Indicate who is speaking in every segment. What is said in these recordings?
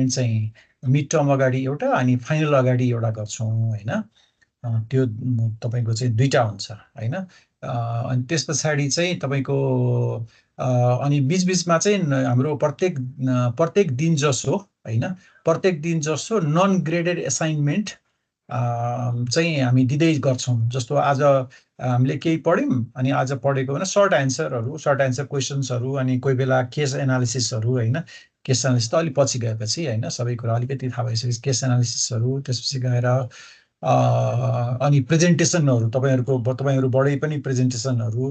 Speaker 1: Assignment चाहिँ mid term अगाडि एउटा अनि फाइनल अगाडि एउटा गर्छौँ होइन। त्यो तपाईँको चाहिँ 2टा हुन्छ होइन। अनि त्यस पछाडि चाहिँ तपाईँको अनि बिचबिचमा चाहिँ हाम्रो प्रत्येक दिन जसो होइन, प्रत्येक दिन जसो नन ग्रेडेड एसाइनमेन्ट चाहिँ हामी दिँदै गर्छौँ। जस्तो आज हामीले केही पढ्यौँ अनि आज पढेको भने सर्ट एन्सर क्वेसन्सहरू अनि कोही बेला केस एनालिसिसहरू होइन। केस एनालिसिस त अलिक पछि गएपछि होइन, सबै कुरा अलिकति थाहा भइसकेपछि केस एनालिसिसहरू, त्यसपछि गएर अनि प्रेजेन्टेसनहरू तपाईँहरूबाटै पनि प्रेजेन्टेसनहरू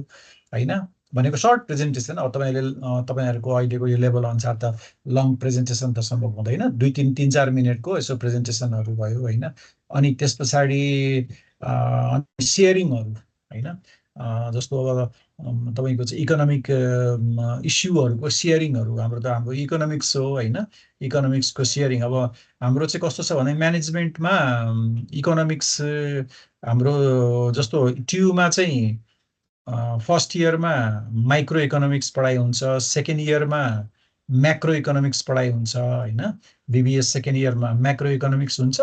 Speaker 1: होइन, भनेको सर्ट प्रेजेन्टेसन। अब तपाईँहरूको अहिलेको यो लेभल अनुसार त लङ प्रेजेन्टेसन त सम्भव हुँदैन, 2-3-4 मिनटको यसो प्रेजेन्टेसनहरू भयो होइन। अनि त्यस पछाडि सेयरिङहरू होइन, जस्तो अब तपाईँको चाहिँ इकोनोमिक इस्युहरूको सेयरिङहरू। हाम्रो इकोनोमिक्स हो होइन, इकोनोमिक्सको सेयरिङ। अब हाम्रो चाहिँ कस्तो छ भने म्यानेजमेन्टमा इकोनोमिक्स हाम्रो जस्तो ट्युमा चाहिँ फर्स्ट इयरमा माइक्रो इकोनोमिक्स पढाइ हुन्छ, सेकेन्ड इयरमा म्याक्रो इकोनोमिक्स पढाइ हुन्छ होइन। बिबिएस सेकेन्ड इयरमा म्याक्रो इकोनोमिक्स हुन्छ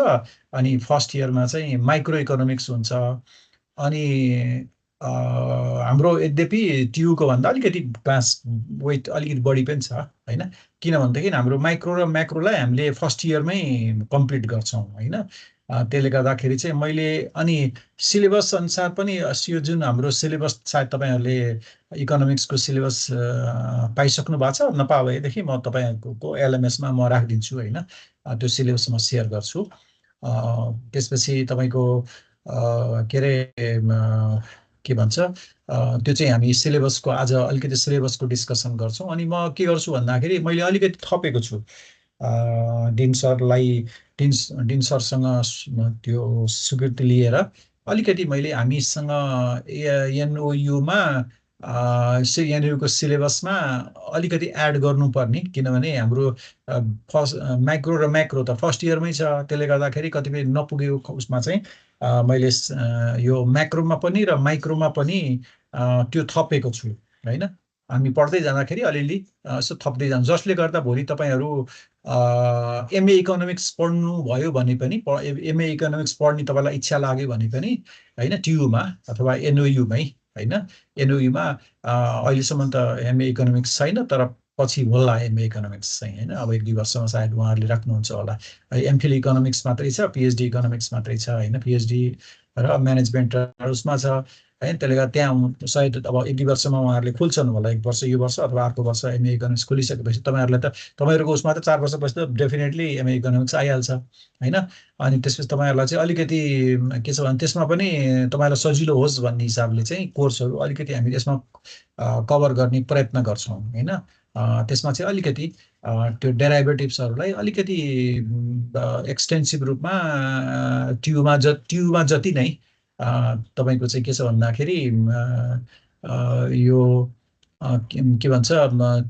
Speaker 1: अनि फर्स्ट इयरमा चाहिँ माइक्रो इकोनोमिक्स हुन्छ। अनि हाम्रो यद्यपि ट्युको भन्दा अलिकति क्लास वेट अलिकति बढी पनि छ होइन, किनभनेदेखि हाम्रो माइक्रो र म्याक्रोलाई हामीले फर्स्ट इयरमै कम्प्लिट गर्छौँ होइन। त्यसले गर्दाखेरि चाहिँ मैले अनि सिलेबस अनुसार पनि यो जुन हाम्रो सिलेबस सायद तपाईँहरूले इकोनोमिक्सको सिलेबस पाइसक्नु भएको छ, नपाए भएदेखि म तपाईँहरूको एलएमएसमा म राखिदिन्छु होइन, त्यो सिलेबस म सेयर गर्छु। त्यसपछि तपाईँको के अरे के भन्छ त्यो चाहिँ हामी सिलेबसको आज अलिकति सिलेबसको डिस्कसन गर्छौँ। अनि म के गर्छु भन्दाखेरि मैले अलिकति थपेको छु डिन सरसँग त्यो स्वीकृति लिएर अलिकति मैले हामीसँग एनओयुमा एनओयुको सिलेबसमा अलिकति एड गर्नुपर्ने, किनभने हाम्रो फर्स्ट माइक्रो र म्याक्रो त फर्स्ट इयरमै छ। त्यसले गर्दाखेरि कतिपय नपुगेको उसमा चाहिँ मैले यो म्याक्रोमा पनि र माइक्रोमा पनि त्यो थपेको छु होइन। हामी पढ्दै जाँदाखेरि अलिअलि यसो थप्दै जान्छ, जसले गर्दा भोलि तपाईँहरू एमए इकोनोमिक्स पढ्नुभयो भने पनि, एमए इकोनोमिक्स पढ्ने तपाईँलाई इच्छा लाग्यो भने पनि होइन, ट्युमा अथवा एनओयुमै होइन। एनओयुमा अहिलेसम्म त एमए इकोनोमिक्स छैन, तर पछि होला एमए इकोनोमिक्स चाहिँ होइन। अब 1-2 वर्षमा सायद उहाँहरूले राख्नुहुन्छ होला। एमफिल इकोनोमिक्स मात्रै छ, पिएचडी इकोनोमिक्स मात्रै छ होइन, पिएचडी र म्यानेजमेन्ट उसमा छ होइन। त्यसले गर्दा त्यहाँ सायद अब 1-2 वर्षमा उहाँहरूले खोल्छन् होला, 1 वर्ष यो वर्ष अथवा अर्को वर्ष एमए इकोनोमिक्स खोलिसकेपछि तपाईँहरूको उसमा त 4 वर्षपछि त डेफिनेटली एमए इकोनोमिक्स आइहाल्छ होइन। अनि त्यसपछि तपाईँहरूलाई चाहिँ अलिकति के छ भने त्यसमा पनि तपाईँलाई सजिलो होस् भन्ने हिसाबले चाहिँ कोर्सहरू अलिकति हामी यसमा कभर गर्ने प्रयत्न गर्छौँ होइन। त्यसमा चाहिँ अलिकति त्यो डेराइभेटिभ्सहरूलाई अलिकति एक्सटेन्सिभ रूपमा ट्युमा जति नै तपाईँको चाहिँ के छ भन्दाखेरि यो के भन्छ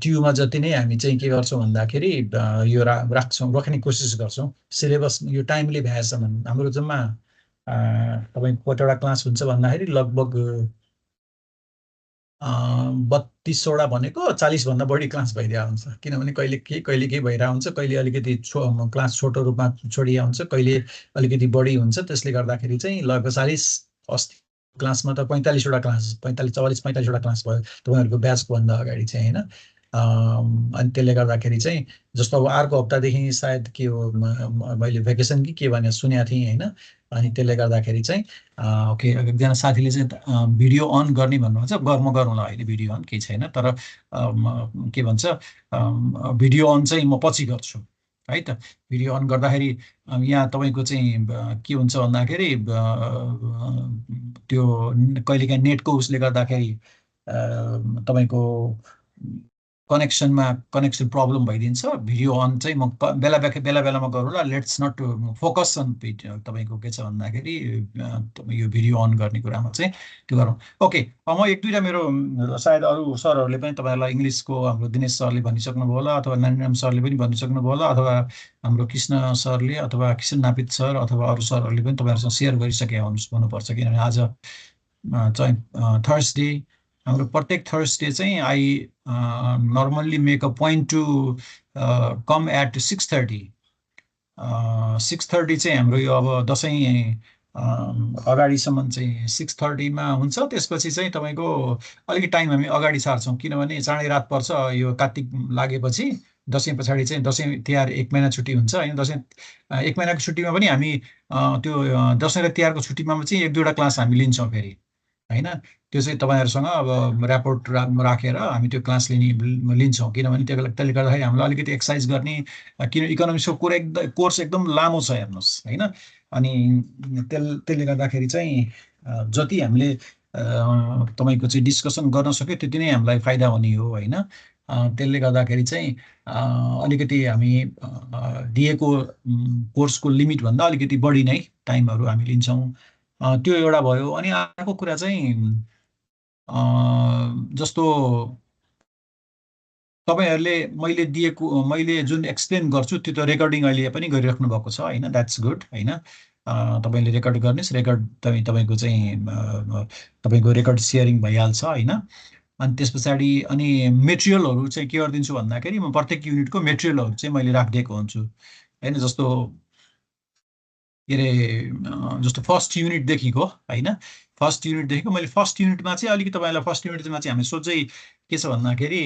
Speaker 1: ट्युमा जति नै हामी चाहिँ के गर्छौँ भन्दाखेरि यो राख्ने कोसिस गर्छौँ। सिलेबस यो टाइमली भ्याएसम्म हाम्रो जम्मा तपाईँको कतिवटा क्लास हुन्छ भन्दाखेरि लगभग 32वटा भनेको 40भन्दा बढी क्लास भइरहेको हुन्छ, किनभने कहिले केही भइरहेको हुन्छ, कहिले अलिकति क्लास छोटो रूपमा छोडिया हुन्छ, कहिले अलिकति बढी हुन्छ। त्यसले गर्दाखेरि चाहिँ लगभग 40 अस्ति क्लासमा त 45वटा क्लास 45वटा क्लास भयो तपाईँहरूको ब्याचको भन्दा अगाडि चाहिँ होइन। अनि त्यसले गर्दाखेरि चाहिँ जस्तो अब अर्को हप्तादेखि सायद के हो मैले भेकेसन कि के भनेर सुनेको थिएँ होइन। अनि त्यसले गर्दाखेरि चाहिँ एकजना साथीले चाहिँ भिडियो अन गर्ने भन्नुहुन्छ, म गरौँला अहिले भिडियो अन केही छैन, तर के भन्छ भिडियो अन चाहिँ म पछि गर्छु है त। भिडियो अन गर्दाखेरि यहाँ तपाईँको चाहिँ के हुन्छ भन्दाखेरि त्यो कहिलेकाहीँ नेटको उसले गर्दाखेरि तपाईँको कनेक्सन प्रब्लम भइदिन्छ। भिडियो अन चाहिँ म बेला बेलामा गरौँला, let's not focus on video तपाईँको के छ भन्दाखेरि यो भिडियो अन गर्ने कुरामा चाहिँ त्यो गरौँ। ओके, म 1-2टा मेरो सायद अरू सरहरूले पनि तपाईँहरूलाई इङ्ग्लिसको हाम्रो दिनेश सरले भनिसक्नुभयो होला, अथवा नारायण सरले पनि भनिसक्नुभयो होला, अथवा हाम्रो कृष्ण सरले अथवा कृष्ण नापित सर अथवा अरू सरहरूले पनि तपाईँहरूसँग सेयर गरिसके हुनुपर्छ, किनभने आज चाहिँ थर्सडे हाम्रो प्रत्येक थर्सडे चाहिँ I normally make a point to come at 6:30 6:30 चाहिँ हाम्रो यो अब दसैँ अगाडिसम्म चाहिँ 6:30मा हुन्छ। त्यसपछि चाहिँ तपाईँको अलिकति टाइम हामी अगाडि सार्छौँ, किनभने चाँडै रात पर्छ यो कार्तिक लागेपछि। दसैँ पछाडि चाहिँ दसैँ तिहार 1 महिना छुट्टी हुन्छ होइन। दसैँ 1 महिनाको छुट्टीमा पनि हामी त्यो दसैँ र तिहारको छुट्टीमा चाहिँ 1-2वटा क्लास हामी लिन्छौँ फेरि होइन। त्यो चाहिँ तपाईँहरूसँग अब ऱ्यापोर्ट राखेर हामी त्यो क्लास लिन्छौँ, किनभने त्यसले गर्दाखेरि हामीलाई अलिकति एक्सर्साइज गर्ने, किन इकोनोमिक्सको कोर्स एकदम लामो छ हेर्नुहोस् होइन। अनि त्यसले गर्दाखेरि चाहिँ जति हामीले तपाईँको चाहिँ डिस्कसन गर्न सक्यो त्यति नै हामीलाई फाइदा हुने हो होइन। त्यसले गर्दाखेरि चाहिँ अलिकति हामी दिएको कोर्सको लिमिटभन्दा अलिकति बढी नै टाइमहरू हामी लिन्छौँ। त्यो एउटा भयो। अनि अर्को कुरा चाहिँ जस्तो तपाईँहरूले मैले जुन एक्सप्लेन गर्छु त्यो त रेकर्डिङ अहिले पनि गरिराख्नु भएको छ होइन। द्याट्स गुड होइन। तपाईँले रेकर्ड गर्नुहोस्, रेकर्ड तपाईँको चाहिँ तपाईँको रेकर्ड सेयरिङ भइहाल्छ होइन। अनि त्यस पछाडि अनि मेटेरियलहरू चाहिँ के गरिदिन्छु भन्दाखेरि म प्रत्येक युनिटको मेटेरियलहरू चाहिँ मैले राखिदिएको हुन्छु होइन। जस्तो के अरे जस्तो फर्स्ट युनिटदेखिको होइन, फर्स्ट युनिटदेखिको मैले फर्स्ट युनिटमा चाहिँ अलिकति तपाईँलाई फर्स्ट युनिटमा चाहिँ हामी सोझै के छ भन्दाखेरि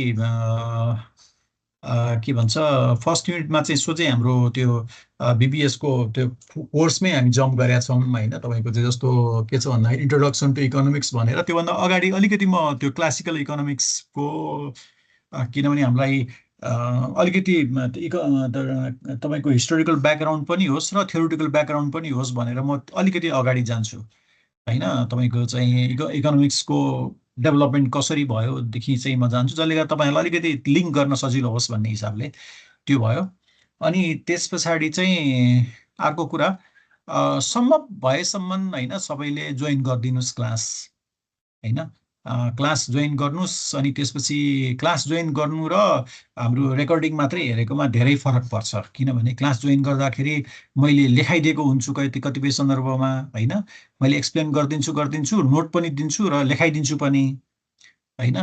Speaker 1: के भन्छ फर्स्ट युनिटमा चाहिँ सोझै हाम्रो त्यो बिबिएसको त्यो कोर्समै हामी जम्प गरेका छौँ होइन। तपाईँको चाहिँ जस्तो के छ भन्दाखेरि इन्ट्रोडक्सन टु इकोनोमिक्स भनेर, त्योभन्दा अगाडि अलिकति म त्यो क्लासिकल इकोनोमिक्सको किनभने हामीलाई अलिकति तपाईँको हिस्टोरिकल ब्याकग्राउन्ड पनि होस् र थ्योरिटिकल ब्याकग्राउन्ड पनि होस् भनेर म अलिकति अगाडि जान्छु होइन। तपाईँको चाहिँ इकोनोमिक्सको डेभलपमेन्ट कसरी भयोदेखि चाहिँ म जान्छु, जसले गर्दा तपाईँहरूलाई अलिकति लिङ्क गर्न सजिलो होस् भन्ने हिसाबले त्यो भयो। अनि त्यस पछाडि चाहिँ अर्को कुरा सम्भव भएसम्म होइन सबैले जोइन गरिदिनुहोस् क्लास होइन। क्लास जोइन गर्नुहोस्। अनि त्यसपछि क्लास जोइन गर्नु र हाम्रो रेकर्डिङ मात्रै हेरेकोमा धेरै फरक पर्छ, किनभने क्लास जोइन गर्दाखेरि मैले लेखाइदिएको हुन्छु कतिपय सन्दर्भमा होइन। मैले एक्सप्लेन गरिदिन्छु, नोट पनि दिन्छु र लेखाइदिन्छु पनि होइन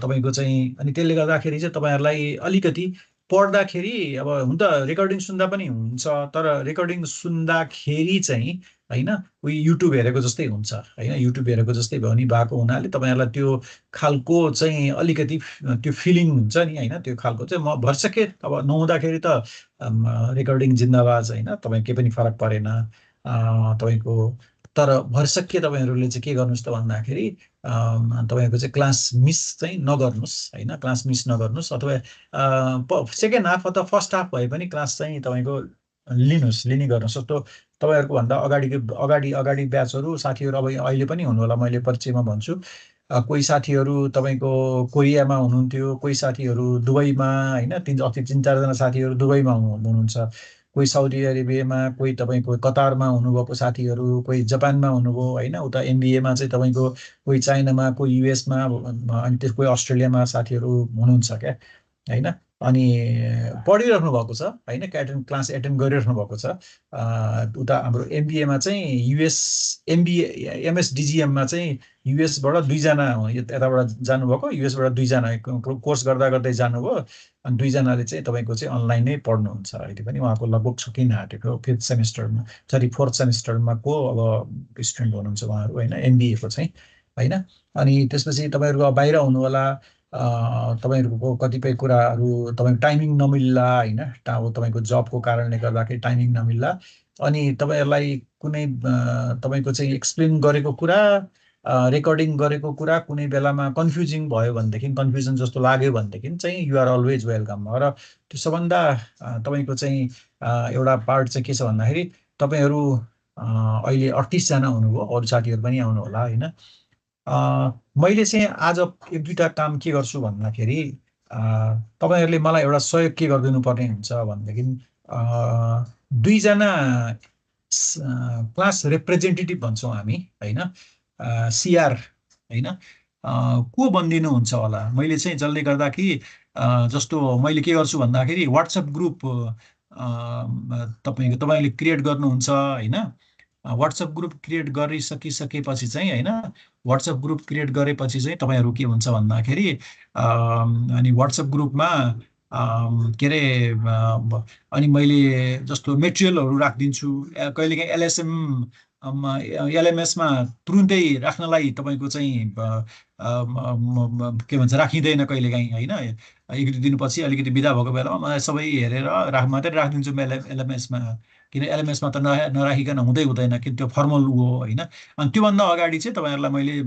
Speaker 1: तपाईँको चाहिँ। अनि त्यसले गर्दाखेरि चाहिँ तपाईँहरूलाई अलिकति पढ्दाखेरि अब हुन त रेकर्डिङ सुन्दा पनि हुन्छ, तर रेकर्डिङ सुन्दाखेरि चाहिँ होइन उयो युट्युब हेरेको जस्तै हुन्छ होइन। युट्युब हेरेको जस्तै भयो नि भएको हुनाले तपाईँहरूलाई त्यो खालको चाहिँ अलिकति त्यो फिलिङ हुन्छ नि होइन। त्यो खालको चाहिँ म भरसके अब नहुँदाखेरि त रेकर्डिङ जिन्दाबाज होइन, तपाईँ केही पनि फरक परेन तपाईँको। तर भरसके तपाईँहरूले चाहिँ के गर्नुहोस् त भन्दाखेरि तपाईँको चाहिँ क्लास मिस चाहिँ नगर्नुहोस् होइन। क्लास मिस नगर्नुहोस्, अथवा सेकेन्ड हाफ अथवा फर्स्ट हाफ भए पनि क्लास चाहिँ तपाईँको लिने गर्नुहोस्। जस्तो तपाईँहरूको भन्दा अगाडि अगाडि ब्याचहरू साथीहरू अब अहिले पनि हुनु होला, मैले परिचयमा भन्छु। कोही साथीहरू तपाईँको कोरियामा हुनुहुन्थ्यो, कोही साथीहरू दुबईमा होइन, 3-4जना साथीहरू दुबईमा हुनुहुन्छ, कोही साउदी अरेबियामा, कोही तपाईँको कतारमा हुनुभएको साथीहरू, कोही जापानमा हुनुभयो होइन। उता एमबिएमा चाहिँ तपाईँको कोही चाइनामा, कोही युएसमा, अनि त्यस कोही अस्ट्रेलियामा साथीहरू हुनुहुन्छ क्या होइन। अनि पढिराख्नु भएको छ होइन, क्लास एटेन्ड गरिराख्नु भएको छ। उता हाम्रो एमबिएमा चाहिँ युएस एमबिए एमएसडिजिएममा चाहिँ युएसबाट 2जना यताबाट जानुभएको, युएसबाट 2जना कोर्स गर्दा गर्दै जानुभयो। अनि 2जनाले चाहिँ तपाईँको चाहिँ अनलाइन नै पढ्नुहुन्छ अहिले पनि। उहाँको लगभग सकिन आँटेको 5th सेमिस्टरमा, सरी 4th सेमिस्टरमा को अब स्टुडेन्ट हुनुहुन्छ उहाँहरू होइन, एमबिएको चाहिँ होइन। अनि त्यसपछि तपाईँहरूको बाहिर हुनु होला, तपाईँहरूको कतिपय कुराहरू तपाईँको टाइमिङ नमिल्ला होइन, तपाईँको जबको कारणले गर्दाखेरि टाइमिङ नमिल्ला। अनि तपाईँहरूलाई कुनै तपाईँको चाहिँ एक्सप्लेन गरेको कुरा, रेकर्डिङ गरेको कुरा कुनै बेलामा कन्फ्युजिङ भयो भनेदेखि, कन्फ्युजन जस्तो लाग्यो भनेदेखि चाहिँ युआर अलवेज वेलकम। र त्यो सबभन्दा तपाईँको चाहिँ एउटा पार्ट चाहिँ के छ भन्दाखेरि तपाईँहरू अहिले 38जना हुनुभयो, अरू साथीहरू पनि आउनु होला होइन। मैले चाहिँ आज 1-2टा काम के गर्छु भन्दाखेरि तपाईँहरूले मलाई एउटा सहयोग के गरिदिनु पर्ने हुन्छ भनेदेखि 2जना क्लास रिप्रेजेन्टेटिभ भन्छौँ हामी होइन, सिआर होइन, को बनिदिनुहुन्छ होला। मैले चाहिँ जसले गर्दा कि जस्तो मैले के गर्छु भन्दाखेरि वाट्सएप ग्रुप तपाईँले क्रिएट गर्नुहुन्छ होइन। वाट्सएप ग्रुप क्रिएट गरिसकिसकेपछि चाहिँ होइन, वाट्सएप ग्रुप क्रिएट गरेपछि चाहिँ तपाईँहरू के हुन्छ भन्दाखेरि अनि वाट्सएप ग्रुपमा के अरे अनि मैले जस्तो मेटेरियलहरू राखिदिन्छु कहिलेकाहीँ एलएसएम एलएमएसमा तुरुन्तै राख्नलाई तपाईँको चाहिँ के भन्छ राखिँदैन कहिलेकाहीँ होइन 1-2 दिनपछि अलिकति बिदा भएको बेलामा मलाई सबै हेरेर मात्रै राखिदिन्छु म एलएमएसमा किन एलएमएसमा त नराखिकन हुँदै हुँदैन कि त्यो फर्मल हो होइन अनि त्योभन्दा अगाडि चाहिँ तपाईँहरूलाई मैले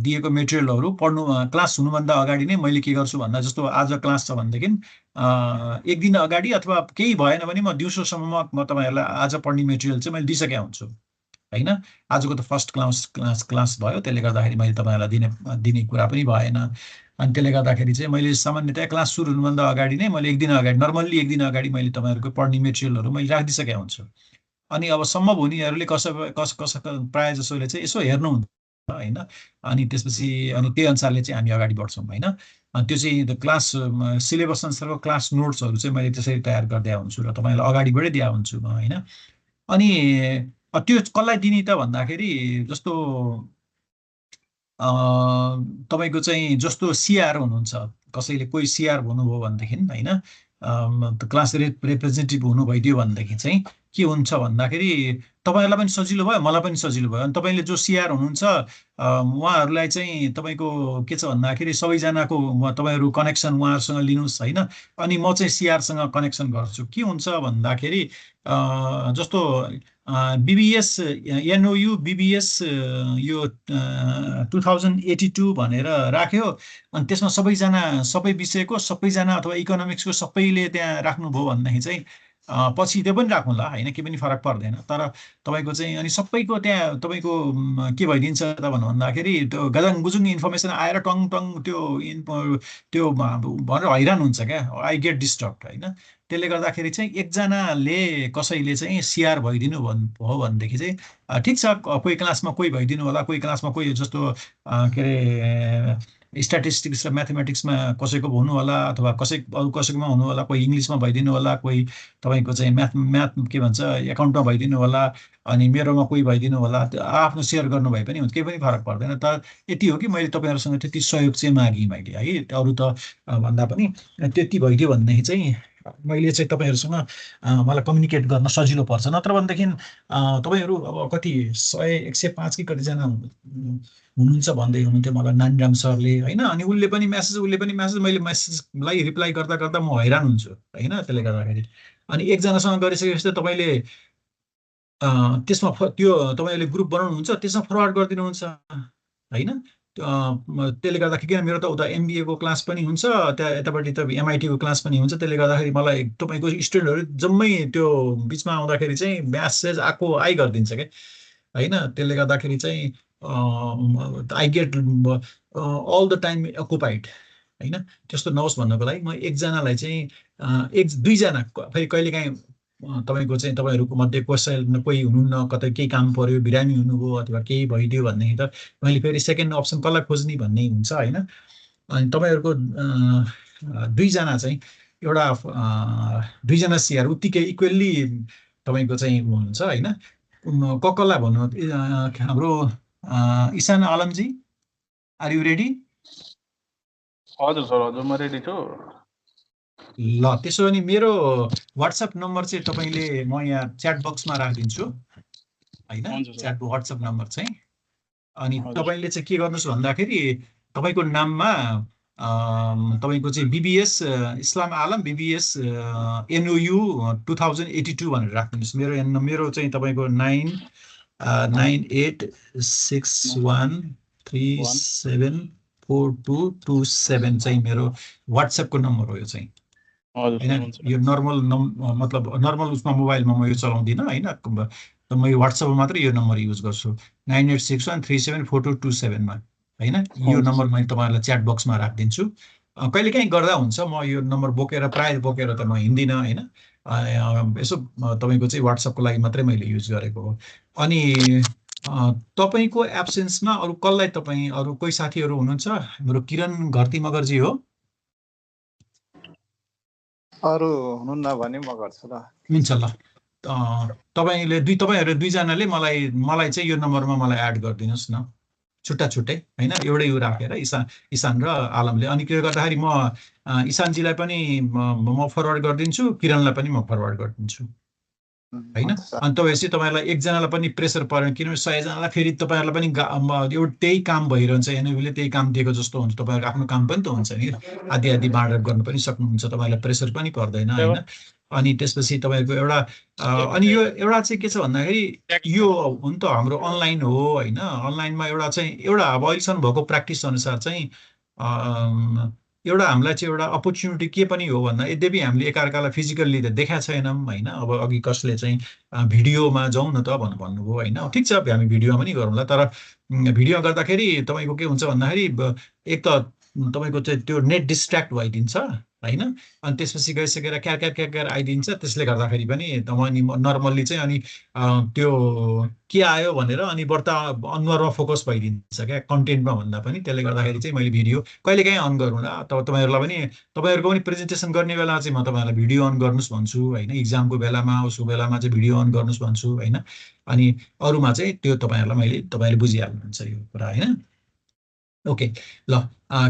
Speaker 1: दिएको मेटेरियलहरू पढ्नु क्लास हुनुभन्दा अगाडि नै मैले के गर्छु भन्दा जस्तो आज क्लास छ भनेदेखि 1 दिन अगाडि अथवा केही भएन भने म दिउँसोसम्म म तपाईँहरूलाई आज पढ्ने मेटेरियल चाहिँ मैले दिइसकेका हुन्छु होइन आजको त फर्स्ट क्लास भयो त्यसले गर्दाखेरि मैले तपाईँहरूलाई दिने कुरा पनि भएन अनि त्यसले गर्दाखेरि चाहिँ मैले सामान्यतया क्लास सुरु हुनुभन्दा अगाडि नै मैले 1 दिन अगाडि नर्मल्ली 1 दिन अगाडि मैले तपाईँहरूको पढ्ने मेटेरियलहरू मैले राखिदिइसकेका हुन्छु अनि अब सम्भव हुनेहरूले कसो प्रायः जसोले चाहिँ यसो हेर्नुहुन्छ होइन अनि त्यसपछि अनि त्यही अनुसारले चाहिँ हामी अगाडि बढ्छौँ होइन अनि त्यो चाहिँ क्लास सिलेबस अनुसारको क्लास नोट्सहरू चाहिँ मैले त्यसरी तयार गरिदिएको हुन्छु र तपाईँलाई अगाडिबाटै दिएको हुन्छु म होइन अनि त्यो कसलाई दिने त भन्दाखेरि जस्तो तपाईँको चाहिँ जस्तो सिआर हुनुहुन्छ कसैले कोही सिआर हुनुभयो भनेदेखि होइन क्लास रिप्रेजेन्टेटिभ हुनु भइदियो भनेदेखि चाहिँ के हुन्छ भन्दाखेरि तपाईँहरूलाई पनि सजिलो भयो मलाई पनि सजिलो भयो अनि तपाईँले जो सिआर हुनुहुन्छ उहाँहरूलाई चाहिँ तपाईँको के छ भन्दाखेरि सबैजनाको तपाईँहरू कनेक्सन उहाँहरूसँग लिनुहोस् होइन अनि म चाहिँ सिआरसँग कनेक्सन गर्छु के हुन्छ भन्दाखेरि जस्तो बिबिएस एनओयु बिबिएस यो 2082 भनेर राख्यो अनि त्यसमा सबै विषयको सबैजना अथवा इकोनोमिक्सको सबैले त्यहाँ राख्नुभयो भनेदेखि चाहिँ पछि त्यो पनि राख्नुला होइन के पनि फरक पर्दैन तर तपाईँको चाहिँ अनि सबैको त्यहाँ तपाईँको के भइदिन्छ त भन्दाखेरि त्यो गजाङ गुजुङ इन्फर्मेसन आएर टङ टङ त्यो भनेर हैरान हुन्छ क्या आई गेट डिस्टर्ब होइन त्यसले गर्दाखेरि चाहिँ एकजनाले कसैले चाहिँ सिआर भइदिनु हो भनेदेखि चाहिँ ठिक छ कोही क्लासमा कोही भइदिनु होला कोही क्लासमा कोही जस्तो के अरे स्ट्याटिस्टिक्स र म्याथमेटिक्समा कसैको हुनु होला अथवा अरू कसैकोमा हुनु होला कोही इङ्ग्लिसमा भइदिनु होला कोही तपाईँको चाहिँ म्याथ के भन्छ एकाउन्टमा भइदिनु होला अनि मेरोमा कोही भइदिनु होला आफ्नो सेयर गर्नु भए पनि हुन्छ केही पनि फरक पर्दैन तर यति हो कि मैले तपाईँहरूसँग त्यति सहयोग चाहिँ मागेँ मैले है अरू त भन्दा पनि त्यति भइदियो भनेदेखि चाहिँ मैले चाहिँ तपाईँहरूसँग मलाई कम्युनिकेट गर्न सजिलो पर्छ नत्र भनेदेखि तपाईँहरू अब कति 100-105 कि कतिजना हुनुहुन्छ भन्दै हुनुहुन्थ्यो मलाई नानीराम सरले होइन अनि उसले पनि म्यासेज मैले म्यासेजलाई रिप्लाई गर्दा गर्दा म हैरान हुन्छु होइन त्यसले गर्दाखेरि अनि एकजनासँग गरिसकेपछि त तपाईँले त्यसमा त्यो तपाईँले ग्रुप बनाउनुहुन्छ त्यसमा फरवार्ड गरिदिनुहुन्छ होइन त्यसले गर्दाखेरि किन मेरो त उता एमबिएको क्लास पनि हुन्छ त्यहाँ यतापट्टि त एमआइटीको क्लास पनि हुन्छ त्यसले गर्दाखेरि मलाई तपाईँको स्टुडेन्टहरू जम्मै त्यो बिचमा आउँदाखेरि चाहिँ म्यासेज आइ गरिदिन्छ क्या होइन त्यसले गर्दाखेरि चाहिँ I get all the time occupied होइन त्यस्तो नहोस् भन्नको लागि म एकजनालाई चाहिँ 1-2जना फेरि कहिलेकाहीँ तपाईँको चाहिँ तपाईँहरूको मध्ये कोही हुनुहुन्न कतै केही काम पर्यो बिरामी हुनुभयो अथवा केही भइदियो भनेदेखि त मैले फेरि सेकेन्ड अप्सन कसलाई खोज्ने भन्ने हुन्छ होइन अनि तपाईँहरूको 2जना चाहिँ एउटा 2जना सिआर उत्तिकै इक्वेल्ली तपाईँको चाहिँ हुनुहुन्छ होइन कसलाई भन्नु हाम्रो इसान आलमजी आर यु रेडी
Speaker 2: हजुर सर हजुर म रेडी छु
Speaker 1: ल त्यसो भने मेरो व्हाट्सएप नम्बर चाहिँ तपाईँले म यहाँ च्याट बक्समा राखिदिन्छु होइन च्याट व्हाट्सएप नम्बर चाहिँ अनि तपाईँले चाहिँ के गर्नुहोस् भन्दाखेरि तपाईँको नाममा तपाईँको चाहिँ बिबिएस इस्लाम आलम बिबिएस एनओयु 2082 भनेर राखिदिनुहोस् मेरो चाहिँ तपाईँको 9861374227 चाहिँ मेरो व्हाट्सएपको नम्बर हो यो चाहिँ होइन यो मतलब नर्मल उसमा मोबाइलमा म यो चलाउँदिनँ होइन म यो व्हाट्सएपमा मात्रै यो नम्बर युज गर्छु 9861374227मा होइन यो नम्बर मैले तपाईँहरूलाई च्याट बक्समा राखिदिन्छु कहिलेकाहीँ गर्दा हुन्छ म यो नम्बर प्रायः बोकेर त म हिँड्दिनँ होइन यसो तपाईँको चाहिँ व्हाट्सएपको लागि मात्रै मैले युज गरेको हो अनि तपाईँको एब्सेन्समा अरू कसलाई अरू कोही साथीहरू हुनुहुन्छ हाम्रो किरण घरती मगरजी हो
Speaker 3: अरू हुनुहुन्न भने म गर्छु ल
Speaker 1: हुन्छ ल तपाईँहरू 2जनाले मलाई चाहिँ यो नम्बरमा मलाई एड गरिदिनुहोस् न छुट्टा छुट्टै होइन, एउटै यो राखेर इसान र आलमले। अनि के गर्दाखेरि म इसानजीलाई पनि म फरवर्ड गरिदिन्छु, किरणलाई पनि म फरवर्ड गरिदिन्छु होइन।
Speaker 3: हुन्छ सर।
Speaker 1: अनि तपाईँहरूलाई एकजनालाई पनि प्रेसर परेन, किनभने 100जनालाई फेरि तपाईँहरूलाई पनि एउटा त्यही काम भइरहन्छ, एनएबीले त्यही काम दिएको जस्तो हुन्छ। तपाईँहरूको आफ्नो काम पनि त हुन्छ नि, आदि आदि बाँडेर गर्नु पनि सक्नुहुन्छ, तपाईँलाई प्रेसर पनि पर्दैन होइन। अनि त्यसपछि तपाईँको एउटा अनि यो एउटा चाहिँ के छ भन्दाखेरि यो हुन त हाम्रो अनलाइन हो होइन। अनलाइनमा एउटा चाहिँ एउटा अब अहिलेसम्म भएको प्र्याक्टिस अनुसार चाहिँ एउटा हामीलाई चाहिँ एउटा अपर्च्युनिटी के पनि हो भन्दा, यद्यपि हामीले एकअर्कालाई फिजिकल्ली त देखाएको छैनौँ होइन। अब अघि कसले चाहिँ भिडियोमा जाउँ न त भन्नुभयो होइन, ठिक छ हामी भिडियोमा पनि गरौँला, तर भिडियो गर्दाखेरि तपाईँको के हुन्छ भन्दाखेरि एक त तपाईँको चाहिँ त्यो नेट डिस्ट्र्याक्ट भइदिन्छ होइन। अनि त्यसपछि गइसकेर क्यार आइदिन्छ, त्यसले गर्दाखेरि पनि अनि नर्मल्ली चाहिँ अनि त्यो के आयो भनेर अनि बढ्ता अनुहारमा फोकस भइदिन्छ क्या, कन्टेन्टमा भन्दा पनि। त्यसले गर्दाखेरि चाहिँ मैले भिडियो कहिलेकाहीँ अन गरौँला, तपाईँहरूलाई पनि तपाईँहरूको पनि प्रेजेन्टेसन गर्ने बेला चाहिँ म तपाईँहरूलाई भिडियो अन गर्नुहोस् भन्छु होइन। इक्जामको बेलामा उसको बेलामा चाहिँ भिडियो अन गर्नुहोस् भन्छु होइन। अनि अरूमा चाहिँ त्यो तपाईँहरूले बुझिहाल्नुहुन्छ यो कुरा होइन। ओके ल,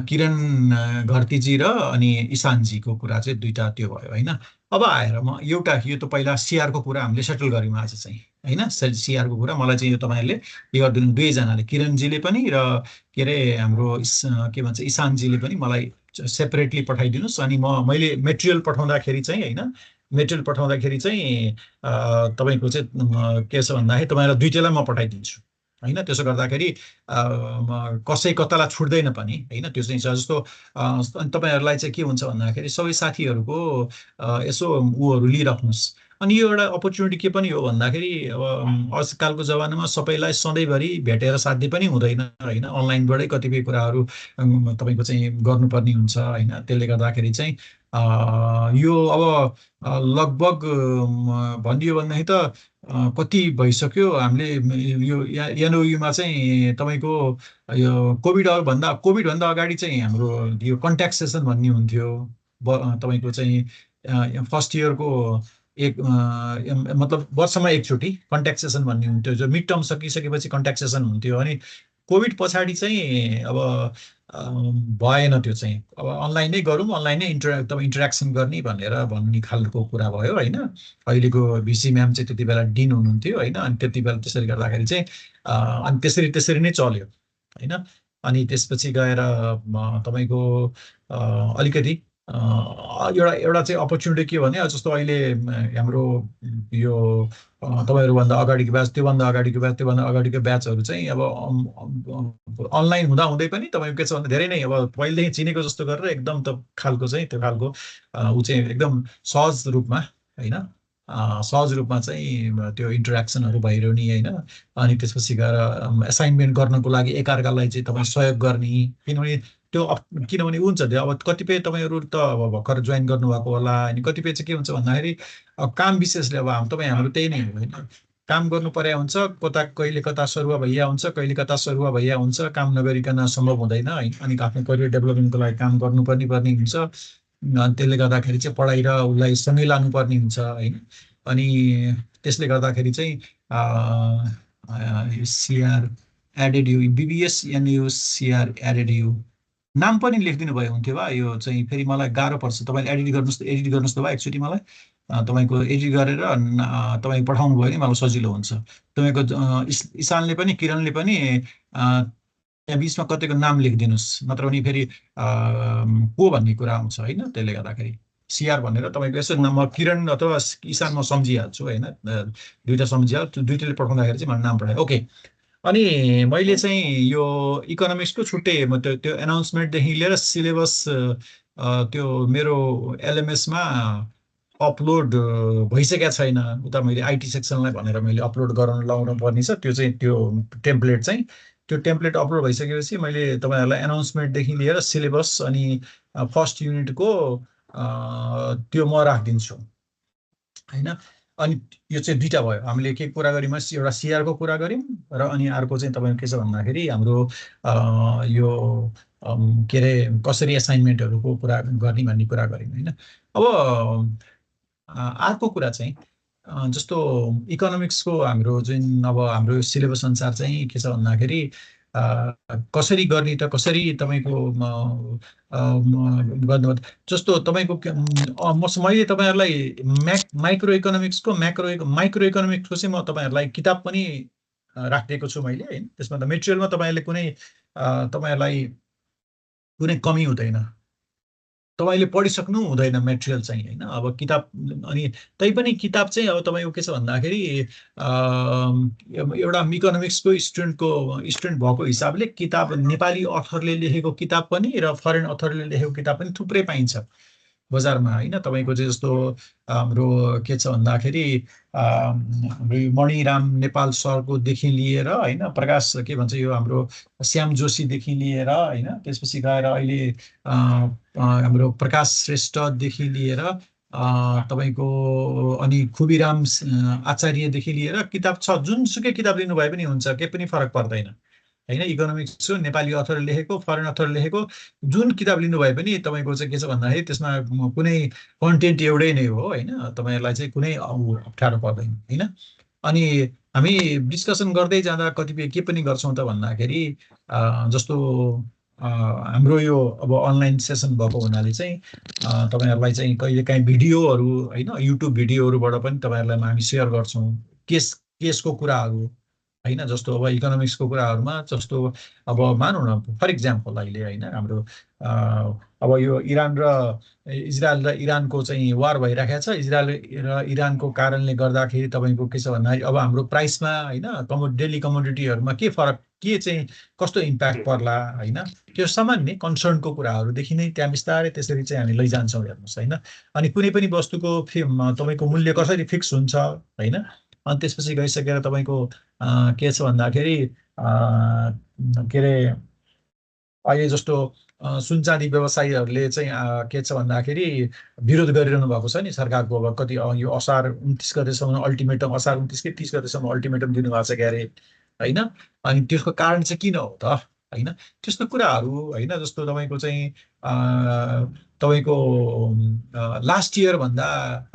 Speaker 1: किरण घरतीजी र अनि इसानजीको कुरा चाहिँ दुईटा त्यो भयो होइन। अब आएर म एउटा, यो त पहिला सिआरको कुरा हामीले सेटल गऱ्यौँ आज चाहिँ होइन। सिआरको कुरा मलाई चाहिँ यो तपाईँहरूले के गरिदिनु, दुवैजनाले, किरणजीले पनि र के अरे हाम्रो के भन्छ इसानजीले पनि मलाई सेपरेटली पठाइदिनुहोस्। अनि मैले मेटेरियल पठाउँदाखेरि चाहिँ होइन, मेटेरियल पठाउँदाखेरि चाहिँ तपाईँको चाहिँ के छ भन्दाखेरि तपाईँलाई दुइटैलाई म पठाइदिन्छु होइन। त्यसो गर्दाखेरि कसै कतालाई छुट्दैन पनि होइन। त्यो चाहिँ जस्तो अनि तपाईँहरूलाई चाहिँ के हुन्छ भन्दाखेरि सबै साथीहरूको यसो ऊहरू लिइराख्नुहोस्। अनि यो एउटा अपर्च्युनिटी के पनि हो भन्दाखेरि अब आजकलको जमानामा सबैलाई सधैँभरि भेटेर साध्य पनि हुँदैन होइन। अनलाइनबाटै कतिपय कुराहरू तपाईँको चाहिँ गर्नुपर्ने हुन्छ होइन। त्यसले गर्दाखेरि चाहिँ यो अब लगभग भनियो भनेदेखि त कति भइसक्यो हामीले यो एनओयूमा चाहिँ तपाईँको यो कोभिडभन्दा अगाडि चाहिँ हाम्रो यो कन्ट्याक्ट सेसन भन्ने हुन्थ्यो। तपाईँको चाहिँ फर्स्ट इयरको मतलब वर्षमा एकचोटि कन्ट्याक्ट सेसन भन्ने हुन्थ्यो, जो मिड टर्म सकिसकेपछि कन्ट्याक्ट सेसन हुन्थ्यो। अनि कोभिड पछाडि चाहिँ अब भएन त्यो चाहिँ, अब अनलाइनै गरौँ, अनलाइनै इन्टरेक्सन गर्ने भनेर भन्ने खालको कुरा भयो होइन। अहिलेको भिसी म्याम चाहिँ त्यति बेला डिन हुनुहुन्थ्यो होइन। अनि त्यति बेला त्यसरी गर्दाखेरि चाहिँ अनि त्यसरी नै चल्यो होइन। अनि त्यसपछि गएर तपाईँको अलिकति एउटा चाहिँ अपर्च्युनिटी के भने, जस्तो अहिले हाम्रो यो तपाईँहरूभन्दा अगाडिको ब्याच, त्योभन्दा अगाडिको ब्याच, त्योभन्दा अगाडिको ब्याचहरू चाहिँ अब अनलाइन हुँदै पनि तपाईँको के छ भने धेरै नै अब पहिलेदेखि चिनेको जस्तो गरेर एकदम त्यो खालको ऊ चाहिँ एकदम सहज रूपमा होइन, सहज रूपमा चाहिँ त्यो इन्टरेक्सनहरू भइरहने होइन। अनि त्यसपछि गएर एसाइनमेन्ट गर्नको लागि एकअर्कालाई चाहिँ तपाईँ सहयोग गर्ने, किनभने हुन्छ त्यो अब कतिपय तपाईँहरू त अब भर्खर जोइन गर्नुभएको होला। अनि कतिपय चाहिँ के हुन्छ भन्दाखेरि काम विशेषले अब हाम्रो त्यही नै हो होइन। काम गर्नु पर्या हुन्छ, कहिले कता सरुवा भइया हुन्छ, कहिले कता सरुवा भइया हुन्छ, काम नगरिकन सम्भव हुँदैन होइन। अनि आफ्नो करियर डेभलपमेन्टको लागि काम गर्नुपर्ने हुन्छ। त्यसले गर्दाखेरि चाहिँ पढाइ र उसलाई सँगै लानुपर्ने हुन्छ होइन। अनि त्यसले गर्दाखेरि चाहिँ CR added you, BBS NU CR added you नाम पनि लेखिदिनु भयो हुन्थ्यो बा। यो चाहिँ फेरि मलाई गाह्रो पर्छ, तपाईँले एडिट गर्नुहोस् त भयो एकचोटि मलाई। तपाईँको एडिट गरेर तपाईँ पठाउनु भयो भने मलाई सजिलो हुन्छ। तपाईँको इसानले पनि किरणले पनि त्यहाँ बिचमा कतैको नाम लेखिदिनुहोस्, नत्र भने फेरि को भन्ने कुरा आउँछ होइन। त्यसले गर्दाखेरि सिआर भनेर तपाईँको यसो म किरण अथवा इसान म सम्झिहाल्छु होइन, दुइटा सम्झिहाल्छु, दुइटाले पठाउँदाखेरि चाहिँ मलाई नाम पठाएँ। ओके, अनि मैले चाहिँ यो इकोनोमिक्सको छुट्टै त्यो एनाउन्समेन्टदेखि लिएर सिलेबस त्यो मेरो एलएमएसमा अपलोड भइसकेको छैन। उता मैले आइटी सेक्सनलाई भनेर मैले अपलोड गराउन लाउनु पर्ने छ। त्यो चाहिँ त्यो टेम्प्लेट अपलोड भइसकेपछि मैले तपाईँहरूलाई एनाउन्समेन्टदेखि लिएर सिलेबस अनि फर्स्ट युनिटको त्यो म राखिदिन्छु होइन। अनि यो चाहिँ दुईवटा भयो, हामीले के कुरा गऱ्यौँ, एउटा सिआरको कुरा गऱ्यौँ र अनि अर्को चाहिँ तपाईँको के छ भन्दाखेरि हाम्रो यो के अरे कसरी एसाइनमेन्टहरूको कुरा गर्ने भन्ने कुरा गऱ्यौँ होइन। अब अर्को कुरा चाहिँ जस्तो इकोनोमिक्सको हाम्रो जुन अब हाम्रो सिलेबस अनुसार चाहिँ के छ भन्दाखेरि कसरी गर्ने त कसरी तपाईँको गर्नु जस्तो तपाईँको मैले तपाईँहरूलाई माइक्रो इकोनोमिक्सको माइक्रो इकोनोमिक्सको चाहिँ म तपाईँहरूलाई किताब पनि राखिदिएको छु मैले होइन। त्यसमा त मेटेरियलमा तपाईँहरूलाई कुनै कमी हुँदैन, तपाईँले पढिसक्नु हुँदैन मेटेरियल चाहिँ होइन। अब किताब अनि तैपनि किताब चाहिँ अब तपाईँको के छ भन्दाखेरि एउटा इकोनोमिक्सको स्टुडेन्ट भएको हिसाबले किताब नेपाली अथरले लेखेको किताब पनि र फरेन अथरले लेखेको किताब पनि थुप्रै पाइन्छ बजारमा होइन। तपाईँको चाहिँ जस्तो हाम्रो के छ भन्दाखेरि हाम्रो मणिराम नेपाल सरकोदेखि लिएर होइन, प्रकाश के भन्छ यो हाम्रो श्याम जोशीदेखि लिएर होइन, त्यसपछि गएर अहिले हाम्रो प्रकाश श्रेष्ठदेखि लिएर तपाईँको अनि खुबीराम आचार्यदेखि लिएर किताब छ। जुनसुकै किताब लिनु भए पनि हुन्छ, केही पनि फरक पर्दैन होइन। इकोनोमिक्स नेपाली अथर लेखेको फरेन अथर लेखेको जुन किताब लिनु भए पनि तपाईँको चाहिँ के छ भन्दाखेरि त्यसमा कुनै कन्टेन्ट एउटै नै हो होइन। तपाईँहरूलाई चाहिँ कुनै अप्ठ्यारो पर्दैन होइन। अनि हामी डिस्कसन गर्दै जाँदा कतिपय के पनि गर्छौँ त भन्दाखेरि जस्तो हाम्रो यो अब अनलाइन सेसन भएको हुनाले चाहिँ तपाईँहरूलाई चाहिँ कहिलेकाहीँ भिडियोहरू होइन, युट्युब भिडियोहरूबाट पनि तपाईँहरूलाई हामी सेयर गर्छौँ केसको कुराहरू होइन। जस्तो अब इकोनोमिक्सको कुराहरूमा जस्तो अब मानौँ न फर इक्जाम्पल अहिले होइन हाम्रो अब यो इरान र इजरायल र इरानको चाहिँ वार भइराखेको छ। इजरायल र इरानको कारणले गर्दाखेरि तपाईँको के छ भन्दाखेरि अब हाम्रो प्राइसमा होइन डेली कमोडिटीहरूमा के फरक के चाहिँ कस्तो इम्प्याक्ट पर्ला होइन, त्यो सामान्य कन्सर्नको कुराहरूदेखि नै त्यहाँ बिस्तारै त्यसरी चाहिँ हामी लैजान्छौँ हेर्नुहोस् होइन। अनि कुनै पनि वस्तुको तपाईँको मूल्य कसरी फिक्स हुन्छ होइन। अनि त्यसपछि गइसकेर तपाईँको के छ भन्दाखेरि के अरे अहिले जस्तो सुनचाँदी व्यवसायीहरूले चाहिँ के छ भन्दाखेरि विरोध गरिरहनु भएको छ नि सरकारको। अब कति यो असार 29 गतेसम्म अल्टिमेटम, असार 29 कि 30 गतेसम्म अल्टिमेटम दिनुभएको छ क्यारे होइन। अनि त्यसको कारण चाहिँ किन हो त होइन, त्यस्तो कुराहरू होइन। जस्तो तपाईँको चाहिँ तपाईँको लास्ट इयर भन्दा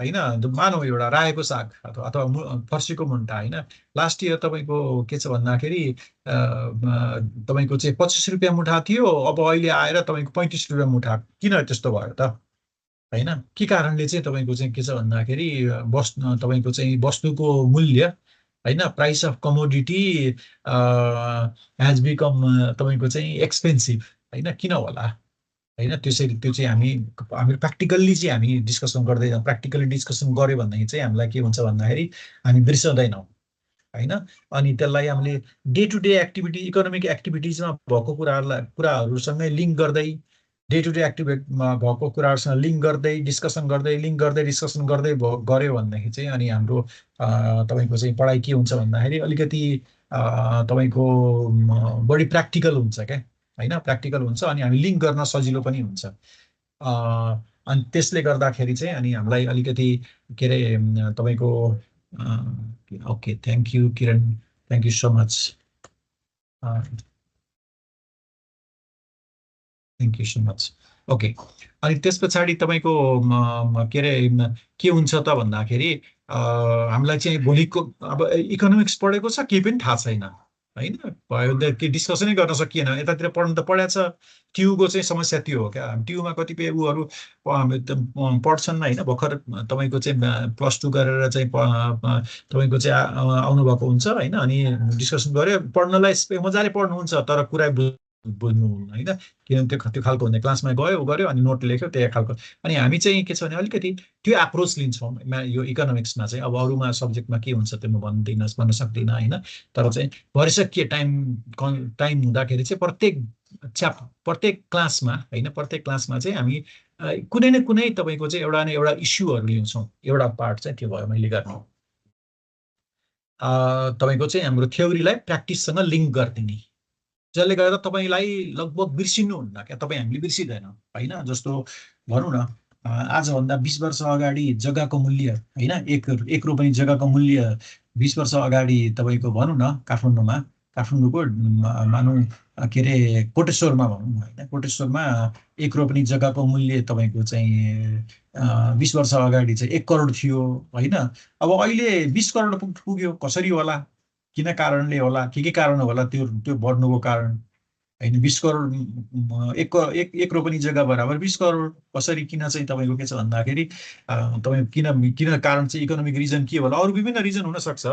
Speaker 1: होइन मानौँ एउटा रायोको साग अथवा फर्सीको मुन्टा होइन, लास्ट इयर तपाईँको के छ भन्दाखेरि तपाईँको चाहिँ 25 रुपियाँ मुठा थियो, अब अहिले आएर तपाईँको 35 रुपियाँ मुठा। किन त्यस्तो भयो त होइन, के कारणले चाहिँ तपाईँको चाहिँ के छ भन्दाखेरि तपाईँको चाहिँ वस्तुको मूल्य होइन, price of commodity has become तपाईँको चाहिँ एक्सपेन्सिभ होइन, किन होला होइन। त्यसरी त्यो चाहिँ हामी प्र्याक्टिकल्ली चाहिँ हामी डिस्कसन गर्दै जाउँ। प्र्याक्टिकल्ली डिस्कसन गऱ्यो भनेदेखि चाहिँ हामीलाई के हुन्छ भन्दाखेरि हामी बिर्सँदैनौँ होइन। अनि त्यसलाई हामीले day to day activity economic एक्टिभिटिजमा भएको कुराहरूसँगै लिङ्क गर्दै डे टु डे एक्टिभिटीमा भएको कुराहरूसँग लिङ्क गर्दै डिस्कसन गर्दै गऱ्यो भनेदेखि चाहिँ अनि हाम्रो तपाईँको चाहिँ पढाइ के हुन्छ भन्दाखेरि अलिकति तपाईँको बढी प्र्याक्टिकल हुन्छ क्या होइन, प्र्याक्टिकल हुन्छ। अनि हामी लिङ्क गर्न सजिलो पनि हुन्छ। अनि त्यसले गर्दाखेरि चाहिँ अनि हामीलाई अलिकति के अरे तपाईँको okay thank you Kiran, thank you so much, thank you so much. Okay अनि त्यस पछाडि तपाईँको के अरे के हुन्छ त भन्दाखेरि हामीलाई चाहिँ भोलिको अब इकोनोमिक्स पढेको छ केही पनि थाहा छैन होइन, भयो के डिस्कसनै गर्न सकिएन। यतातिर पढ्नु त पढाएको छ, ट्युको चाहिँ समस्या त्यो हो क्या। ट्युमा कतिपय उहरू पढ्छन् होइन, भर्खर तपाईँको चाहिँ +2 गरेर चाहिँ तपाईँको चाहिँ आउनुभएको हुन्छ होइन। अनि डिस्कसन गऱ्यो, पढ्नलाई मजाले पढ्नुहुन्छ तर कुरा बुझ्नु होइन, किनभने त्यो खालको हुँदैन। क्लासमा गऱ्यो अनि नोट लेख्यो त्यही खालको। अनि हामी चाहिँ के छ भने अलिकति त्यो एप्रोच लिन्छौँ यो इकोनोमिक्समा चाहिँ। अब अरूमा सब्जेक्टमा के हुन्छ त्यो म भन्न सक्दिनँ होइन, तर चाहिँ भरिसकिए टाइम हुँदाखेरि चाहिँ प्रत्येक क्लासमा होइन, प्रत्येक क्लासमा चाहिँ हामी कुनै न कुनै तपाईँको चाहिँ एउटा न एउटा इस्युहरू ल्याउँछौँ। एउटा पार्ट चाहिँ त्यो भयो मैले गर्ने तपाईँको चाहिँ हाम्रो थ्योरीलाई प्र्याक्टिससँग लिङ्क गरिदिने, जसले गर्दा तपाईँलाई लगभग बिर्सिनुहुन्न क्या, तपाईँ हामीले बिर्सिँदैनौँ होइन। जस्तो भनौँ न आजभन्दा 20 वर्ष अगाडि जग्गाको मूल्य होइन, एक रोपनी जग्गाको मूल्य 20 वर्ष अगाडि तपाईँको भनौँ न काठमाडौँको मानौँ के अरे कोटेश्वरमा भनौँ होइन, कोटेश्वरमा एक रोपनी जग्गाको मूल्य तपाईँको चाहिँ 20 वर्ष अगाडि चाहिँ 1 करोड थियो होइन। अब अहिले 20 करोड पुग्यो, कसरी होला किन कारणले होला के कारण होला त्यो त्यो बढ्नुको कारण होइन 20 करोड एक रोपनी जग्गा बराबर 20 करोड कसरी किन चाहिँ तपाईँको के छ भन्दाखेरि तपाईँ किन कारण चाहिँ इकोनोमिक रिजन के होला अरू विभिन्न रिजन हुनसक्छ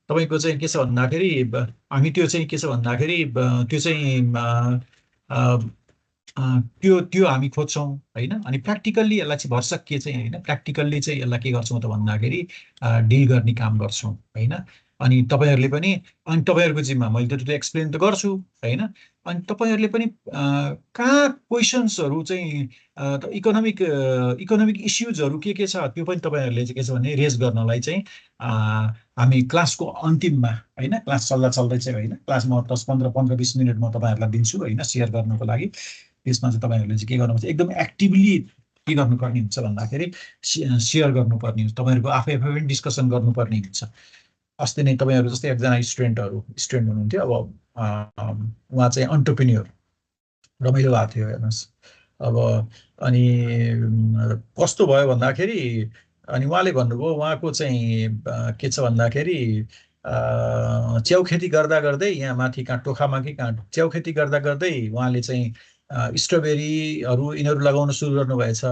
Speaker 1: तपाईँको चाहिँ के छ भन्दाखेरि हामी त्यो चाहिँ के छ भन्दाखेरि त्यो चाहिँ त्यो हामी खोज्छौँ होइन अनि प्र्याक्टिकल्ली यसलाई चाहिँ भरसक के चाहिँ होइन प्र्याक्टिकल्ली चाहिँ यसलाई के गर्छौँ त भन्दाखेरि डिल गर्ने काम गर्छौँ होइन अनि तपाईँहरूले पनि अनि तपाईँहरूको जिम्मा मैले त त्यो एक्सप्लेन त गर्छु होइन अनि तपाईँहरूले पनि कहाँ क्वेसन्सहरू चाहिँ इकोनोमिक इस्युजहरू के छ त्यो पनि तपाईँहरूले चाहिँ के छ भने रेज गर्नलाई चाहिँ हामी क्लासको अन्तिममा होइन क्लास चल्दा चल्दै चाहिँ होइन क्लास म 10-15-20 मिनट म तपाईँहरूलाई दिन्छु होइन सेयर गर्नको लागि त्यसमा चाहिँ तपाईँहरूले चाहिँ के गर्नुपर्छ एकदम एक्टिभली के गर्नुपर्ने हुन्छ भन्दाखेरि सेयर गर्नुपर्ने हुन्छ तपाईँहरूको आफै पनि डिस्कसन गर्नुपर्ने हुन्छ अस्ति नै तपाईँहरू जस्तै एकजना स्टुडेन्ट हुनुहुन्थ्यो अब उहाँ चाहिँ अन्टरप्रेन्योर रमाइलो भएको थियो हेर्नुहोस् अब अनि कस्तो भयो भन्दाखेरि अनि उहाँले भन्नुभयो उहाँको चाहिँ के छ भन्दाखेरि च्याउ खेती गर्दा गर्दै यहाँ माथि कहाँ टोखामा कि कहाँ च्याउ खेती गर्दा गर्दै उहाँले चाहिँ स्ट्रबेरीहरू यिनीहरू लगाउन सुरु गर्नुभएछ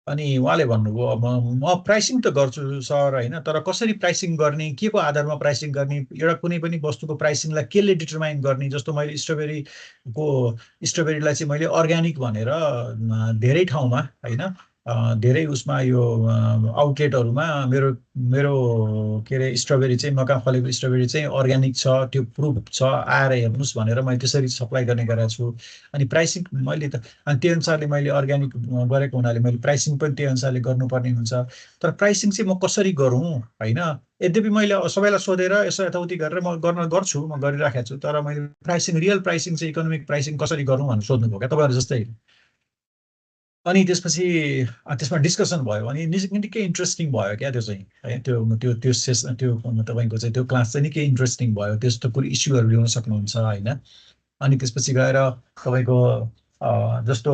Speaker 1: अनि उहाँले भन्नुभयो अब म प्राइसिङ त गर्छु सर होइन तर कसरी प्राइसिङ गर्ने के को आधारमा प्राइसिङ गर्ने एउटा कुनै पनि वस्तुको प्राइसिङलाई केले डिटरमाइन गर्ने जस्तो मैले स्ट्रबेरीलाई चाहिँ मैले अर्ग्यानिक भनेर धेरै ठाउँमा होइन धेरै उसमा यो आउटलेटहरूमा मेरो के अरे स्ट्रबेरी चाहिँ मकहाँ फलेको स्ट्रबेरी चाहिँ अर्ग्यानिक छ त्यो प्रुफ छ आएर हेर्नुहोस् भनेर मैले त्यसरी सप्लाई गर्ने गरेको छु अनि प्राइसिङ मैले त अनि त्यो अनुसारले मैले अर्ग्यानिक गरेको हुनाले मैले प्राइसिङ पनि त्यो अनुसारले गर्नुपर्ने हुन्छ तर प्राइसिङ चाहिँ म कसरी गरौँ होइन यद्यपि मैले सबैलाई सोधेर यसो यताउति गरेर म गर्छु म गरिराखेको छु तर मैले रियल प्राइसिङ चाहिँ इकोनोमिक प्राइसिङ कसरी गरौँ भनेर सोध्नुभयो क्या तपाईँहरू जस्तै अनि त्यसपछि त्यसमा डिस्कसन भयो अनि निकै इन्ट्रेस्टिङ भयो क्या त्यो चाहिँ है त्यो सेसन त्यो तपाईँको चाहिँ त्यो क्लास चाहिँ निकै इन्ट्रेस्टिङ भयो त्यस्तो कुनै इस्युहरू ल्याउन सक्नुहुन्छ होइन अनि त्यसपछि गएर तपाईँको जस्तो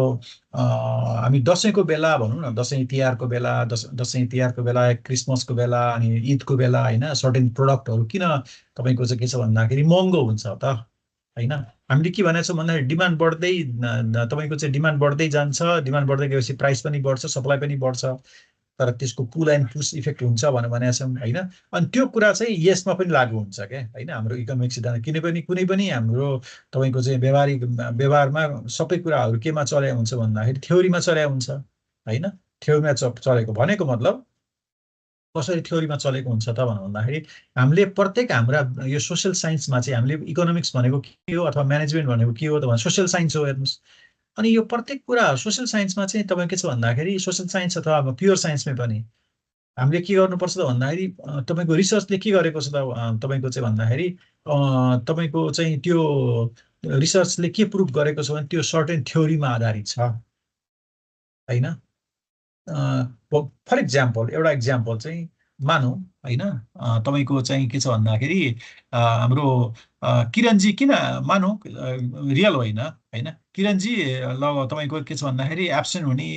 Speaker 1: हामी दसैँको बेला भनौँ न दसैँ तिहारको बेला दसैँ तिहारको बेला क्रिसमसको बेला अनि ईदको बेला होइन सर्टेन प्रडक्टहरू किन तपाईँको चाहिँ के छ भन्दाखेरि महँगो हुन्छ त होइन हामीले के भनेको छौँ भन्दाखेरि डिमान्ड बढ्दै तपाईँको चाहिँ डिमान्ड बढ्दै जान्छ डिमान्ड बढ्दै गएपछि प्राइस पनि बढ्छ सप्लाई पनि बढ्छ तर त्यसको पुल एन्ड पुस इफेक्ट हुन्छ भनेको छौँ होइन अनि त्यो कुरा चाहिँ यसमा पनि लागु हुन्छ क्या होइन हाम्रो इकोनोमिक सिद्धान्त कुनै पनि हाम्रो तपाईँको चाहिँ व्यवहारमा सबै कुराहरू केमा चल्या हुन्छ भन्दाखेरि थ्योरीमा चल्या हुन्छ होइन थ्योरीमा चलेको भनेको मतलब कसरी थ्योरीमा चलेको हुन्छ त भन्दाखेरि हामीले प्रत्येक हाम्रा यो सोसियल साइन्समा चाहिँ हामीले इकोनोमिक्स भनेको के हो अथवा म्यानेजमेन्ट भनेको के हो त भने सोसियल साइन्स हो हेर्नुहोस् अनि यो प्रत्येक कुरा सोसियल साइन्समा चाहिँ तपाईँ के छ भन्दाखेरि सोसियल साइन्स अथवा प्योर साइन्समै पनि हामीले के गर्नुपर्छ त भन्दाखेरि तपाईँको रिसर्चले के गरेको छ त तपाईँको चाहिँ भन्दाखेरि तपाईँको चाहिँ त्यो रिसर्चले के प्रुभ गरेको छ भने त्यो सर्टेन थ्योरीमा आधारित छ होइन फर इक्जाम्पल एउटा इक्जाम्पल चाहिँ मानौँ होइन तपाईँको चाहिँ के छ भन्दाखेरि हाम्रो किरणजी किन मानौँ रियल होइन किरणजी ल तपाईँको के छ भन्दाखेरि एब्सेन्ट हुने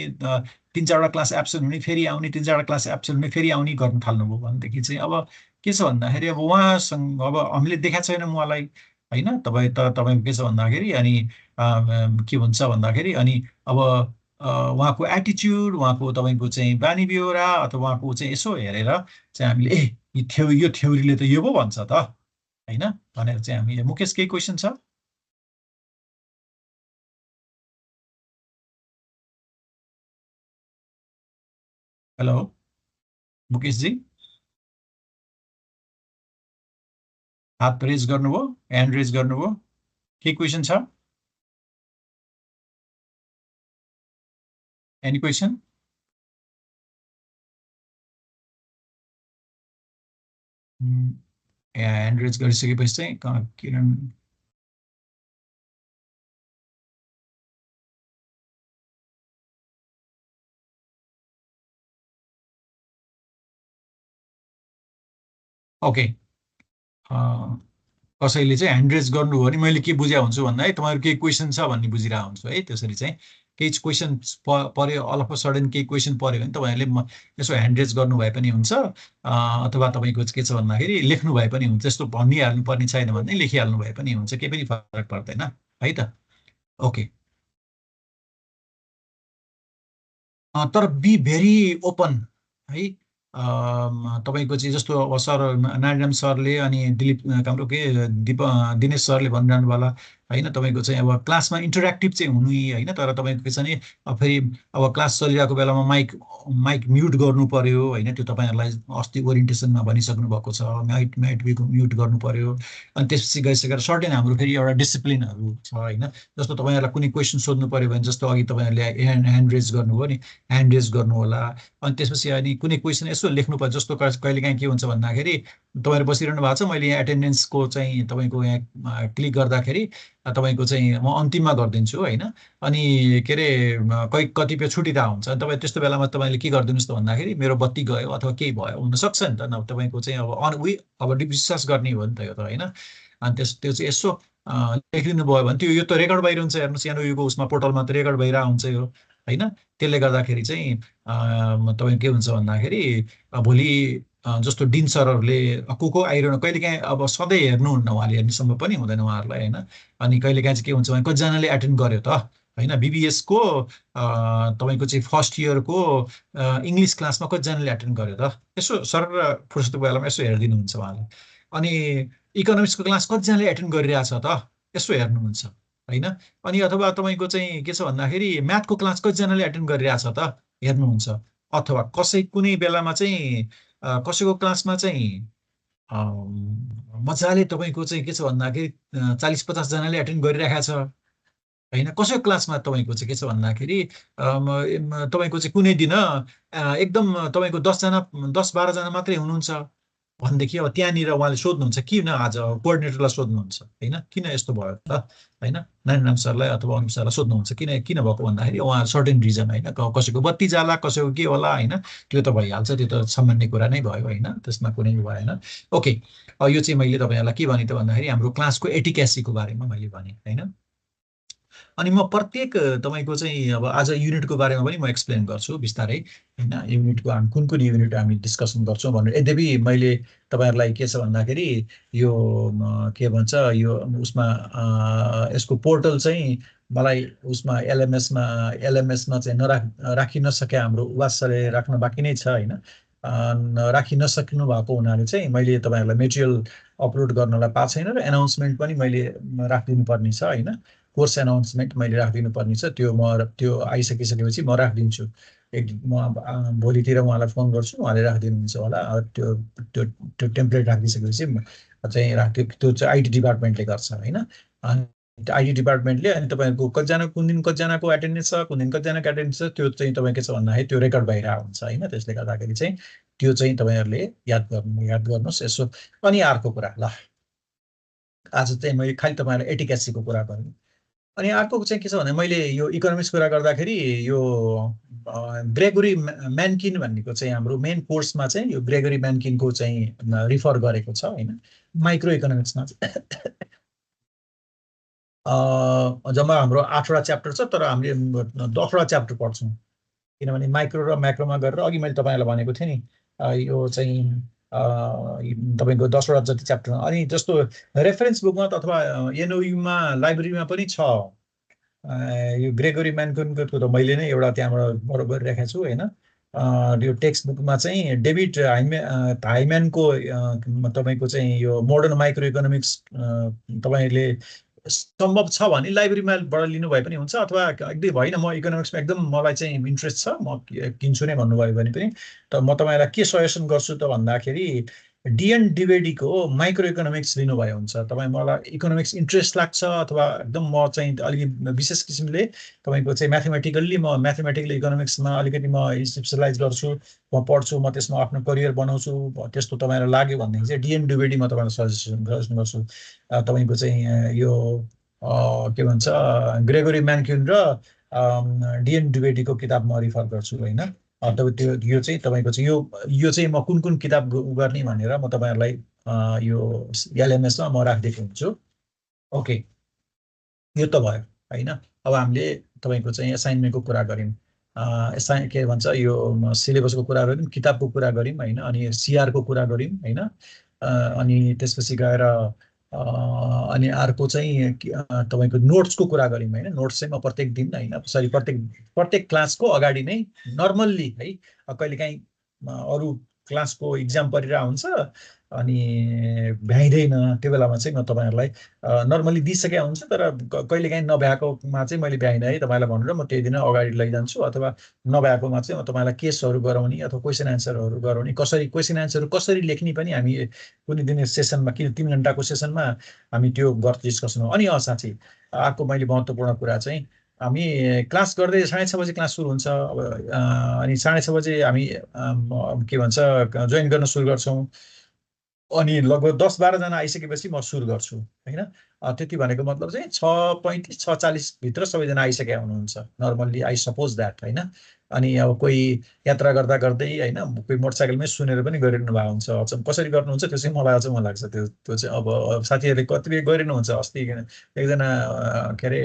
Speaker 1: 3-4वटा क्लास एब्सेन्ट हुने फेरि आउने 3-4वटा क्लास एब्सेन्ट हुने फेरि आउने गर्न थाल्नुभयो भनेदेखि चाहिँ अब के छ भन्दाखेरि अब उहाँसँग अब हामीले देखाएको छैन उहाँलाई होइन तपाईँको के छ भन्दाखेरि अनि के भन्छ भन्दाखेरि अनि अब उहाँको एटिच्युड उहाँको तपाईँको चाहिँ बानी बेहोरा अथवा उहाँको चाहिँ यसो हेरेर चाहिँ हामीले यो थ्योरीले त यो पो भन्छ त होइन भनेर चाहिँ हामी मुकेश केही क्वेसन छ हेलो मुकेशजी हात रेज गर्नुभयो ह्यान्ड रेज गर्नुभयो के क्वेसन छ एनी क्वेसन ह्यान्ड रेज गरिसकेपछि चाहिँ किरण ओके कसैले चाहिँ ह्यान्ड रेज गर्नुभयो भने मैले के बुझा हुन्छु भन्दा है तपाईँहरू केही क्वेसन छ भन्ने बुझिरहेको हुन्छु है त्यसरी चाहिँ केही क्वेसन पर्यो, अल अफ अ सडन केही क्वेसन पर्यो भने तपाईँहरूले यसो ह्यान्ड रेज गर्नु भए पनि हुन्छ, अथवा तपाईँको के छ भन्दाखेरि लेख्नु भए पनि हुन्छ। त्यस्तो भनिहाल्नु पर्ने छैन भने लेखिहाल्नु भए पनि हुन्छ, केही पनि फरक पर्दैन है त। ओके, तर बी भेरी ओपन है। तपाईँको चाहिँ जस्तो अब सर नारायण सरले अनि दिलीप हाम्रो के दिनेश सरले भनिरहनु होला होइन, तपाईँको चाहिँ अब क्लासमा इन्टरेक्टिभ चाहिँ हुनु होइन, तर तपाईँको के छ भने फेरि अब क्लास चलिरहेको बेलामा माइक म्युट गर्नु पर्यो होइन। त्यो तपाईँहरूलाई अस्ति ओरिएन्टेसनमा भनिसक्नु भएको छ, माइक म्युट गर्नु पर्यो। अनि त्यसपछि गइसकेर सर्टेन हाम्रो फेरि एउटा डिसिप्लिनहरू छ होइन। जस्तो तपाईँहरूलाई कुनै क्वेसन सोध्नु पर्यो भने जस्तो अघि तपाईँहरूले ह्यान्ड रेज गर्नुभयो नि, ह्यान्ड रेज गर्नु होला। अनि त्यसपछि अनि कुनै क्वेसन यसो लेख्नु पर्छ, जस्तो कहिलेकाहीँ के हुन्छ भन्दाखेरि तपाईँहरू बसिरहनु भएको छ, मैले यहाँ एटेन्डेन्सको चाहिँ तपाईँको यहाँ क्लिक गर्दाखेरि तपाईँको चाहिँ म अन्तिममा गरिदिन्छु होइन। अनि के अरे कतिपय छुटिरहेको हुन्छ, अनि तपाईँ त्यस्तो बेलामा तपाईँले के गरिदिनुहोस् त भन्दाखेरि मेरो बत्ती गयो अथवा केही भयो हुनसक्छ नि त, नभए तपाईँको चाहिँ अब विश्वास गर्ने हो नि त यो त होइन। अनि त्यो चाहिँ यसो लेखिदिनु भयो भने यो त रेकर्ड भइरहन्छ, हेर्नुहोस् यहाँ यो उसमा पोर्टलमा त रेकर्ड भइरहेको हुन्छ यो होइन। त्यसले गर्दाखेरि चाहिँ तपाईँ के हुन्छ भन्दाखेरि भोलि जस्तो डिन सरहरूले को आइरहनु, कहिलेकाहीँ अब सधैँ हेर्नुहुन्न उहाँले, हेर्नुसम्म पनि हुँदैन उहाँहरूलाई होइन। अनि कहिलेकाहीँ चाहिँ के हुन्छ भने कतिजनाले एटेन्ड गर्यो त होइन, बिबिएसको तपाईँको चाहिँ फर्स्ट इयरको इङ्ग्लिस क्लासमा कतिजनाले एटेन्ड गर्यो त, यसो सर फुर्सदको बेलामा यसो हेरिदिनुहुन्छ उहाँले। अनि इकोनोमिक्सको क्लास कतिजनाले एटेन्ड गरिरहेछ त यसो हेर्नुहुन्छ होइन। अनि अथवा तपाईँको चाहिँ के छ भन्दाखेरि म्याथको क्लास कतिजनाले एटेन्ड गरिरहेछ त हेर्नुहुन्छ। अथवा कुनै बेलामा चाहिँ कसैको क्लासमा चाहिँ मजाले तपाईँको चाहिँ के छ भन्दाखेरि 40-50 जनाले एटेन्ड गरिरहेको छ होइन। कसैको क्लासमा तपाईँको चाहिँ के छ भन्दाखेरि तपाईँको चाहिँ कुनै दिन एकदम तपाईँको 10-12 जना मात्रै हुनुहुन्छ भनेदेखि अब त्यहाँनिर उहाँले सोध्नुहुन्छ किन आज कोअर्डिनेटरलाई सोध्नुहुन्छ होइन, किन यस्तो भयो त होइन, नारायण सरलाई अथवा अनुप सरलाई सोध्नुहुन्छ किन भएको भन्दाखेरि उहाँ सर्टेन रिजन होइन, कसैको बत्ती जाला कसैको के होला होइन, त्यो त भइहाल्छ, त्यो त सामान्य कुरा नै भयो होइन, त्यसमा कुनै भएन। ओके, यो चाहिँ मैले तपाईँहरूलाई के भने त भन्दाखेरि हाम्रो क्लासको एटिकेसीको बारेमा मैले भने होइन। अनि म प्रत्येक तपाईँको चाहिँ अब आज युनिटको बारेमा पनि म एक्सप्लेन गर्छु बिस्तारै होइन। युनिटको हामी कुन युनिट हामी डिस्कसन गर्छौँ भनेर, यद्यपि मैले तपाईँहरूलाई के छ भन्दाखेरि यो के भन्छ यो उसमा यसको पोर्टल चाहिँ मलाई उसमा एलएमएसमा चाहिँ राखि नसके, हाम्रो उवासले राख्न बाँकी नै छ होइन। राखि नसक्नु भएको हुनाले चाहिँ मैले तपाईँहरूलाई मेटेरियल अपलोड गर्नलाई पाएको छैन र एनाउन्समेन्ट पनि मैले राखिदिनु पर्ने छ होइन। कोर्स एनाउन्समेन्ट मैले राखिदिनु पर्ने छ, त्यो आइसकिसकेपछि म राखिदिन्छु। म भोलितिर उहाँलाई फोन गर्छु, उहाँले राखिदिनुहुन्छ होला। त्यो टेम्प्लेट राखिदिइसकेपछि चाहिँ त्यो चाहिँ आइटी डिपार्टमेन्टले गर्छ होइन। आइटी डिपार्टमेन्टले अनि तपाईँहरूको कुन दिन कतिजनाको एटेन्डेन्स छ, कुन दिन कतिजनाको एटेन्डेन्स छ, त्यो चाहिँ तपाईँ के छ भन्दाखेरि त्यो रेकर्ड भइरहेको हुन्छ होइन। त्यसले गर्दाखेरि चाहिँ त्यो चाहिँ तपाईँहरूले याद गर्नुहोस् यसो। अनि अर्को कुरा ल, आज चाहिँ मैले खालि तपाईँहरूलाई एटिकेसीको कुरा गरेँ। अनि अर्को चाहिँ के छ भने मैले यो इकोनोमिक्स कुरा गर्दाखेरि यो ग्रेगोरी म्यान्किन भन्नेको चाहिँ हाम्रो मेन कोर्समा चाहिँ यो ग्रेगोरी म्यान्किनको चाहिँ रिफर गरेको छ होइन। माइक्रो इकोनोमिक्समा जम्मा हाम्रो 8वटा च्याप्टर छ, तर हामीले 10वटा च्याप्टर पढ्छौँ, किनभने माइक्रो र म्याक्रोमा गरेर अघि मैले तपाईँलाई भनेको थिएँ नि यो चाहिँ तपाईँको 10वटा जति च्याप्टर। अनि जस्तो रेफरेन्स बुकमा अथवा एनओयुमा लाइब्रेरीमा पनि छ यो ग्रेगोरी म्यान्किनको, त मैले नै एउटा त्यहाँबाट बढो गरिराखेको छु होइन। यो टेक्स्ट बुकमा चाहिँ डेभिड हाइम्यानको तपाईँको चाहिँ यो मोडर्न माइक्रो इकोनोमिक्स तपाईँले सम्भव छ भने लाइब्रेरीमाबाट लिनु भए पनि हुन्छ, अथवा एकदम होइन म इकोनोमिक्समा एकदम मलाई चाहिँ इन्ट्रेस्ट छ म किन्छु नै भन्नुभयो भने पनि। त म तपाईँलाई के सजेसन गर्छु त भन्दाखेरि डिएन द्विवेदीको माइक्रो इकोनोमिक्स लिनुभयो हुन्छ। तपाईँ मलाई इकोनोमिक्स इन्ट्रेस्ट लाग्छ अथवा एकदम म चाहिँ अलिकति विशेष किसिमले तपाईँको चाहिँ म्याथमेटिकल इकोनोमिक्समा अलिकति म स्पेसलाइज गर्छु, म पढ्छु, म त्यसमा आफ्नो करियर बनाउँछु, त्यस्तो तपाईँलाई लाग्यो भनेदेखि चाहिँ डिएन द्विवेदी म तपाईँलाई सजेसन गर्छु। तपाईँको चाहिँ यो के भन्छ ग्रेगोरी म्यान्किन र डिएन द्विवेदीको किताब म रिफर गर्छु होइन। यो चाहिँ तपाईँको चाहिँ यो चाहिँ म कुन किताब गर्ने भनेर म तपाईँहरूलाई यो एलएमएसमा म राखिदिएको हुन्छु। ओके, यो त भयो होइन। अब हामीले तपाईँको चाहिँ एसाइनमेन्टको कुरा गऱ्यौँ, के भन्छ यो सिलेबसको कुरा गऱ्यौँ, किताबको कुरा गऱ्यौँ होइन, अनि सिआरको कुरा गऱ्यौँ होइन, अनि त्यसपछि गएर अनि अर्को चाहिँ तपाईँको नोट्सको कुरा गऱ्यौँ होइन। नोट्स चाहिँ म प्रत्येक दिन होइन, सरी प्रत्येक क्लासको अगाडि नै नर्मल्ली है, कहिलेकाहीँ अरू क्लासको इक्जाम परिरहेको हुन्छ अनि भ्याइँदैन, त्यो बेलामा चाहिँ म तपाईँहरूलाई नर्मली दिइसकेका हुन्छ, तर कहिलेकाहीँ नभ्याएकोमा चाहिँ मैले भ्याइनँ है तपाईँलाई भनेर म त्यही दिन अगाडि लैजान्छु, अथवा नभ्याएकोमा चाहिँ म तपाईँलाई केसहरू गराउने अथवा क्वेसन एन्सरहरू गराउने, कसरी क्वेसन एन्सरहरू कसरी लेख्ने पनि हामी कुनै दिन सेसनमा, किन 3 घन्टाको सेसनमा हामी त्यो डिस्कसन हो। अनि साँच्चै अर्को मैले महत्त्वपूर्ण कुरा चाहिँ हामी क्लास गर्दै 6:30 बजे क्लास सुरु हुन्छ, अनि 6:30 बजे हामी के भन्छ जोइन गर्न सुरु गर्छौँ, अनि लगभग 10-12 जना आइसकेपछि म सुरु गर्छु होइन। त्यति भनेको मतलब चाहिँ 6:35 6:40 भित्र सबैजना आइसकेका हुनुहुन्छ नर्मल्ली, आई सपोज द्याट होइन। अनि अब कोही यात्रा गर्दा गर्दै होइन, कोही मोटरसाइकलमै सुनेर पनि गरिरहनु भएको हुन्छ, अचम्म कसरी गर्नुहुन्छ त्यो चाहिँ मलाई अचम्म लाग्छ। त्यो चाहिँ अब साथीहरूले कतिले गरिरहनुहुन्छ। अस्ति एकजना के अरे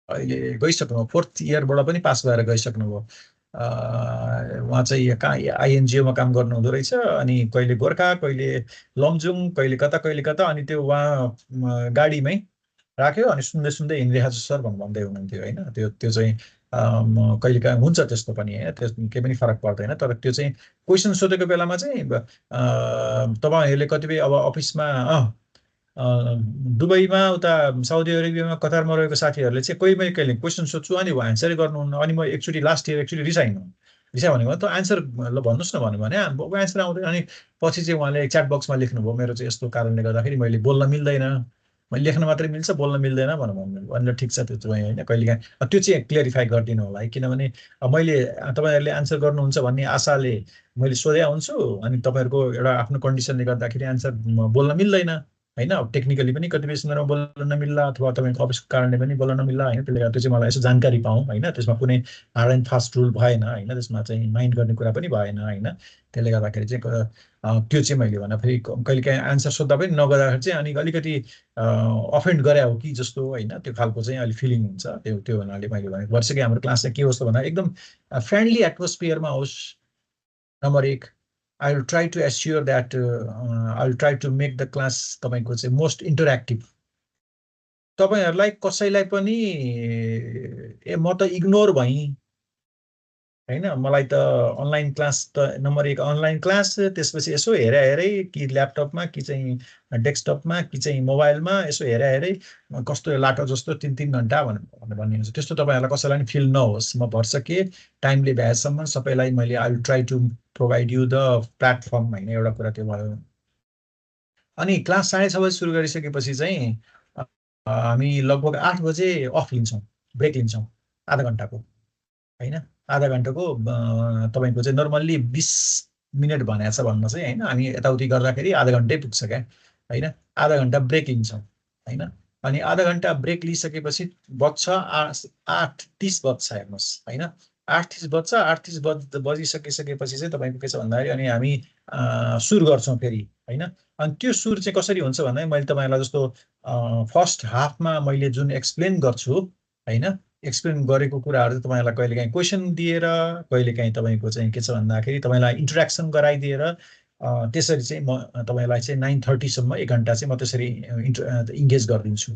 Speaker 1: अहिले गइसक्नुभयो, 4th इयरबाट पनि पास भएर गइसक्नुभयो, उहाँ चाहिँ कहाँ आइएनजिओमा काम गर्नु हुँदो रहेछ, अनि कहिले गोर्खा, कहिले लमजुङ, कहिले कता, अनि त्यो उहाँ गाडीमै राख्यो अनि सुन्दै सुन्दै हिँडिरहेको छ सर भन्दै हुनुहुन्थ्यो होइन। त्यो चाहिँ कहिलेकाहीँ हुन्छ त्यस्तो पनि होइन, त्यस केही पनि फरक पर्दैन। तर त्यो चाहिँ क्वेसन सोधेको बेलामा चाहिँ तपाईँहरूले कतिपय अब अफिसमा दुबईमा, उता साउदी अरेबियामा, कतारमा रहेको साथीहरूले चाहिँ कहिले क्वेसन सोध्छु अनि उहाँ एन्सरै गर्नुहुन्न, अनि म एकचोटि लास्ट इयर एक्चुली रिसायो भनेको त एन्सर ल भन्नुहोस् न भन्यो भने एन्सर आउँदैन, अनि पछि चाहिँ उहाँले च्याट बक्समा लेख्नुभयो मेरो चाहिँ यस्तो कारणले गर्दाखेरि मैले बोल्न मिल्दैन, मैले लेख्न मात्रै मिल्छ बोल्न मिल्दैन भनेर ठिक छ त्यो चाहिँ होइन, कहिलेकाहीँ त्यो चाहिँ क्लियरिफाई गरिदिनु होला है, किनभने मैले तपाईँहरूले एन्सर गर्नुहुन्छ भन्ने आशाले मैले सोधेको हुन्छु, अनि तपाईँहरूको एउटा आफ्नो कन्डिसनले गर्दाखेरि एन्सर बोल्न मिल्दैन होइन। अब टेक्निकली पनि कतिपय सन्दर्भमा बोल्न नमिल्ला, अथवा तपाईँको अफिसको कारणले पनि बोल्न नमिल्ला होइन। त्यसले गर्दा त्यो चाहिँ मलाई यसो जानकारी पाऊँ होइन, त्यसमा कुनै हार्ड एन्ड फास्ट रुल भएन होइन, त्यसमा चाहिँ माइन्ड गर्ने कुरा पनि भएन होइन। त्यसले गर्दाखेरि चाहिँ त्यो चाहिँ मैले भन्दा फेरि कहिलेकाहीँ एन्सर सोद्धा पनि नगर्दाखेरि चाहिँ अनि अलिकति अफेन्ड गरे हो कि जस्तो होइन, त्यो खालको चाहिँ अलिक फिलिङ हुन्छ। त्यो भन्नाले मैले भने वर्षकै हाम्रो क्लास चाहिँ के होस् भन्दा एकदम फ्रेन्डली एटमोस्फियरमा होस्, number 1। I will try to assure that I will try to make the class तपाईँको चाहिँ मोस्ट इन्टरेक्टिभ। तपाईँहरूलाई कसैलाई पनि म त इग्नोर भएँ होइन, मलाई त अनलाइन क्लास त नम्बर 1 अनलाइन क्लास, त्यसपछि यसो हेरै कि ल्यापटपमा कि चाहिँ डेस्कटपमा कि चाहिँ मोबाइलमा यसो हेरै कस्तो लाटो जस्तो 3-3 घन्टा भन्ने हुन्छ, त्यस्तो तपाईँहरूलाई कसैलाई पनि फिल नहोस्। म भरसके टाइमले भ्याएसम्म सबैलाई मैले I will try to provide you the platform होइन, एउटा कुरा त्यो भयो। अनि क्लास 6:30 बजे सुरु गरिसकेपछि चाहिँ हामी लगभग 8 बजे अफ लिन्छौँ, ब्रेक लिन्छौँ आधा घन्टाको होइन। आधा घन्टाको तपाईँको चाहिँ नर्मल्ली 20 मिनट भनेको छ भन्न चाहिँ होइन, हामी यताउति गर्दाखेरि आधा घन्टै पुग्छ क्या होइन। आधा घन्टा ब्रेक लिन्छौँ होइन, अनि आधा घन्टा ब्रेक लिइसकेपछि बज्छ 8:30 बज्छ हेर्नुहोस् होइन, 8:30 बज्छ। 8:30 बजिसकेपछि चाहिँ तपाईँको के छ भन्दाखेरि अनि हामी सुरु गर्छौँ फेरि होइन। अनि त्यो सुरु चाहिँ कसरी हुन्छ भन्दाखेरि मैले तपाईँलाई जस्तो फर्स्ट हाफमा मैले जुन एक्सप्लेन गर्छु होइन, एक्सप्लेन गरेको कुराहरू चाहिँ तपाईँलाई कहिलेकाहीँ क्वेसन दिएर, कहिलेकाहीँ तपाईँको चाहिँ के छ भन्दाखेरि तपाईँलाई इन्ट्रेक्सन गराइदिएर त्यसरी चाहिँ म तपाईँलाई चाहिँ 9:30 सम्म 1 घन्टा चाहिँ म त्यसरी इङ्गेज गरिदिन्छु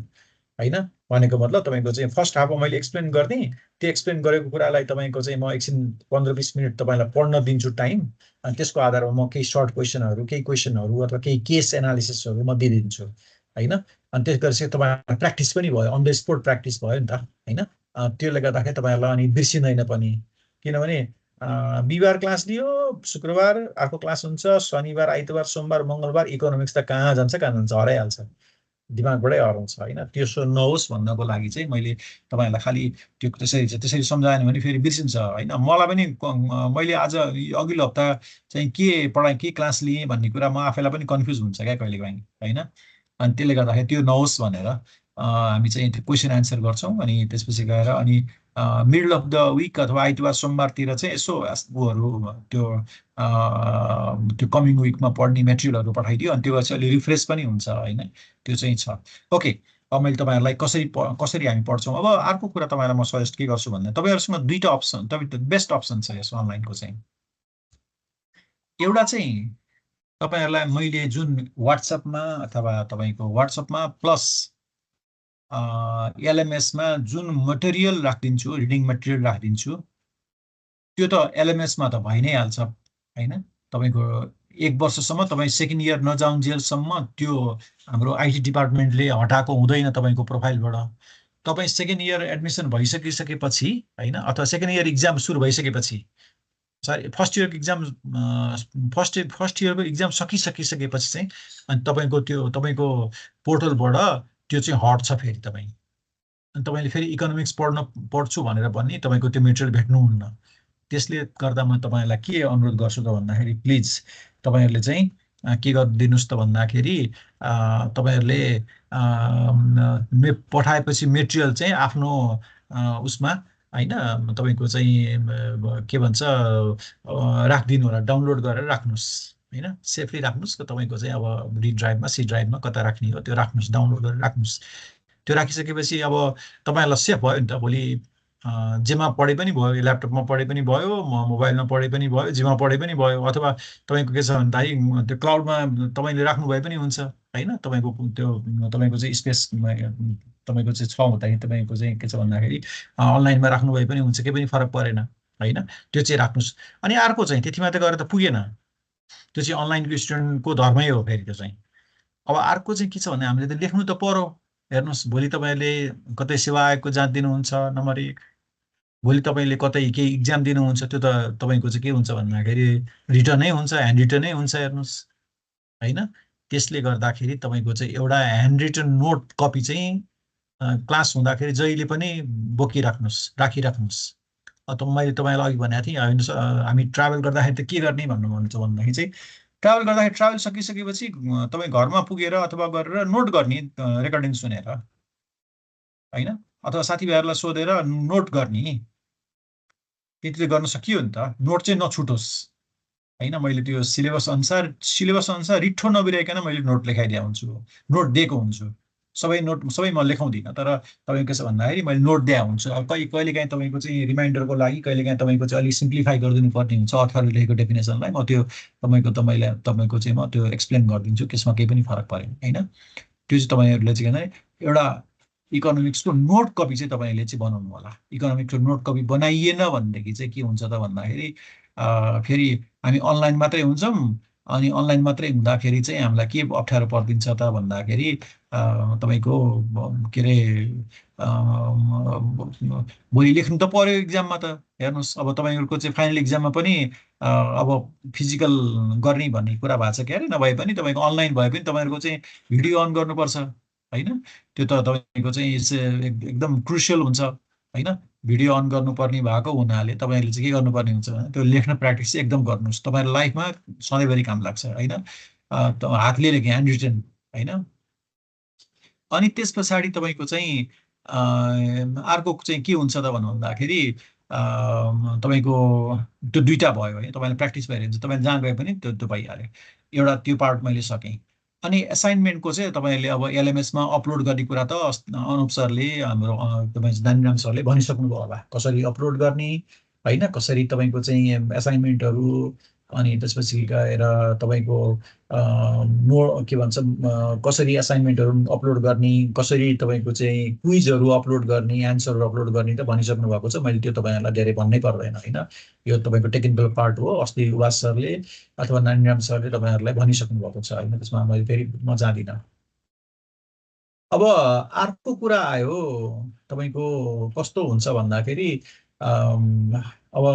Speaker 1: होइन। भनेको मतलब तपाईँको चाहिँ फर्स्ट हाफमा मैले एक्सप्लेन गरिदिएँ, त्यो एक्सप्लेन गरेको कुरालाई तपाईँको चाहिँ म एकछिन 15-20 मिनट तपाईँलाई पढ्न दिन्छु टाइम, अनि त्यसको आधारमा म केही सर्ट क्वेसनहरू, केही क्वेसनहरू अथवा केही केस एनालिसिसहरू म दिइदिन्छु होइन। अनि त्यस गरेपछि तपाईँलाई प्र्याक्टिस पनि भयो, अन द स्पोट प्र्याक्टिस भयो नि त होइन। त्यसले गर्दाखेरि तपाईँहरूलाई अनि बिर्सिँदैन पनि, किनभने बिहिबार क्लास लियो, शुक्रबार अर्को क्लास हुन्छ, शनिबार, आइतबार, सोमबार, मङ्गलबार इकोनोमिक्स त कहाँ जान्छ हराइहाल्छ, दिमागबाटै हराउँछ होइन। त्यसो नहोस् भन्नको लागि चाहिँ मैले तपाईँहरूलाई खालि त्यो त्यसरी सम्झाएन भने फेरि बिर्सिन्छ होइन। मलाई पनि मैले आज अघिल्लो हप्ता चाहिँ के पढाएँ, के क्लास लिएँ भन्ने कुरा म आफैलाई पनि कन्फ्युज हुन्छ क्या कहिलेकाहीँ होइन। अनि त्यसले गर्दाखेरि त्यो नहोस् भनेर हामी चाहिँ क्वेसन एन्सर गर्छौँ, अनि त्यसपछि गएर अनि मिडल अफ द विक अथवा आइतबार सोमबारतिर चाहिँ यसो ऊहरू त्यो कमिङ विकमा पढ्ने मेटेरियलहरू पठाइदियो, अनि त्यो चाहिँ अलि रिफ्रेस पनि हुन्छ होइन, त्यो चाहिँ छ। ओके, अब मैले तपाईँहरूलाई कसरी हामी पढ्छौँ। अब अर्को कुरा तपाईँलाई म सजेस्ट के गर्छु भन्दा तपाईँहरूसँग दुईटा अप्सन, बेस्ट अप्सन छ यस अनलाइनको चाहिँ। एउटा चाहिँ तपाईँहरूलाई मैले जुन वाट्सएपमा अथवा तपाईँको वाट्सएपमा प्लस एलएमएसमा जुन मटेरियल राखिदिन्छु, रिडिङ मटेरियल राखिदिन्छु, त्यो त एलएमएसमा त भइ नै हाल्छ होइन। तपाईँको 1 वर्षसम्म तपाईँ सेकेन्ड इयर नजाउन्जेलसम्म त्यो हाम्रो आइटी डिपार्टमेन्टले हटाएको हुँदैन तपाईँको प्रोफाइलबाट। तपाईँ सेकेन्ड इयर एडमिसन भइसकिसकेपछि होइन, अथवा सेकेन्ड इयर इक्जाम सुरु भइसकेपछि, सरी फर्स्ट इयरको इक्जाम फर्स्ट इयरको इक्जाम सकिसकेपछि चाहिँ अनि तपाईँको पोर्टलबाट त्यो चाहिँ हट्छ फेरि तपाईँ। अनि तपाईँले फेरि इकोनोमिक्स पढ्छु भनेर भन्ने तपाईँको त्यो मेटेरियल भेट्नुहुन्न। त्यसले गर्दा म तपाईँलाई के अनुरोध गर्छु त भन्दाखेरि प्लिज तपाईँहरूले चाहिँ के गरिदिनुहोस् त भन्दाखेरि तपाईँहरूले पठाएपछि मेटेरियल चाहिँ आफ्नो उसमा होइन तपाईँको चाहिँ के भन्छ राखिदिनु होला, डाउनलोड गरेर राख्नुहोस् होइन, सेफली राख्नुहोस्। तपाईँको चाहिँ अब डी ड्राइभमा सी ड्राइभमा कता राख्ने हो त्यो राख्नुहोस्, डाउनलोड गरेर राख्नुहोस्। त्यो राखिसकेपछि अब तपाईँहरूलाई सेफ भयो नि त। भोलि जेमा पढे पनि भयो, ल्यापटपमा पढे पनि भयो, मोबाइलमा पढे पनि भयो, जेमा पढे पनि भयो, अथवा तपाईँको के छ भन्दाखेरि त्यो क्लाउडमा तपाईँले राख्नु भए पनि हुन्छ होइन। तपाईँको चाहिँ स्पेस तपाईँको चाहिँ छ भन्दाखेरि तपाईँको चाहिँ के छ भन्दाखेरि अनलाइनमा राख्नु भए पनि हुन्छ, केही पनि फरक परेन होइन। त्यो चाहिँ राख्नुहोस्। अनि अर्को चाहिँ त्यतिमा त गएर त पुगेन, त्यो चाहिँ अनलाइनको स्टुडेन्टको धर्मै हो फेरि त्यो चाहिँ। अब अर्को चाहिँ के छ भने हामीले त लेख्नु त पर्यो। हेर्नुहोस्, भोलि तपाईँले कतै सेवा आयोगको जाँच दिनुहुन्छ नम्बर 1, भोलि तपाईँले कतै केही इक्जाम दिनुहुन्छ, त्यो त तपाईँको चाहिँ के हुन्छ भन्दाखेरि रिटर्नै हुन्छ, ह्यान्ड रिटर्नै हुन्छ हेर्नुहोस् होइन। त्यसले गर्दाखेरि तपाईँको चाहिँ एउटा ह्यान्ड रिटन नोट कपी चाहिँ क्लास हुँदाखेरि जहिले पनि राखिराख्नुहोस्। मैले तपाईँलाई अघि भनेको थिएँ हामी ट्राभल गर्दाखेरि त के गर्ने भन्नुहुन्छ भन्दाखेरि चाहिँ ट्राभल सकिसकेपछि तपाईँ घरमा पुगेर अथवा गरेर नोट गर्ने रेकर्डिङ सुनेर होइन, अथवा साथीभाइहरूलाई सोधेर नोट गर्ने, त्यतिले गर्न सकियो नि त। नोट चाहिँ नछुटोस् होइन। मैले त्यो सिलेबस अनुसार रिठो नबिराइकन मैले नोट लेखाइदिएको हुन्छु, नोट दिएको हुन्छु। सबै म लेखाउँदिनँ, तर तपाईँको के छ भन्दाखेरि मैले नोट दिएको हुन्छु। अब कहिलेकाहीँ तपाईँको चाहिँ रिमाइन्डरको लागि कहिलेकाहीँ तपाईँको चाहिँ अलिक सिम्प्लिफाई गरिदिनु पर्ने हुन्छ अर्थले लेखेको डेफिनेसनलाई। म त्यो तपाईँको चाहिँ म त्यो एक्सप्लेन गरिदिन्छु, त्यसमा केही पनि फरक परेन होइन। त्यो चाहिँ तपाईँहरूले चाहिँ के एउटा इकोनोमिक्सको नोट कपी चाहिँ तपाईँले चाहिँ बनाउनु होला। इकोनोमिक्सको नोट कपी बनाइएन भनेदेखि चाहिँ के हुन्छ त भन्दाखेरि फेरि हामी अनलाइन मात्रै हुन्छौँ। अनि अनलाइन मात्रै हुँदाखेरि चाहिँ हामीलाई के अप्ठ्यारो परिदिन्छ त भन्दाखेरि तपाईँको के अरे भोलि लेख्नु त पर्यो इक्जाममा त। हेर्नुहोस्, अब तपाईँहरूको चाहिँ फाइनल इक्जाममा पनि अब फिजिकल गर्ने भन्ने कुरा भएको छ, के अरे नभए पनि तपाईँको अनलाइन भए पनि तपाईँहरूको चाहिँ भिडियो अन गर्नुपर्छ होइन। त्यो त तपाईँको चाहिँ एकदम क्रुसियल हुन्छ होइन। भिडियो अन गर्नुपर्ने भएको हुनाले तपाईँहरूले चाहिँ के गर्नुपर्ने हुन्छ भने त्यो लेख्न प्र्याक्टिस चाहिँ एकदम गर्नुहोस्। तपाईँको लाइफमा सधैँभरि काम लाग्छ होइन। हातले लेखेँ, ह्यान्ड रिटन होइन। अनि त्यस पछाडि तपाईँको चाहिँ अर्को चाहिँ के हुन्छ त भन्दाखेरि तपाईँको त्यो दुईवटा भयो है। तपाईँले प्र्याक्टिस भइरहेको हुन्छ, तपाईँले जहाँ गए पनि त्यो भइहाल्यो। एउटा त्यो पार्ट मैले सकेँ। अनि एसाइनमेन्टको चाहिँ तपाईँले अब एलएमएसमा अपलोड गर्ने कुरा त अनुप सरले हाम्रो तपाईँ नानीराम सरले भनिसक्नुभयो होला, कसरी अपलोड गर्ने होइन, कसरी तपाईँको चाहिँ एसाइनमेन्टहरू, अनि त्यसपछि गएर तपाईँको के भन्छ कसरी एसाइनमेन्टहरू अपलोड गर्ने, कसरी तपाईँको चाहिँ क्विजहरू अपलोड गर्ने, एन्सरहरू अपलोड गर्ने त भनिसक्नु भएको छ। मैले त्यो तपाईँहरूलाई धेरै भन्नै पर्दैन होइन। यो तपाईँको टेक्निकल पार्ट हो। अस्ति उवास सरले अथवा नानीराम सरले तपाईँहरूलाई भनिसक्नु भएको छ होइन, त्यसमा मैले फेरि म जाँदिनँ। अब अर्को कुरा आयो तपाईँको कस्तो हुन्छ भन्दाखेरि अब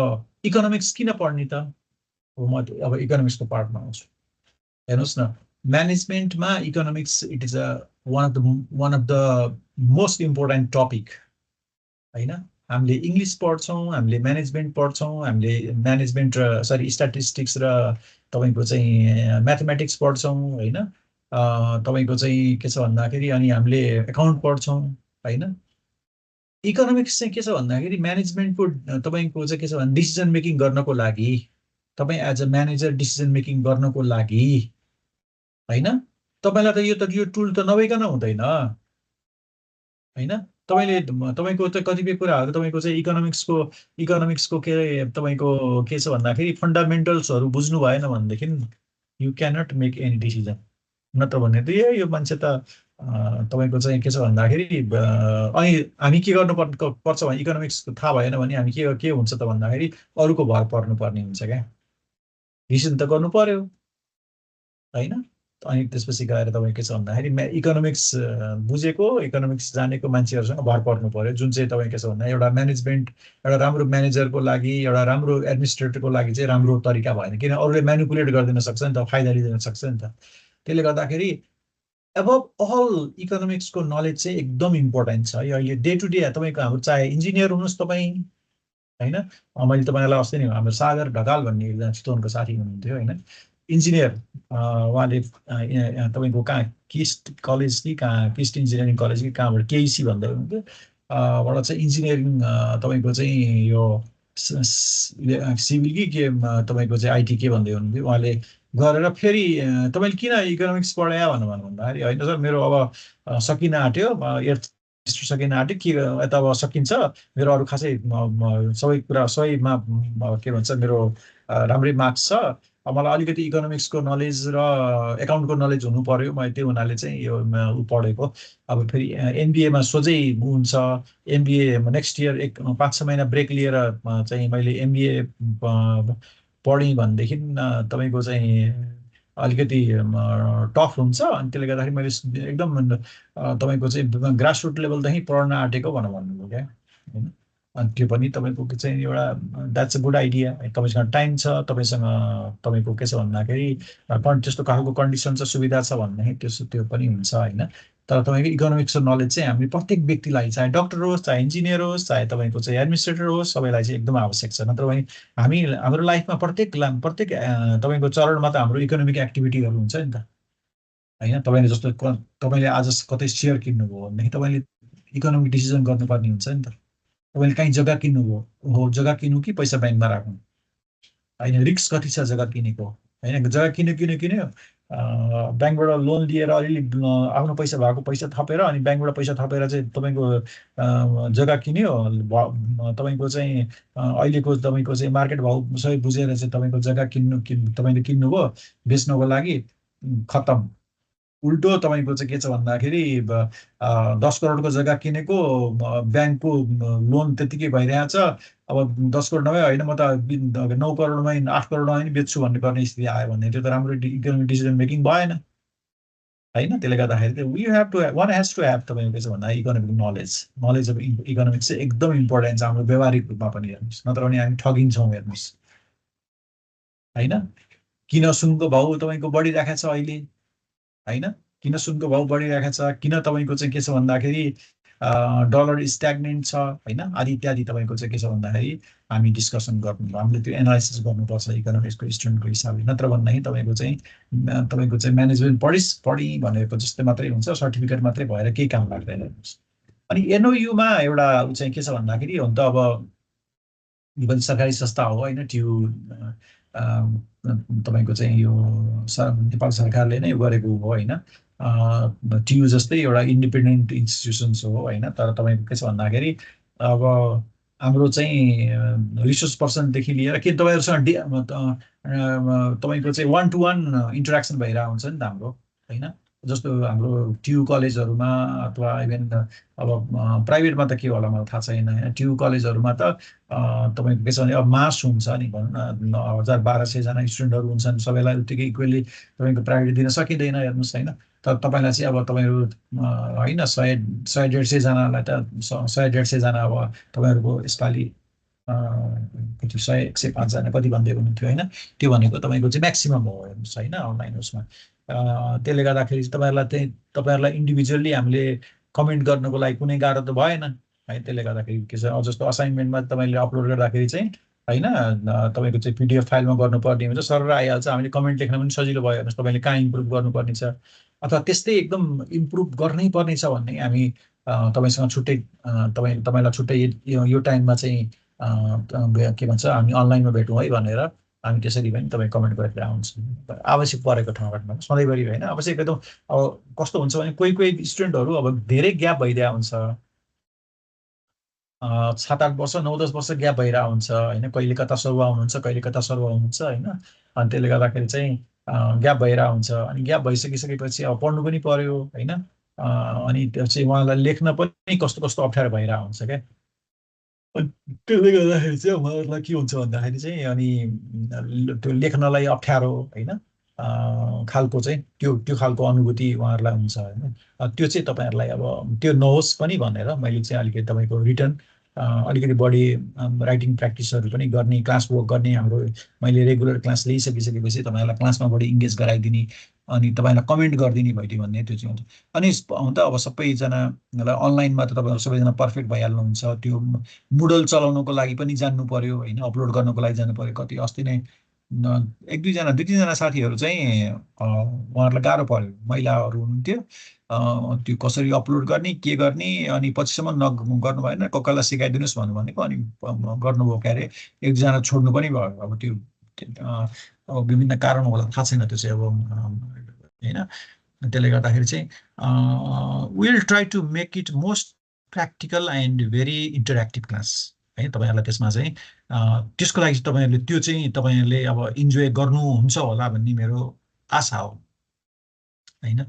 Speaker 1: इकोनोमिक्स किन पढ्ने त। म अब इकोनोमिक्सको पार्टमा आउँछु। हेर्नुहोस् न, म्यानेजमेन्टमा economics it is one of the most important topic होइन। हामीले इङ्ग्लिस पढ्छौँ, हामीले म्यानेजमेन्ट पढ्छौँ, हामीले म्यानेजमेन्ट र स्ट्याटिस्टिक्स र तपाईँको चाहिँ म्याथमेटिक्स पढ्छौँ होइन। तपाईँको चाहिँ के छ भन्दाखेरि अनि हामीले एकाउन्ट पढ्छौँ होइन। इकोनोमिक्स चाहिँ के छ भन्दाखेरि म्यानेजमेन्टको तपाईँको चाहिँ के छ भने डिसिजन मेकिङ गर्नको लागि, तपाईँ as a manager decision making गर्नको लागि होइन, तपाईँलाई त यो टुल त नभइकन हुँदैन। होइन तपाईँको चाहिँ कतिपय कुराहरू तपाईँको चाहिँ इकोनोमिक्सको के अरे तपाईँको के छ भन्दाखेरि फन्डामेन्टल्सहरू बुझ्नु भएन भनेदेखि you cannot make any decision. नत्र भने त यो मान्छे त तपाईँको चाहिँ के छ भन्दाखेरि अनि हामी के गर्नु पर्छ भने इकोनोमिक्स थाहा भएन भने हामी के हुन्छ त भन्दाखेरि अरूको भर पर्नुपर्ने हुन्छ क्या। डिसिजन त गर्नु पर्यो होइन। अनि त्यसपछि गएर तपाईँ के छ भन्दाखेरि इकोनोमिक्स बुझेको इकोनोमिक्स जानेको मान्छेहरूसँग भर पर्नु पर्यो, जुन चाहिँ तपाईँ के छ भन्दा एउटा म्यानेजमेन्ट एउटा राम्रो म्यानेजरको लागि एउटा राम्रो एडमिनिस्ट्रेटरको लागि चाहिँ राम्रो तरिका भएन, किन अरूले म्यानिपुलेट गरिदिन सक्छ नि त, फाइदा लिइदिन सक्छ नि त। त्यसले गर्दाखेरि एबभ अल इकोनोमिक्सको नलेज चाहिँ एकदम इम्पोर्टेन्ट छ। अहिले डे टु डे तपाईँको हाम्रो चाहे इन्जिनियर हुनुहोस् तपाईँ होइन, मैले तपाईँलाई अस्ति नै हाम्रो सागर ढकाल भन्ने एकजना चितवनको साथी हुनुहुन्थ्यो होइन, इन्जिनियर। उहाँले तपाईँको कहाँ किस्ट कलेज कि कहाँ किस्ट इन्जिनियरिङ कलेज कि कहाँबाट केइसी भन्दै हुनुहुन्थ्यो, बाट चाहिँ इन्जिनियरिङ तपाईँको चाहिँ यो सिभिल कि के तपाईँको चाहिँ आइटी के भन्दै हुनुहुन्थ्यो। उहाँले गरेर फेरि तपाईँले किन इकोनोमिक्स पढायो भन्दाखेरि होइन सर मेरो अब सकिन आँट्यो, एट सकिन आँट्यो, के यता अब सकिन्छ, मेरो अरू खासै सबै कुरा सबैमा के भन्छ मेरो राम्रै मार्क्स छ, मलाई अलिकति इकोनोमिक्सको नलेज र एकाउन्टको नलेज हुनु पर्यो, मैले त्यो हुनाले चाहिँ यो पढेको। अब फेरि एमबिएमा सोझै हुन्छ, एमबिए नेक्स्ट इयर 5-6 महिना ब्रेक लिएर चाहिँ मैले एमबिए पढेँ भनेदेखि तपाईँको चाहिँ अलिकति टफ हुन्छ। अनि त्यसले गर्दाखेरि मैले एकदम तपाईँको चाहिँ ग्रासरुट लेभलदेखि पढ्न आँटेको भन्नुभयो क्या होइन। अनि त्यो पनि तपाईँको चाहिँ एउटा द्याट्स अ गुड आइडिया। तपाईँसँग टाइम छ, तपाईँसँग तपाईँको के छ भन्दाखेरि त्यस्तो खालको कन्डिसन छ, सुविधा छ भनेदेखि त्यो पनि हुन्छ होइन। तर तपाईँको इकोनोमिक्सको नलेज चाहिँ हामी प्रत्येक व्यक्तिलाई, चाहे डक्टर होस्, चाहे इन्जिनियर होस्, चाहे तपाईँको चाहिँ एडमिनिस्ट्रेटर होस्, सबैलाई चाहिँ एकदम आवश्यक छ। नत्र भने हामी हाम्रो लाइफमा प्रत्येक तपाईँको चरणमा त हाम्रो इकोनोमिक एक्टिभिटीहरू हुन्छ नि त होइन। तपाईँले जस्तो तपाईँले आज कतै सेयर किन्नुभयो भनेदेखि तपाईँले इकोनोमिक डिसिजन गर्नुपर्ने हुन्छ नि त। तपाईँले काहीँ जग्गा किन्नुभयो, हो जग्गा किन्नु कि पैसा ब्याङ्कमा राख्नु होइन, रिक्स कति छ जग्गा किनेको होइन। जग्गा किन्यो ब्याङ्कबाट लोन लिएर अलिअलि आफ्नो पैसा भएको पैसा थपेर अनि ब्याङ्कबाट पैसा थपेर चाहिँ तपाईँको जग्गा किन्यो, तपाईँको चाहिँ अहिलेको तपाईँको चाहिँ मार्केट भाउ सबै बुझेर चाहिँ तपाईँको जग्गा तपाईँले किन्नुभयो बेच्नको लागि, खत्तम। उल्टो तपाईँको चाहिँ के छ भन्दाखेरि 10 करोडको जग्गा किनेको, ब्याङ्कको लोन त्यतिकै भइरहेछ, अब 10 करोड नभए होइन म त 9 करोडमै 8 करोडमा पनि बेच्छु भन्ने गर्ने स्थिति आयो भने त्यो त राम्रो इकोनोमिक डिसिजन मेकिङ भएन होइन। त्यसले गर्दाखेरि वान हेज टु ह्याभ तपाईँको के छ भन्दा इकोनोमिक नलेज अफ इकोनोमिक्स चाहिँ एकदम इम्पोर्टेन्ट छ हाम्रो व्यवहारिक रूपमा पनि हेर्नुहोस्, नत्र भने हामी ठगिन्छौँ हेर्नुहोस् होइन। किन सुनको भाउ तपाईँको बढिरहेको छ अहिले होइन, किन सुनको भाउ बढिरहेको छ, किन तपाईँको चाहिँ के छ भन्दाखेरि डलर स्ट्याग्नेन्ट छ होइन, आदि इत्यादि तपाईँको चाहिँ के छ भन्दाखेरि हामी डिस्कसन गर्नु, हामीले त्यो एनालाइसिस गर्नुपर्छ इकोनोमिक्सको स्टुडेन्टको हिसाबले। नत्र भन्दाखेरि तपाईँको चाहिँ म्यानेजमेन्ट पढी भनेको जस्तै मात्रै हुन्छ, सर्टिफिकेट मात्रै भएर केही काम लाग्दैन हेर्नुहोस्। अनि एनओयुमा एउटा चाहिँ के छ भन्दाखेरि हुन त अब यो पनि सरकारी संस्था हो होइन, तपाईँको चाहिँ यो नेपाल सरकारले नै गरेको हो होइन। टियु जस्तै एउटा इन्डिपेन्डेन्ट इन्स्टिट्युसन्स हो होइन। तर तपाईँको के छ भन्दाखेरि अब हाम्रो चाहिँ रिसोर्स पर्सनदेखि लिएर के तपाईँहरूसँग तपाईँको चाहिँ 1-to-1 इन्टरेक्सन भइरहेको हुन्छ नि त हाम्रो होइन। जस्तो हाम्रो टियु कलेजहरूमा अथवा इभेन अब प्राइभेटमा त के होला मलाई थाहा छैन होइन, टियु कलेजहरूमा त तपाईँको के छ भने अब मास हुन्छ नि भनौँ न 1000-1200जना स्टुडेन्टहरू हुन्छन्, सबैलाई उत्तिकै इक्वेली तपाईँको प्रायोरिटी दिन सकिँदैन हेर्नुहोस् होइन। तर तपाईँलाई चाहिँ अब तपाईँहरू होइन 100-150जनालाई त 100-150जना अब तपाईँहरूको यसपालि कति 100-105जना कति भन्दै हुनुहुन्थ्यो होइन, त्यो भनेको तपाईँको चाहिँ म्याक्सिमम् हो हेर्नुहोस् होइन अनलाइन उसमा। त्यसले गर्दाखेरि तपाईँहरूलाई इन्डिभिजुअल्ली हामीले कमेन्ट गर्नको लागि कुनै गाह्रो त भएन है। त्यसले गर्दाखेरि के छ जस्तो असाइनमेन्टमा तपाईँले अपलोड गर्दाखेरि चाहिँ होइन तपाईँको चाहिँ पिडिएफ फाइलमा गर्नुपर्ने हुन्छ, सरर आइहाल्छ, हामीले कमेन्ट लेख्न पनि सजिलो भयो हेर्नुहोस्। तपाईँले कहाँ इम्प्रुभ गर्नुपर्ने छ अथवा त्यस्तै एकदम इम्प्रुभ गर्नै पर्ने छ भने हामी तपाईँसँग छुट्टै तपाईँलाई छुट्टै यो टाइममा चाहिँ के भन्छ हामी अनलाइनमा भेटौँ है भनेर हामी त्यसरी पनि तपाईँ कमेन्ट गरेर आउँछ आवश्यक परेको ठाउँमा सधैँभरि होइन आवश्यक एकदम अब कस्तो हुन्छ भने कोही कोही स्टुडेन्टहरू अब धेरै ग्याप भइदिएको हुन्छ 7-8 वर्ष 9-10 वर्ष ग्याप भइरहेको हुन्छ होइन कहिले कता सरुवा हुनुहुन्छ कहिले कता सरुवा हुनुहुन्छ होइन अनि त्यसले गर्दाखेरि चाहिँ ग्याप भइरहेको हुन्छ अनि ग्याप भइसकिसकेपछि अब पढ्नु पनि पर्यो होइन अनि त्यो चाहिँ उहाँलाई लेख्न पनि कस्तो कस्तो अप्ठ्यारो भइरहेको हुन्छ क्या त्यसले गर्दाखेरि चाहिँ उहाँहरूलाई के हुन्छ भन्दाखेरि चाहिँ अनि त्यो लेख्नलाई अप्ठ्यारो होइन खालको चाहिँ त्यो खालको अनुभूति उहाँहरूलाई हुन्छ होइन त्यो चाहिँ तपाईँहरूलाई अब त्यो नहोस् पनि भनेर मैले चाहिँ अलिकति तपाईँको रिटर्न अलिकति बढी राइटिङ प्र्याक्टिसहरू पनि गर्ने क्लास वर्क गर्ने हाम्रो मैले रेगुलर क्लास लिइसकिसकेपछि तपाईँहरूलाई क्लासमा बढी इङ्गेज गराइदिने अनि तपाईँलाई कमेन्ट गरिदिने भइदियो भन्ने त्यो चाहिँ हुन्छ अनि हुन त अब सबैजनालाई अनलाइनमा त तपाईँहरू सबैजना पर्फेक्ट भइहाल्नुहुन्छ त्यो मुडल चलाउनुको लागि पनि जान्नु पर्यो होइन अपलोड गर्नुको लागि जानु पर्यो कति अस्ति नै दुई तिनजना साथीहरू चाहिँ उहाँहरूलाई गाह्रो पर्यो महिलाहरू हुनुहुन्थ्यो त्यो कसरी अपलोड गर्ने के गर्ने अनि पछिसम्म गर्नु भएन कसैलाई सिकाइदिनुहोस् भन्नु भनेको अनि गर्नुभयो के अरे एक दुईजना छोड्नु पनि भयो अब त्यो अब विभिन्न कारण होला थाहा छैन त्यो चाहिँ अब होइन त्यसले गर्दाखेरि चाहिँ will try to make it most practical and very interactive class है तपाईँहरूलाई त्यसमा चाहिँ त्यसको लागि चाहिँ तपाईँहरूले त्यो चाहिँ तपाईँहरूले अब इन्जोय गर्नुहुन्छ होला भन्ने मेरो आशा हो होइन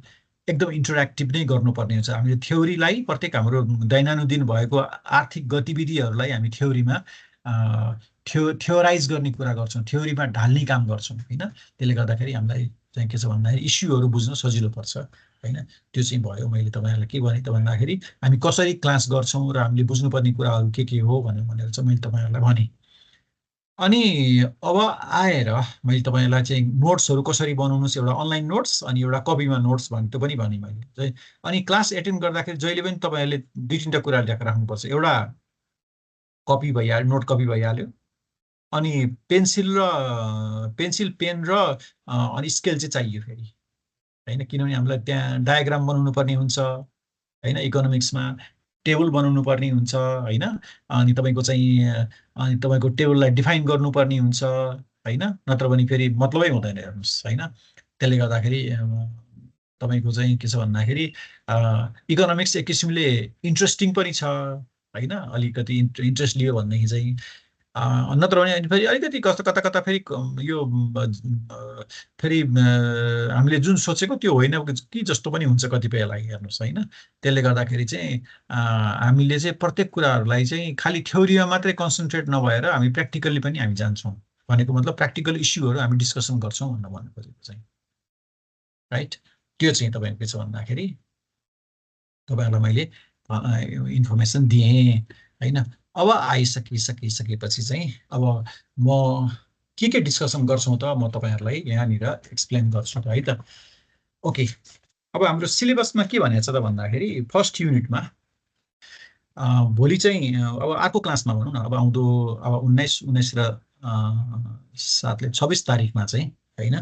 Speaker 1: एकदम इन्टरेक्टिभ नै गर्नुपर्ने हुन्छ हामीले थ्योरीलाई प्रत्येक हाम्रो दैनन्दिन भएको आर्थिक गतिविधिहरूलाई हामी थ्योरीमा थ्योराइज गर्ने कुरा गर्छौँ थ्योरीमा ढाल्ने काम गर्छौँ होइन त्यसले गर्दाखेरि हामीलाई चाहिँ के छ भन्दाखेरि इस्युहरू बुझ्न सजिलो पर्छ होइन त्यो चाहिँ भयो मैले तपाईँहरूलाई के भने त भन्दाखेरि हामी कसरी क्लास गर्छौँ र हामीले बुझ्नुपर्ने कुराहरू के हो भनेर चाहिँ मैले तपाईँहरूलाई भने अनि अब आएर मैले तपाईँलाई चाहिँ नोट्सहरू कसरी बनाउनुहोस् एउटा अनलाइन नोट्स अनि एउटा कपीमा नोट्स त्यो पनि भने मैले चाहिँ अनि क्लास एटेन्ड गर्दाखेरि जहिले पनि तपाईँहरूले 2-3टा कुरा लेखेर राख्नुपर्छ एउटा कपी भइहाल्यो नोट कपी भइहाल्यो अनि पेन्सिल पेन र अनि स्केल चाहिँ चाहियो फेरि होइन किनभने हामीलाई त्यहाँ डायग्राम बनाउनु पर्ने हुन्छ होइन इकोनोमिक्समा टेबल बनाउनु पर्ने हुन्छ होइन अनि तपाईँको चाहिँ अनि तपाईँको टेबललाई डिफाइन गर्नुपर्ने हुन्छ होइन नत्र भने फेरि मतलबै हुँदैन हेर्नुहोस् होइन त्यसले गर्दाखेरि तपाईँको चाहिँ के छ भन्दाखेरि इकोनोमिक्स एक किसिमले इन्ट्रेस्टिङ पनि छ होइन अलिकति इन्ट्रेस्ट लियो भनेदेखि चाहिँ नत्र भने फेरि अलिकति कता कता फेरि यो फेरि हामीले जुन सोचेको त्यो होइन कि जस्तो पनि हुन्छ कतिपयलाई हेर्नुहोस् होइन त्यसले गर्दाखेरि चाहिँ हामीले चाहिँ प्रत्येक कुराहरूलाई चाहिँ खालि थ्योरीमा मात्रै कन्सन्ट्रेट नभएर हामी प्र्याक्टिकल्ली पनि हामी जान्छौँ भनेको मतलब प्र्याक्टिकल इस्युहरू हामी डिस्कसन गर्छौँ भन्नु खोजेको चाहिँ राइट त्यो चाहिँ तपाईँको के छ भन्दाखेरि तपाईँहरूलाई मैले इन्फर्मेसन दिएँ होइन अब आइसकिसकेपछि चाहिँ अब म के डिस्कसन गर्छौँ त म तपाईँहरूलाई यहाँनिर एक्सप्लेन गर्छु त है त ओके अब हाम्रो सिलेबसमा के भनेको छ त भन्दाखेरि फर्स्ट युनिटमा भोलि चाहिँ अब अर्को क्लासमा भनौँ न अब आउँदो अब 19 र 26 तारिकमा चाहिँ होइन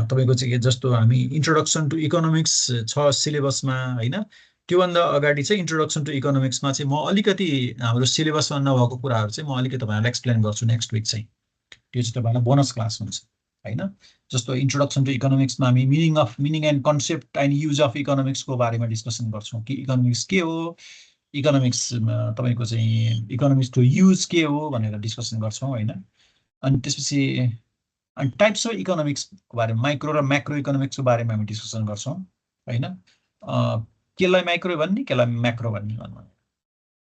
Speaker 1: तपाईँको चाहिँ जस्तो हामी इन्ट्रोडक्सन टु इकोनोमिक्स छ सिलेबसमा होइन त्योभन्दा अगाडि चाहिँ इन्ट्रोडक्सन टु इकोनोमिक्समा चाहिँ म अलिकति हाम्रो सिलेबसमा नभएको कुराहरू चाहिँ म अलिकति तपाईँहरूलाई एक्सप्लेन गर्छु नेक्स्ट विक चाहिँ त्यो चाहिँ तपाईँहरूलाई बोनस क्लास हुन्छ होइन जस्तो इन्ट्रोडक्सन टु इकोनोमिक्समा हामी meaning and concept and use of इकोनोमिक्सको बारेमा डिस्कसन गर्छौँ कि इकोनोमिक्स के हो इकोनोमिक्स तपाईँको चाहिँ इकोनोमिक्सको युज के हो भनेर डिस्कसन गर्छौँ होइन अनि त्यसपछि अनि टाइप्स अफ इकोनोमिक्सको बारेमा माइक्रो र म्याक्रो इकोनोमिक्सको बारेमा हामी डिस्कसन गर्छौँ होइन केलाई माइक्रो भन्ने केलाई म्याक्रो भन्ने भन्नु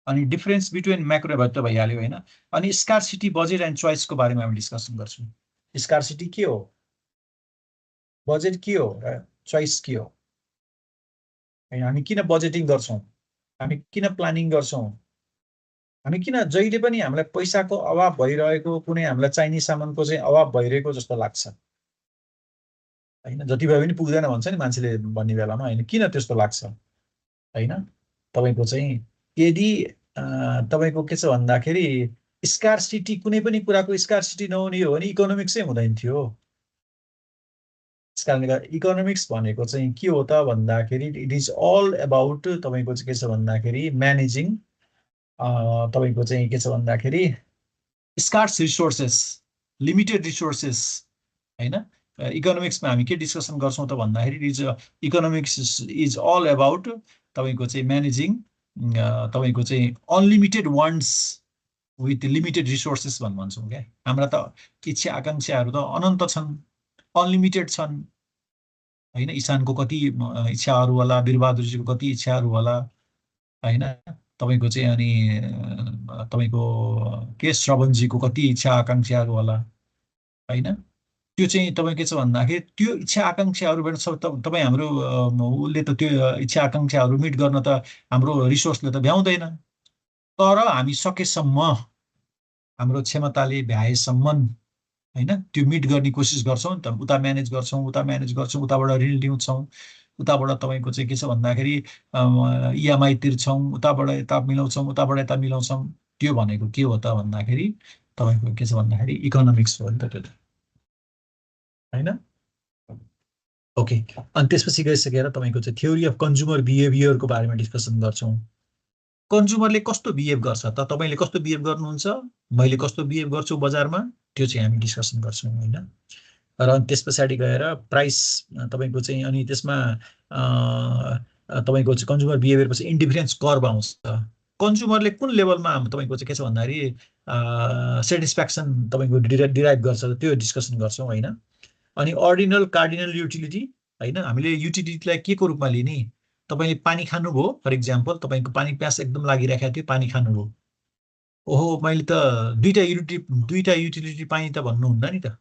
Speaker 1: अनि डिफरेन्स बिट्विन म्याक्रो भयो त भइहाल्यो होइन अनि स्कार्सिटी बजेट एन्ड चोइसको बारेमा हामी डिस्कसन गर्छौँ स्कार्सिटी के हो बजेट के हो र चोइस के हो होइन हामी किन बजेटिङ गर्छौँ हामी किन प्लानिङ गर्छौँ हामी किन जहिले पनि हामीलाई पैसाको अभाव भइरहेको कुनै हामीलाई चाहिने सामानको चाहिँ अभाव भइरहेको जस्तो लाग्छ होइन जति भए पनि पुग्दैन भन्छ नि मान्छेले भन्ने बेलामा होइन किन त्यस्तो लाग्छ होइन तपाईँको चाहिँ यदि तपाईँको के छ भन्दाखेरि स्कार्सिटी कुनै पनि कुराको स्कार्सिटी नहुने हो भने इकोनोमिक्सै हुँदैन थियो त्यस कारणले गर्दा इकोनोमिक्स भनेको चाहिँ के हो त भन्दाखेरि इट इज अल अबाउट तपाईँको चाहिँ के छ भन्दाखेरि म्यानेजिङ तपाईँको चाहिँ के छ भन्दाखेरि स्कार्स रिसोर्सेस लिमिटेड रिसोर्सेस हैन इकोनोमिक्समा हामी के डिस्कसन गर्छौं त भन्दाखेरि इकोनोमिक्स इज अल अबाउट तपाईको चाहिँ म्यानेजिङ तपाईको चाहिँ unlimited wants with limited resources भन्छौँ क्या हाम्रा त इच्छा आकांक्षाहरू त अनन्त छन् अनलिमिटेड छन् हैन ईशानको कति इच्छाहरू होला वीरबहादुरजीको कति इच्छाहरू होला हैन तपाईको चाहिँ अनि तपाईको के श्रवणजीको कति इच्छा आकांक्षाहरू होला हैन त्यो चाहिँ तपाईँ के छ भन्दाखेरि त्यो इच्छा आकांक्षाहरूबाट सब तपाईँ हाम्रो उसले त त्यो इच्छा आकांक्षाहरू मिट गर्न त हाम्रो रिसोर्सले त भ्याउँदैन तर हामी सकेसम्म हाम्रो क्षमताले भ्याएसम्म हैन त्यो मिट गर्ने कोसिस गर्छौं नि त उता म्यानेज गर्छौं उताबाट ऋण लिउँछौं उताबाट तपाईको चाहिँ के छ भन्दाखेरि इएमआई तिर्छौं उताबाट यता मिलाउँछौं त्यो भनेको के हो त भन्दाखेरि तपाईको के छ भन्दाखेरि इकोनोमिक्स हो नि त त्यो हैन ओके अनि त्यसपछि गइसकेर तपाईको चाहिँ थ्योरी अफ कन्ज्युमर बिहेभियरको बारेमा डिस्कसन गर्छौं कन्ज्युमरले कस्तो बिहेभ गर्छ त तपाईले कस्तो बिहेभ गर्नुहुन्छ मैले कस्तो बिहेभ गर्छु बजारमा त्यो चाहिँ हामी डिस्कसन गर्छौं हैन र त्यसपछि गएर प्राइस तपाईको चाहिँ अनि त्यसमा तपाईको चाहिँ कन्ज्युमर बिहेभियर पछि इन्डिफरेन्स कर्भ आउँछ कन्ज्युमरले कुन लेभलमा तपाईको चाहिँ के छ भन्दाखेरि सेटिस्फ्याक्सन तपाईको डिराइभ गर्छ त्यो डिस्कसन गर्छौं हैन अनि अर्डिनल कार्डिनल युटिलिटी हैन हामीले युटिलिटीलाई के को रूपमा लिने तपाईले पानी खानुभयो फर एक्जाम्पल तपाईको पानी प्यास एकदम लागिराखेको थियो पानी खानुभयो ओहो मैले त दुईटा युटिलिटी पानी त भन्नुहुन्न नि त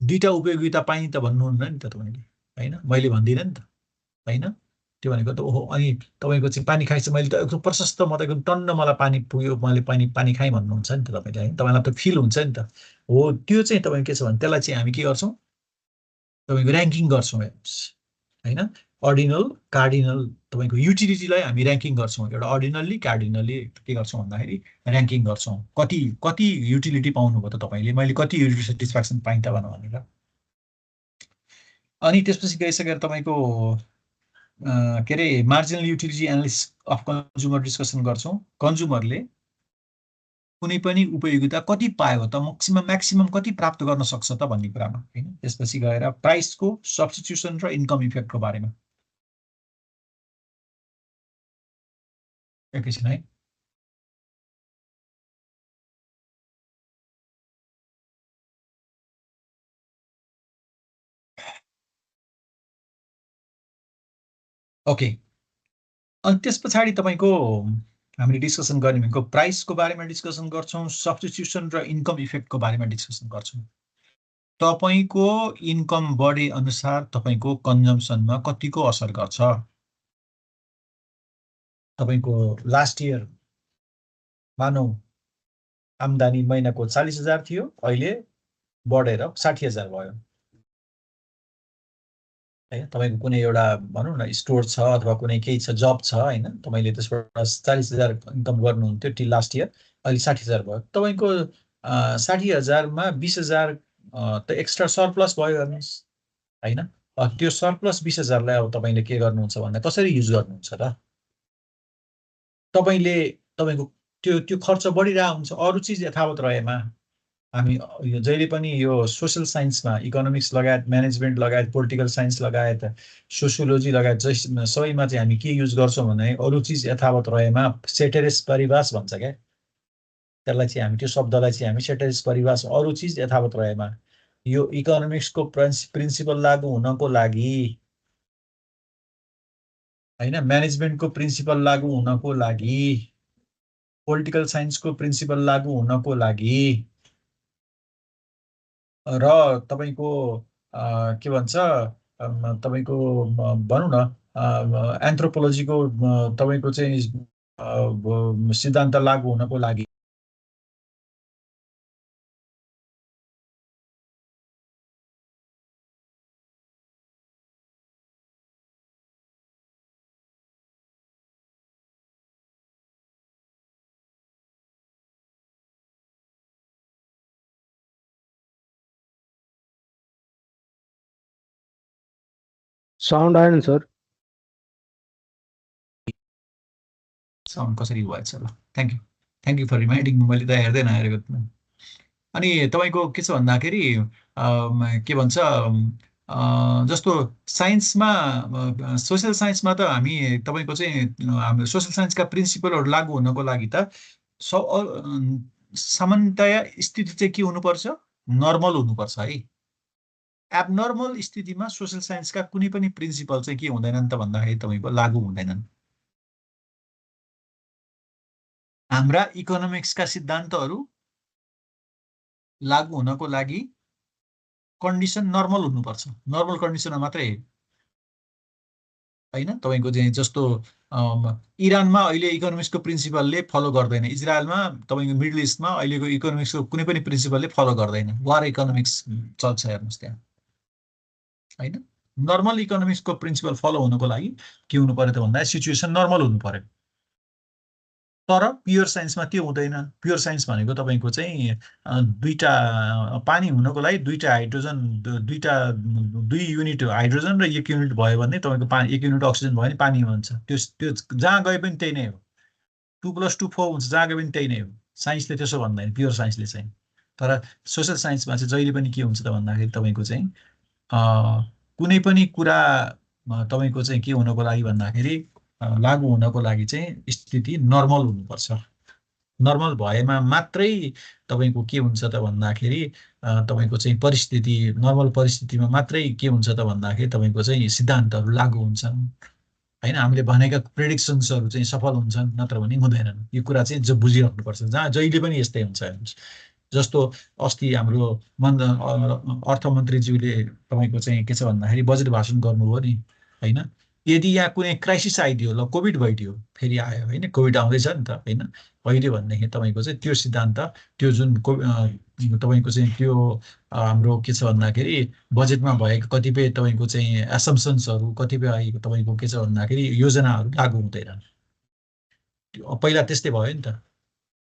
Speaker 1: दुईटा उपयोगिता पानी त भन्नुहुन्न नि त तपाईले हैन मैले भन्दिन नि त हैन त्यो भनेको त ओहो अनि तपाईको चाहिँ पानी खाइछ मैले त एकदम प्रशस्त म त एकदम टन्न मलाई पानी पुग्यो मैले पानी खाइ भन्नुहुन्छ नि त तपाईले हैन तपाईलाई त फिल हुन्छ नि त हो त्यो चाहिँ तपाईको के छ भने त्यसलाई चाहिँ हामी के गर्छौं तपाईको र्याङ्किङ गर्छौं हैन अर्डिनल कार्डिनल तपाईको युटिलिटीलाई हामी र्याङ्किङ गर्छौं एउटा अर्डिनल्ली कार्डिनल्ली के गर्छौं भन्दाखेरि र्याङ्किङ गर्छौं कति युटिलिटी पाउनुभयो त तपाईले मैले कति युटिलिटी सेटिस्फ्याक्सन पाइन त भनेर अनि त्यसपछि गइसकेर तपाईको के रे marginal utility analysis of consumer discussion गर्छौं कन्ज्युमरले कुनै पनि उपयोगिता कति पायो त म्याक्सिमम कति प्राप्त गर्न सक्छ त भन्ने कुरामा हैन त्यसपछि गएर प्राइसको सब्स्टिट्युसन र इन्कम इफेक्टको बारेमा एकैछिन है ओके अनि त्यसपछि तपाईको हामीले डिस्कसन गर्ने भनेको प्राइसको बारेमा डिस्कसन गर्छौं सब्स्टिट्युसन र इन्कम इफेक्टको बारेमा डिस्कसन गर्छौं तपाईको इन्कम बढे अनुसार तपाईको कन्जम्सनमा कतिको असर गर्छ तपाईको लास्ट इयर मानौ आम्दानी महिनाको 40,000 थियो अहिले बढेर 60,000 भयो है तपाईको कुनै एउटा भनौं न स्टोर छ अथवा कुनै केही छ जब छ हैन तपाईले त्यसबाट 40,000 इन्कम गर्नुहुन्थ्यो टिल लास्ट इयर अहिले 60,000 भयो तपाईको 60,000 मा 20,000 त एक्स्ट्रा सरप्लस भयो हेर्नुस् हैन त्यो सरप्लस 20,000 लाई अब तपाईले के गर्नुहुन्छ भन्दा कसरी युज गर्नुहुन्छ त तपाईले तपाईको त्यो खर्च बढिरहेको हुन्छ अरु चीज यथावत रहेमा हामी जहिले पनि यो सोशल साइन्समा इकोनोमिक्स लगायत म्यानेजमेन्ट लगायत पोलिटिकल साइन्स लगायत सोशियोलोजी लगायत सबैमा चाहिँ हामी के युज गर्छौं भने अरु चीज यथावत रहेमा सेटेरिस परिभाष भन्छ के त्यसलाई चाहिँ हामी त्यो शब्दलाई चाहिँ हामी सेटेरिस परिभाष अरु चीज यथावत रहेमा यो इकोनोमिक्सको प्रिन्सिपल लागू हुनको लागि हैन म्यानेजमेन्टको प्रिन्सिपल लागू हुनको लागि पोलिटिकल साइन्सको प्रिन्सिपल लागू हुनको लागि र तपाईको के भन्छ तपाईको भनौं न एन्थ्रोपोलोजीको तपाईको चाहिँ सिद्धान्त लागू हुनको लागि
Speaker 4: साउन्ड आएन सर
Speaker 1: साउन्ड कसरी भएछ ल थ्यांक यू फर रिमाइन्डिङ मैले त हेर्दै नहेरेको अनि तपाईँको के छ भन्दाखेरि के भन्छ जस्तो साइन्समा सोसियल साइन्समा त हामी तपाईँको चाहिँ हाम्रो सोसियल साइन्सका प्रिन्सिपलहरू लागू हुनको लागि त सामान्यतया स्थिति चाहिँ के हुनुपर्छ नर्मल हुनुपर्छ है एबनर्मल स्थितिमा सोसियल साइन्सका कुनै पनि प्रिन्सिपल चाहिँ के हुँदैनन् त भन्दाखेरि तपाईँको लागू हुँदैनन् हाम्रा इकोनोमिक्सका सिद्धान्तहरू लागू हुनको लागि कन्डिसन नर्मल हुनुपर्छ नर्मल कन्डिसनमा मात्रै होइन तपाईँको चाहिँ जस्तो इरानमा अहिले इकोनोमिक्सको प्रिन्सिपलले फलो गर्दैन इजरायलमा तपाईँको मिडल इस्टमा अहिलेको इकोनोमिक्सको कुनै पनि प्रिन्सिपलले फलो गर्दैन वार इकोनोमिक्स चल्छ हेर्नुहोस् त्यहाँ होइन नर्मल इकोनोमिक्सको प्रिन्सिपल फलो हुनको लागि के हुनु पर्यो त भन्दा सिचुएसन नर्मल हुनु पर्यो तर प्योर साइन्समा त्यो हुँदैन प्योर साइन्स भनेको तपाईँको चाहिँ दुईटा पानी हुनको लागि दुईटा हाइड्रोजन दुई युनिट हाइड्रोजन र 1 युनिट भयो भने तपाईँको 1 युनिट अक्सिजन भयो भने पानी हुन्छ त्यो जहाँ गए पनि त्यही नै हो 2 + 2 4 हुन्छ जहाँ गए पनि त्यही नै हो साइन्सले त्यसो भन्दैन प्योर साइन्सले चाहिँ तर सोसियल साइन्समा चाहिँ जहिले पनि के हुन्छ त भन्दाखेरि तपाईँको चाहिँ कुनै पनि कुरा तपाईँको चाहिँ के हुनको लागि भन्दाखेरि लागू हुनको लागि चाहिँ स्थिति नर्मल हुनुपर्छ नर्मल भएमा मात्रै तपाईँको के हुन्छ त भन्दाखेरि तपाईँको चाहिँ परिस्थिति नर्मल परिस्थितिमा मात्रै के हुन्छ त भन्दाखेरि तपाईँको चाहिँ सिद्धान्तहरू लागू हुन्छन् होइन हामीले भनेका प्रेडिक्सन्सहरू चाहिँ सफल हुन्छन् नत्र भने हुँदैनन् यो कुरा चाहिँ जो बुझिराख्नुपर्छ जहाँ जहिले पनि यस्तै हुन्छ हेर्नुहोस् जस्तो अस्ति हाम्रो अर्थमन्त्रीज्यूले तपाईँको चाहिँ के छ भन्दाखेरि बजेट भाषण गर्नुभयो नि होइन यदि यहाँ कुनै क्राइसिस आइदियो ल कोभिड भइदियो फेरि आयो होइन कोभिड आउँदैछ नि त होइन पहिले भनेदेखि तपाईँको चाहिँ त्यो सिद्धान्त त्यो जुन तपाईँको चाहिँ त्यो हाम्रो के छ भन्दाखेरि बजेटमा भएको कतिपय तपाईँको चाहिँ एसम्सन्सहरू कतिपय तपाईँको के छ भन्दाखेरि योजनाहरू लागू हुँदैनन् पहिला त्यस्तै भयो नि त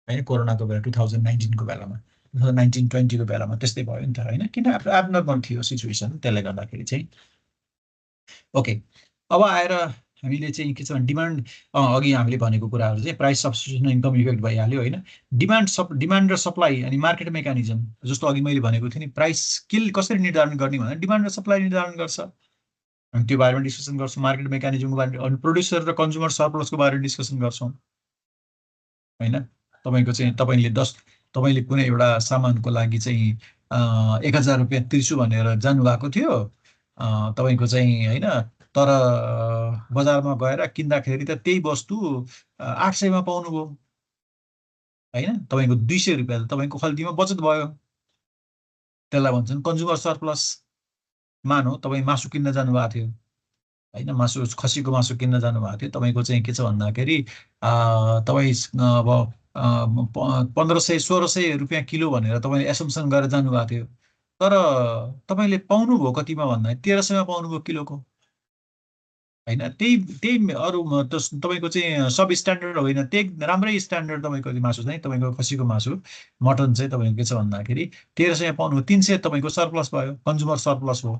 Speaker 1: होइन कोरोनाको बेला 2019को बेलामा 2019-20को बेलामा त्यस्तै भयो नि त होइन किन एबनर्मल थियो सिचुएसन त्यसले गर्दाखेरि चाहिँ ओके अब आएर हामीले चाहिँ के छ भने डिमान्ड अघि हामीले भनेको कुराहरू चाहिँ प्राइस सब्स्टिट्युसन इन्कम इफेक्ट भइहाल्यो होइन डिमान्ड र सप्लाई अनि मार्केट मेकानिजम जस्तो अघि मैले भनेको थिएँ नि प्राइस कसरी निर्धारण गर्ने भन्दा डिमान्ड र सप्लाई निर्धारण गर्छ अनि त्यो बारेमा डिस्कसन गर्छौँ मार्केट मेकानिजमको बारेमा अनि प्रोड्युसर र कन्ज्युमर सरप्लसको बारेमा डिस्कसन गर्छौँ होइन तपाईँको चाहिँ तपाईँले कुनै एउटा सामानको लागि चाहिँ 1000 रुपियाँ तिर्छु भनेर जानुभएको थियो तपाईँको चाहिँ होइन तर बजारमा गएर किन्दाखेरि त त्यही वस्तु 800 मा पाउनुभयो होइन तपाईँको 200 रुपियाँ त तपाईँको खल्तीमा बचत भयो त्यसलाई भन्छन् कन्ज्युमर सरप्लस मानौ तपाईँ मासु किन्न जानुभएको थियो होइन मासु खसीको मासु किन्न जानुभएको थियो तपाईँको चाहिँ के छ भन्दाखेरि तपाईँ अब 1500-1600 रुपियाँ किलो भनेर तपाईँले एसम्सन गरेर जानुभएको थियो तर तपाईँले पाउनुभयो कतिमा भन्दा 1300 मा पाउनुभयो किलोको होइन त्यही अरू तपाईँको चाहिँ सब स्ट्यान्डर्ड होइन त्यही राम्रै स्ट्यान्डर्ड तपाईँको मासु चाहिँ तपाईँको खसीको मासु मटन चाहिँ तपाईँको के छ भन्दाखेरि 1300 मा पाउनुभयो 300 तपाईँको सरप्लस भयो कन्ज्युमर सरप्लस भयो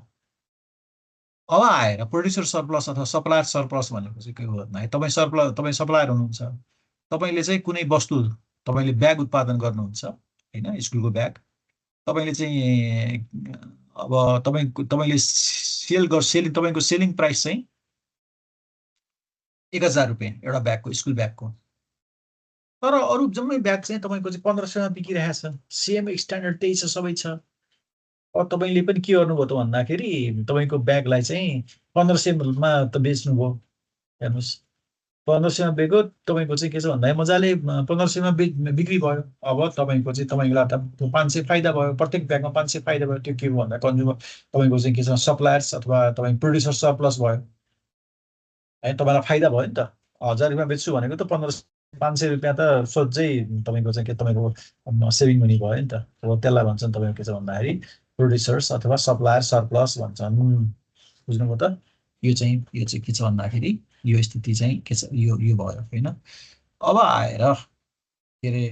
Speaker 1: अब आएर प्रोड्युसर सरप्लस अथवा सप्लायर सरप्लस भनेको चाहिँ के हो भन्दाखेरि तपाईँ सप्लायर हुनुहुन्छ तपाईँले चाहिँ कुनै वस्तु तपाईँले ब्याग उत्पादन गर्नुहुन्छ होइन स्कुलको ब्याग तपाईँले चाहिँ अब तपाईँले तपाईँको सेलिङ प्राइस चाहिँ 1000 रुपियाँ एउटा ब्यागको स्कुल ब्यागको तर अरू जम्मै ब्याग चाहिँ तपाईँको चाहिँ 1500 मा बिकिरहेको छ सेम स्ट्यान्डर्ड त्यही छ सबै छ अब तपाईँले पनि के गर्नुभयो त भन्दाखेरि तपाईँको ब्यागलाई चाहिँ 1500 मा त बेच्नुभयो हेर्नुहोस् 1500 मा बेच्यो तपाईँको चाहिँ के छ भन्दा मजाले 1500 मा बिक्री भयो अब तपाईँको चाहिँ तपाईँलाई त 500 फाइदा भयो प्रत्येक ब्यागमा 500 फाइदा भयो त्यो के भयो भन्दा कन्ज्युमर तपाईँको चाहिँ के छ सप्लायर्स अथवा तपाईँ प्रोड्युसर सरप्लस भयो है तपाईँलाई फाइदा भयो नि त 1000 रुपियाँ बेच्छु भनेको त 500 रुपियाँ त सोझै तपाईँको चाहिँ के तपाईँको सेभिङ हुने भयो नि त अब त्यसलाई भन्छन् तपाईँको के छ भन्दाखेरि प्रोड्युसर्स अथवा सप्लायर सरप्लस भन्छन् बुझ्नुभयो त यो चाहिँ के छ भन्दाखेरि यो स्थिति चाहिँ के छ यो भयो होइन अब आएर के अरे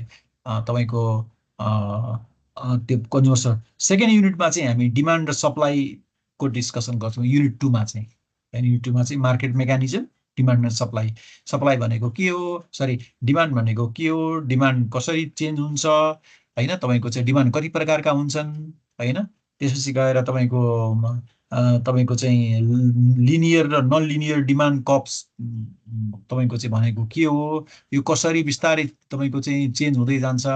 Speaker 1: तपाईँको त्यो कन्ज्युमर सेकेन्ड युनिटमा चाहिँ हामी डिमान्ड र सप्लाईको डिस्कसन गर्छौँ युनिट 2 मा चाहिँ युनिट 2 मा चाहिँ मार्केट मेकानिजम डिमान्ड र सप्लाई भनेको के हो डिमान्ड भनेको के हो डिमान्ड कसरी चेन्ज हुन्छ हैन तपाईको चाहिँ डिमान्ड कति प्रकारका हुन्छन् हैन त्यसपछि गएर तपाईको चाहिँ लिनियर र नन लिनियर डिमान्ड कर्व्स तपाईको चाहिँ भनेको के हो यो कसरी बिस्तारै तपाईको चाहिँ चेन्ज हुँदै जान्छ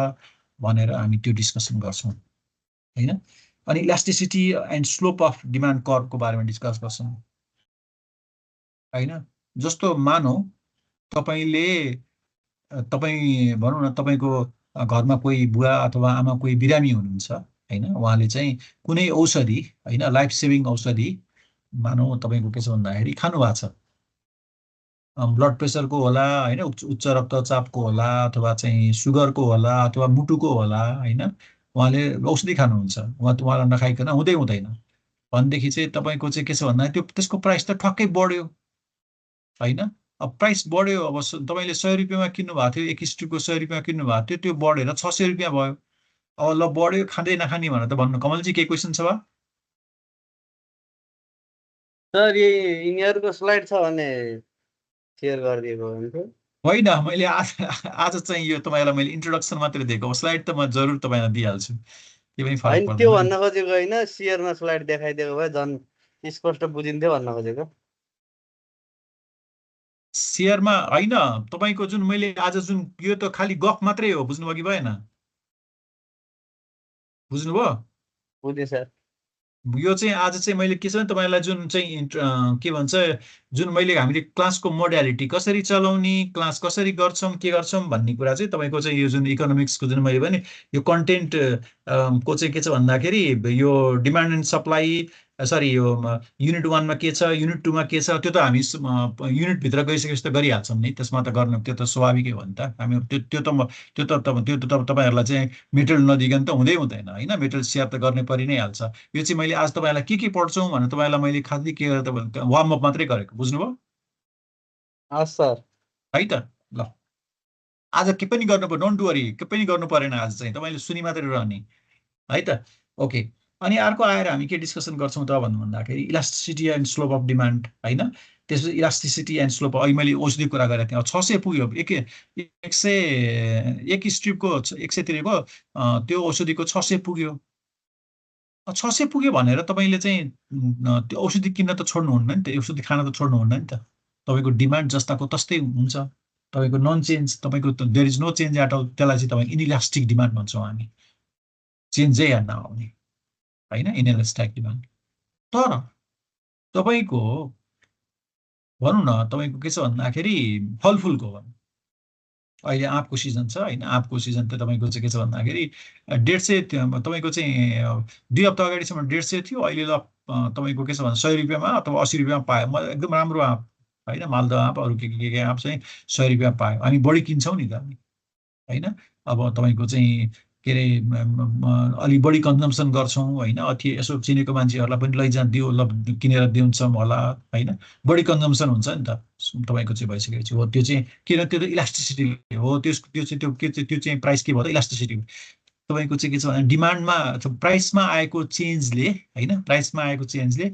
Speaker 1: भनेर हामी त्यो डिस्कसन गर्छौं हैन अनि elasticity and slope of demand कर्वको बारेमा डिस्कस गर्छौं हैन जस्तो मानौ तपाईले तपाई भनौं न तपाईको घरमा कोही बुवा अथवा आमा कोही बिरामी हुनुहुन्छ हैन उहाँले चाहिँ कुनै औषधि हैन लाइफ सेभिङ औषधि मानौ तपाईको के छ भन्दाखेरि खानु भएको छ ब्लड प्रेसरको होला हैन उच्च रक्तचापको होला अथवा चाहिँ सुगरको होला अथवा मुटुको होला हैन उहाँले औषधि खानुहुन्छ उहाँलाई नखाइकन हुँदैन भनेदेखि चाहिँ तपाईको चाहिँ के छ भन्दा त्यो त्यसको प्राइस त ठक्कै बढ्यो हैन अब प्राइस बढ्यो अब तपाईले 100 रुपैयाँमा किन्नु भएको थियो 1 स्ट्रिपको 100 रुपैयाँमा किन्नु भएको थियो त्यो बढेर 600 रुपैयाँ भयो अब ल बढ्यो खाँदै नखाने भनेर त भन्नु कमलजी के क्वेशन छ बा
Speaker 5: सर यिनीहरुको स्लाइड छ भने शेयर गरिदिएको हुन्थ्यो
Speaker 1: होइन मैले आज चाहिँ यो तपाईलाई मैले इन्ट्रोडक्सन मात्रै दिएको स्लाइड त म जरुर तपाईलाई दिइहाल्छु के पनि फरक पर्दैन
Speaker 5: त्यो भन्न खोजेको हैन शेयरमा स्लाइड देखाइदिएको भए जन स्पष्ट बुझिन्थ्यो भन्न खोजेको
Speaker 1: शेयरमा हैन तपाईको जुन मैले आज जुन यो त खाली गफ मात्रै हो बुझ्नुभयो कि भएन बुझ्नुभयो
Speaker 5: बुझे सर
Speaker 1: यो चाहिँ आज चाहिँ मैले के छ भने तपाईलाई जुन चाहिँ के भन्छ जुन मैले हामीले क्लासको मोडालिटी कसरी चलाउने क्लास कसरी गर्छौं के गर्छौं भन्ने कुरा चाहिँ तपाईको चाहिँ यो जुन इकोनोमिक्सको जुन मैले भने यो कन्टेन्ट को चाहिँ के छ भन्दाखेरि यो डिमान्ड एन्ड सप्लाई सरी यो युनिट 1 मा के छ युनिट 2 मा के छ त्यो त हामी युनिट भित्र गइसकेपछि त गरिहाल्छौं नि त्यसमा त गर्न त्यो त स्वाभाविकै हो नि त हामी त्यो त तपाईहरुलाई चाहिँ मेटेरियल नदिकन त हुँदैन हैन मेटेरियल शेयर त गर्ने परि नै हाल्छ यो चाहिँ मैले आज तपाईलाई के पढ्छौं भने तपाईलाई मैले खाली के वार्म अप मात्रै गरेको बुझ्नुभयो
Speaker 5: हस् सर
Speaker 1: है त ल आज के पनि गर्नु पर्दैन डोन्ट वरी के पनि गर्नु परेन आज चाहिँ तपाईले सुनि मात्रै रहने है त ओके अनि अर्को आएर हामी के डिस्कसन गर्छौं त भन्दाखेरि elasticity and slope of demand हैन त्यसपछि इलास्टिसिटी एन्ड स्लोप अहिले मैले औषधिको कुरा गरेको थिएँ 600 पुग्यो 1 स्ट्रिपको 100 तिरेको त्यो औषधिको 600 पुग्यो 600 पुग्यो भनेर तपाईले चाहिँ त्यो औषधि किन्न त छोड्नुहुन्न नि त औषधि खान त छोड्नुहुन्न नि त तपाईको डिमान्ड जस्ताको तस्तै हुन्छ तपाईको नन चेन्ज तपाईको there is no change at all त्यसलाई चाहिँ तपाईको इनइलास्टिक डिमान्ड भन्छौं हामी चेन्जै नआउने हैन इनइलास्टिक डिमान्ड तर तपाईको भनौं न तपाईको के छ भन्दाखेरि फलफुलको भनौं अहिले आँपको सिजन छ हैन आँपको सिजन त तपाईको चाहिँ के छ भन्दाखेरि 150 तपाईको चाहिँ 2 हप्ता अगाडिसम्म 150 थियो अहिले ल तपाईको के छ भने 100 रुपैयाँमा अथवा 80 रुपैयाँमा पायो म एकदम राम्रो आँप हैन मालदा आँप अरु के आँप चाहिँ 100 रुपैयाँ पायो हामी बढी किन्छौं नि त हैन अब तपाईको चाहिँ के रे अलि बढी कन्जम्सन गर्छौं हैन अथि यसो चिनेको मान्छेहरुलाई पनि लैजान दियो ल किनेर दिउँछौं होला हैन बढी कन्जम्सन हुन्छ नि त तपाईको चाहिँ भइसकेपछि हो त्यो चाहिँ किन त्यो त इलास्टिसिटी हो त्यो चाहिँ प्राइस के भयो त इलास्टिसिटी तपाईको चाहिँ के छ भने डिमान्डमा प्राइसमा आएको चेन्जले हैन प्राइसमा आएको चेन्जले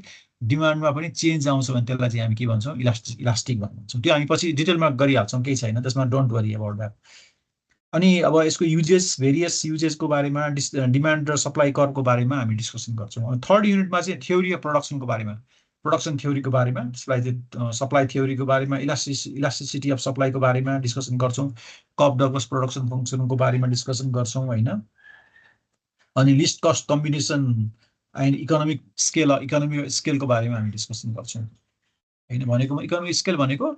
Speaker 1: डिमान्डमा पनि चेन्ज आउँछ भने त्यसलाई चाहिँ हामी के भन्छौं इलास्टिक भन्छौं त्यो हामी पछि डिटेलमा गरिहाल्छौं केही छैन त्यसमा डोन्ट वरी अबाउट दैट अनि अब यसको युजेस भेरियस युजेसको बारेमा डिमान्ड र सप्लाई कर्वको बारेमा हामी डिस्कसन गर्छौं थर्ड युनिटमा चाहिँ थ्योरी अफ प्रोडक्सनको बारेमा प्रोडक्सन थ्योरीको बारेमा त्यसलाई चाहिँ सप्लाई थ्योरीको बारेमा इलास्टिसिटी अफ सप्लाईको बारेमा डिस्कसन गर्छौं कप डगलस प्रोडक्सन फंक्सनको बारेमा डिस्कसन गर्छौं हैन अनि least cost combination and economic स्केलको बारेमा हामी डिस्कसन गर्छौं हैन भनेको इकोनोमिक स्केल भनेको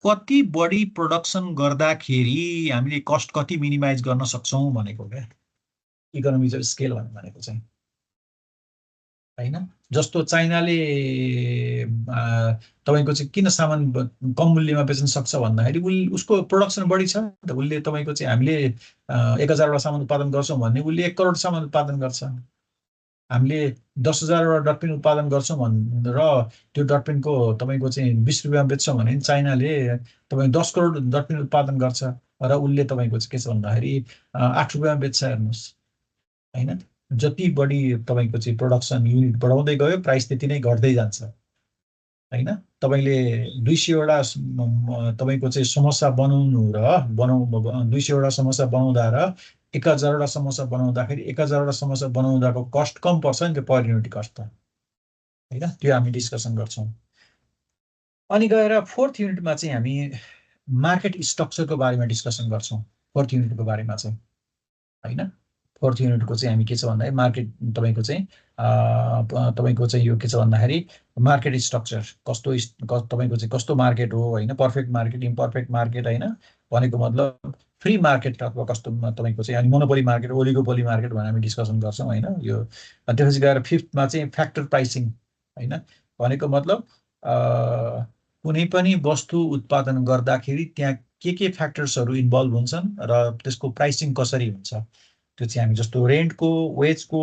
Speaker 1: कति बढी प्रोडक्सन गर्दाखेरि हामीले कस्ट कति मिनिमाइज गर्न सक्छौं भनेको के इकोनोमिक स्केल भनेको चाहिँ हैन जस्तो चाइनाले तपाईको चाहिँ किन सामान कम मूल्यमा बेच्न सक्छ भन्दाखेरि उसको प्रोडक्सन बढी छ त उले तपाईको चाहिँ हामीले 1000 वटा सामान उत्पादन गर्छौं भन्ने उले 1 करोड सामान उत्पादन गर्छ हामीले 10,000 वटा डटपेन उत्पादन गर्छौं भनेर त्यो डटपेनको तपाईको चाहिँ 20 रुपैयाँमा बेच्छौं भने चाइनाले तपाई 10 करोड डटपेन उत्पादन गर्छ र उले तपाईको चाहिँ के छ भन्दाखेरि 8 रुपैयाँमा बेच्छ हेर्नुस् हैन जति बढी तपाईको चाहिँ प्रोडक्सन युनिट बढाउँदै गयो प्राइस त्यति नै घट्दै जान्छ हैन तपाईले 200 वटा तपाईको चाहिँ समस्या बनाउनु र 200 वटा समस्या बनाउँदा र 1000वटा समोसा बनाउँदाखेरि 1000वटा समोसा बनाउँदाको कस्ट कम पर्छ नि त्यो पर युनिट कस्ट त हैन त्यो हामी डिस्कसन गर्छौं अनि गएर फोर्थ युनिटमा चाहिँ हामी मार्केट स्ट्रक्चरको बारेमा डिस्कसन गर्छौं फोर्थ युनिटको बारेमा चाहिँ हैन फोर्थ युनिटको चाहिँ हामी के छ भन्दाखेरि मार्केट तपाईको चाहिँ यो के छ भन्दाखेरि मार्केट स्ट्रक्चर कस्तो तपाईको चाहिँ कस्तो मार्केट हो हैन पर्फेक्ट मार्केट इम्पर्फेक्ट मार्केट हैन भनेको मतलब फ्री मार्केट अथवा कस्तो तपाईको चाहिँ अनि मोनोपोली मार्केट ओलिगोपोली मार्केट भनेर हामी डिस्कसन गर्छौं हैन यो त्यसपछि गएर फिफ्थमा चाहिँ फ्याक्टर प्राइसिङ हैन भनेको मतलब कुनै पनि वस्तु उत्पादन गर्दाखेरि त्यहाँ के फ्याक्टर्सहरु इन्भल्भ हुन्छन् र त्यसको प्राइसिङ कसरी हुन्छ त्यो चाहिँ हामी जस्तो रेन्टको वेजको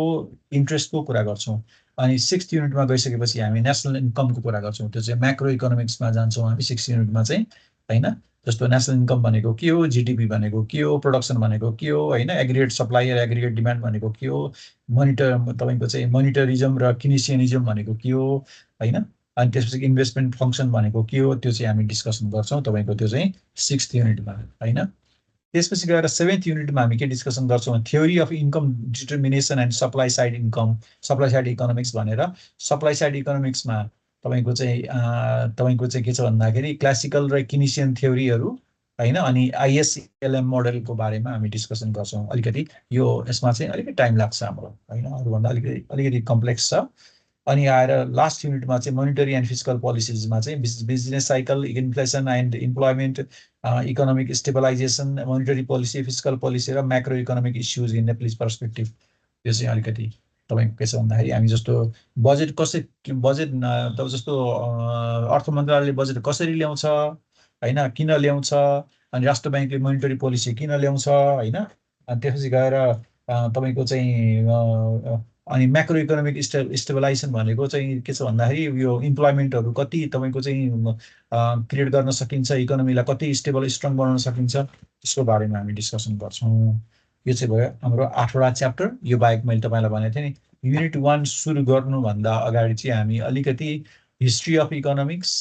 Speaker 1: इन्ट्रेस्टको कुरा गर्छौं अनि 6th युनिटमा गइसकेपछि हामी नेशनल इन्कमको कुरा गर्छौं त्यो चाहिँ म्याक्रो इकोनोमिक्समा जान्छौं हामी 6th युनिटमा चाहिँ हैन जस्तो नेशनल इन्कम भनेको के हो जीडीपी भनेको के हो प्रोडक्सन भनेको के हो हैन एग्रिगेट सप्लाई र एग्रिगेट डिमान्ड भनेको के हो तपाईको चाहिँ मोनिटरिजम र किनेसियनिजम भनेको के हो हैन अनि त्यसपछि इन्भेस्टमेन्ट फंक्सन भनेको के हो त्यो चाहिँ हामी डिस्कसन गर्छौं तपाईको त्यो चाहिँ 6th युनिटमा हैन त्यसपछि गएर 7th युनिटमा हामी के डिस्कसन गर्छौं theory of income determination and supply side income supply side economics भनेर सप्लाई साइड इकोनोमिक्समा तपाईको चाहिँ के छ भन्दाखेरि क्लासिकल र किनेसियन थ्योरीहरु हैन अनि आईएसएलएम मोडलको बारेमा हामी डिस्कसन गर्छौं अलिकति यो यसमा चाहिँ अलिकति टाइम लाग्छ हाम्रो हैन अरु भन्दा अलिकति कम्प्लेक्स छ अनि आएर लास्ट युनिटमा चाहिँ मोनिटरी एन्ड फिस्कल पोलिसिजमा चाहिँ business cycle inflation and employment economic stabilisation monetary policy fiscal policy र macro economic issues in Nepalese perspective यो चाहिँ अलिकति तपाईको के छ भन्दाखेरि हामी जस्तो बजेट तब जस्तो अर्थ मन्त्रालयले बजेट कसरी ल्याउँछ हैन किन ल्याउँछ अनि राष्ट्र बैंकले मोनिटरी पोलिसी किन ल्याउँछ हैन अनि त्यसपछि गएर तपाईको चाहिँ अनि म्याक्रो इकोनोमिक स्टेबलाइजेसन भनेको चाहिँ के छ भन्दाखेरि यो इम्प्लोयमेन्टहरु कति तपाईको चाहिँ क्रिएट गर्न सकिन्छ इकोनोमीलाई कति स्टेबल स्ट्रङ बनाउन सकिन्छ त्यसको बारेमा हामी डिस्कसन गर्छौं यो चाहिँ भयो हाम्रो 8वटा च्याप्टर यो बाहेक मैले तपाईलाई भनेको थिएँ नि युनिट 1 सुरु गर्नु भन्दा अगाडि चाहिँ हामी अलिकति हिस्ट्री अफ इकोनोमिक्स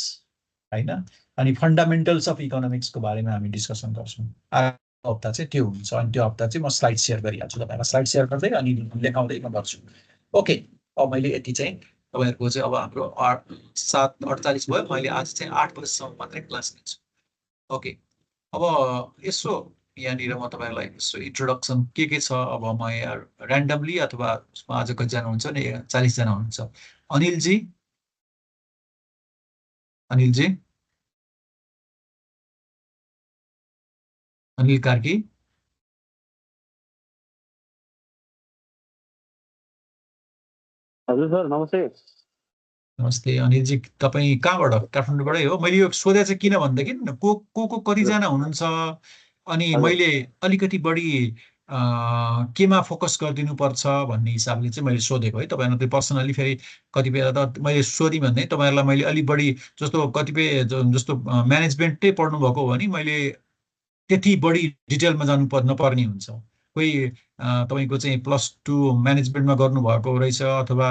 Speaker 1: हैन अनि फन्डामेन्टल्स अफ इकोनोमिक्सको बारेमा हामी डिस्कसन गर्छौं हप्ता चाहिँ त्यो हुन्छ अनि त्यो हप्ता चाहिँ म स्लाइड शेयर गरिहाल्छु तपाईहरुलाई स्लाइड शेयर गर्दै अनि लेखाउँदै म गर्छु ओके अब मैले यति चाहिँ तपाईहरुको चाहिँ अब हाम्रो 7:48 भयो मैले आज चाहिँ 8 बजेसम्म मात्रै क्लास लिन्छु ओके अब यसो यहाँनिर म तपाईहरुलाई यसो इन्ट्रोडक्सन के छ अब म यहाँ र्यान्डमली अथवा आज कतिजना हुनुहुन्छ नि 40 जना हुनुहुन्छ अनिलजी अनिल कार्की
Speaker 5: हजुर सर नमस्ते
Speaker 1: नमस्ते अनिलजी तपाई कहाँबाट काठमाडौँबाटै हो मैले यो सोधे चाहिँ किन भन्दाखेरि को कतिजना हुनुहुन्छ अनि मैले अलिकति बढी केमा फोकस गरिदिनु पर्छ भन्ने हिसाबले चाहिँ मैले सोधेको है तपाईहरुले त्यो पर्सनली फेरि कतिपय त मैले सोधि भन्दै तपाईहरुलाई मैले अलि बढी जस्तो कतिपय जस्तो म्यानेजमेन्टै पढ्नु भएको हो भने मैले त्यति बढी डिटेलमा जानु नपर्ने हुन्छ कोही तपाईको चाहिँ +2 म्यानेजमेन्टमा गर्नु भएको रहेछ अथवा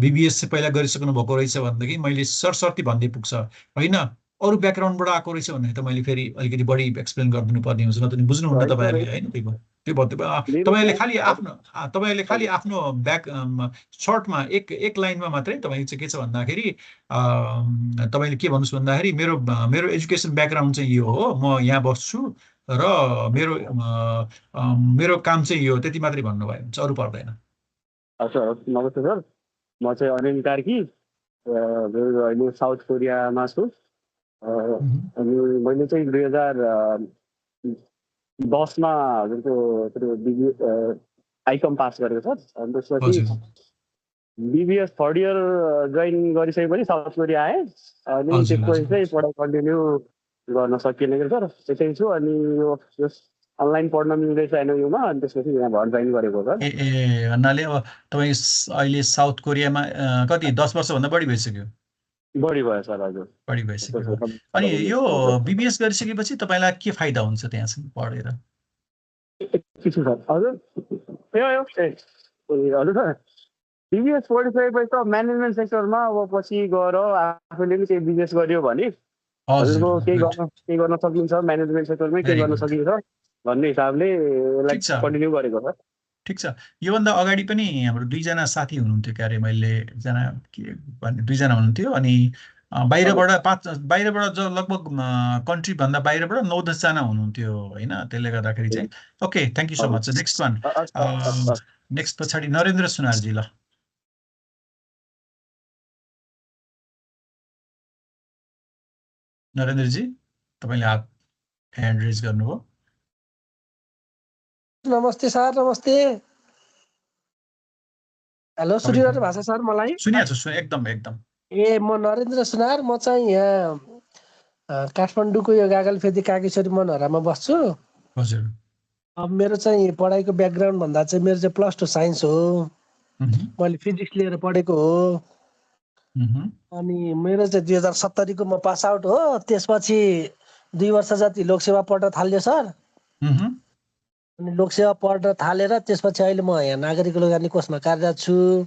Speaker 1: बीबीएस चाहिँ पहिला गरिसक्नु भएको रहेछ भन्दाखेरि मैले सरसर्ती भन्दै पुग्छ हैन अरु ब्याकग्राउन्डबाट आएको रहेछ भने त मैले फेरि अलिकति बढी एक्सप्लेन गरिदिनु पर्ने हुन्छ नत्र नि बुझ्नुहुन्न तपाईहरुले हैन त्यो भन्दै तपाईहरुले खाली आफ्नो ब्याक सर्टमा एक लाइनमा मात्रै तपाईको चाहिँ के छ भन्दाखेरि तपाईले के भन्नुस् भन्दाखेरि मेरो एजुकेसन ब्याकग्राउन्ड चाहिँ यो हो म यहाँ बस्छु र मेरो काम चाहिँ यो त्यति मात्रै भन्नुभयो हुन्छ अरु पर्दैन
Speaker 5: हजुर नमस्ते सर म चाहिँ अनिल कार्की अहिले साउथ कोरियामा छु अनि मैले चाहिँ 2010 मा हजुरको आइकम पास गरेको छ अनि त्यसपछि बीबीएस थर्ड इयर जोइन गरिसकेपछि साउथ कोरिया आएँ अनि त्यसपछि चाहिँ पढाइ कन्टिन्यू गर्न सकिएन कि सर त्यतै छु अनि यो अनलाइन पढ्न मिल्दैछ एनयुमा अनि त्यसपछि यहाँ भर जोइन गरेको सर
Speaker 1: ए भन्नाले अब तपाई अहिले साउथ कोरियामा कति 10 वर्ष भन्दा बढी भइसक्यो
Speaker 5: बढी भयो सर हजुर
Speaker 1: बढी भइसक्यो अनि यो बीबीएस गरिसकेपछि तपाईलाई के फाइदा हुन्छ त्यहाँसम्म पढेर
Speaker 5: किछु सर हजुर हजुर सर बीबीएस पढिसकेपछि त म्यानेजमेन्ट सेक्टरमा अब पछि गएर आफूले पनि केही बिजनेस गर्यो भने हजुरको केही गर्न सकिन्छ म्यानेजमेन्ट सेक्टरमै केही गर्न सकिन्छ भन्ने हिसाबले यसलाई
Speaker 1: ठिक छ
Speaker 5: कन्टिन्यू गरेको सर।
Speaker 1: ठिक छ। योभन्दा अगाडि पनि हाम्रो दुईजना साथी हुनुहुन्थ्यो क्यारे मैले एकजना के भन्ने दुईजना हुनुहुन्थ्यो अनि बाहिरबाट जो लगभग कन्ट्रीभन्दा बाहिरबाट 9-10 जना हुनुहुन्थ्यो होइन त्यसले गर्दाखेरि चाहिँ okay thank you so much. Next one next पछाडि नरेन्द्र सुनारजी ल नरेन्द्रजी तपाईँले हात ह्यान्ड रेज गर्नुभयो।
Speaker 6: नमस्ते सर नमस्ते। हेलो सुनिरहेको भाषा सर मलाई?
Speaker 1: सुनिहाल्छु एकदम एकदम।
Speaker 6: ए म नरेन्द्र सुनार, म चाहिँ यहाँ काठमाडौँको यो गागलफेदी कागेश्वरी मनोहरामा बस्छु।
Speaker 1: हजुर।
Speaker 6: अब मेरो चाहिँ पढाइको ब्याकग्राउन्ड भन्दा चाहिँ मेरो चाहिँ +2 साइन्स हो। मैले फिजिक्स लिएर पढेको हो। अनि मेरो चाहिँ 2070 को म पास आउट हो। त्यसपछि 2 वर्ष जति लोकसेवा पढ्न थाल्यो सर। अनि लोकसेवा पढ्न थालेर त्यसपछि अहिले म यहाँ नागरिक लगानी कोषमा कार्यरत छु।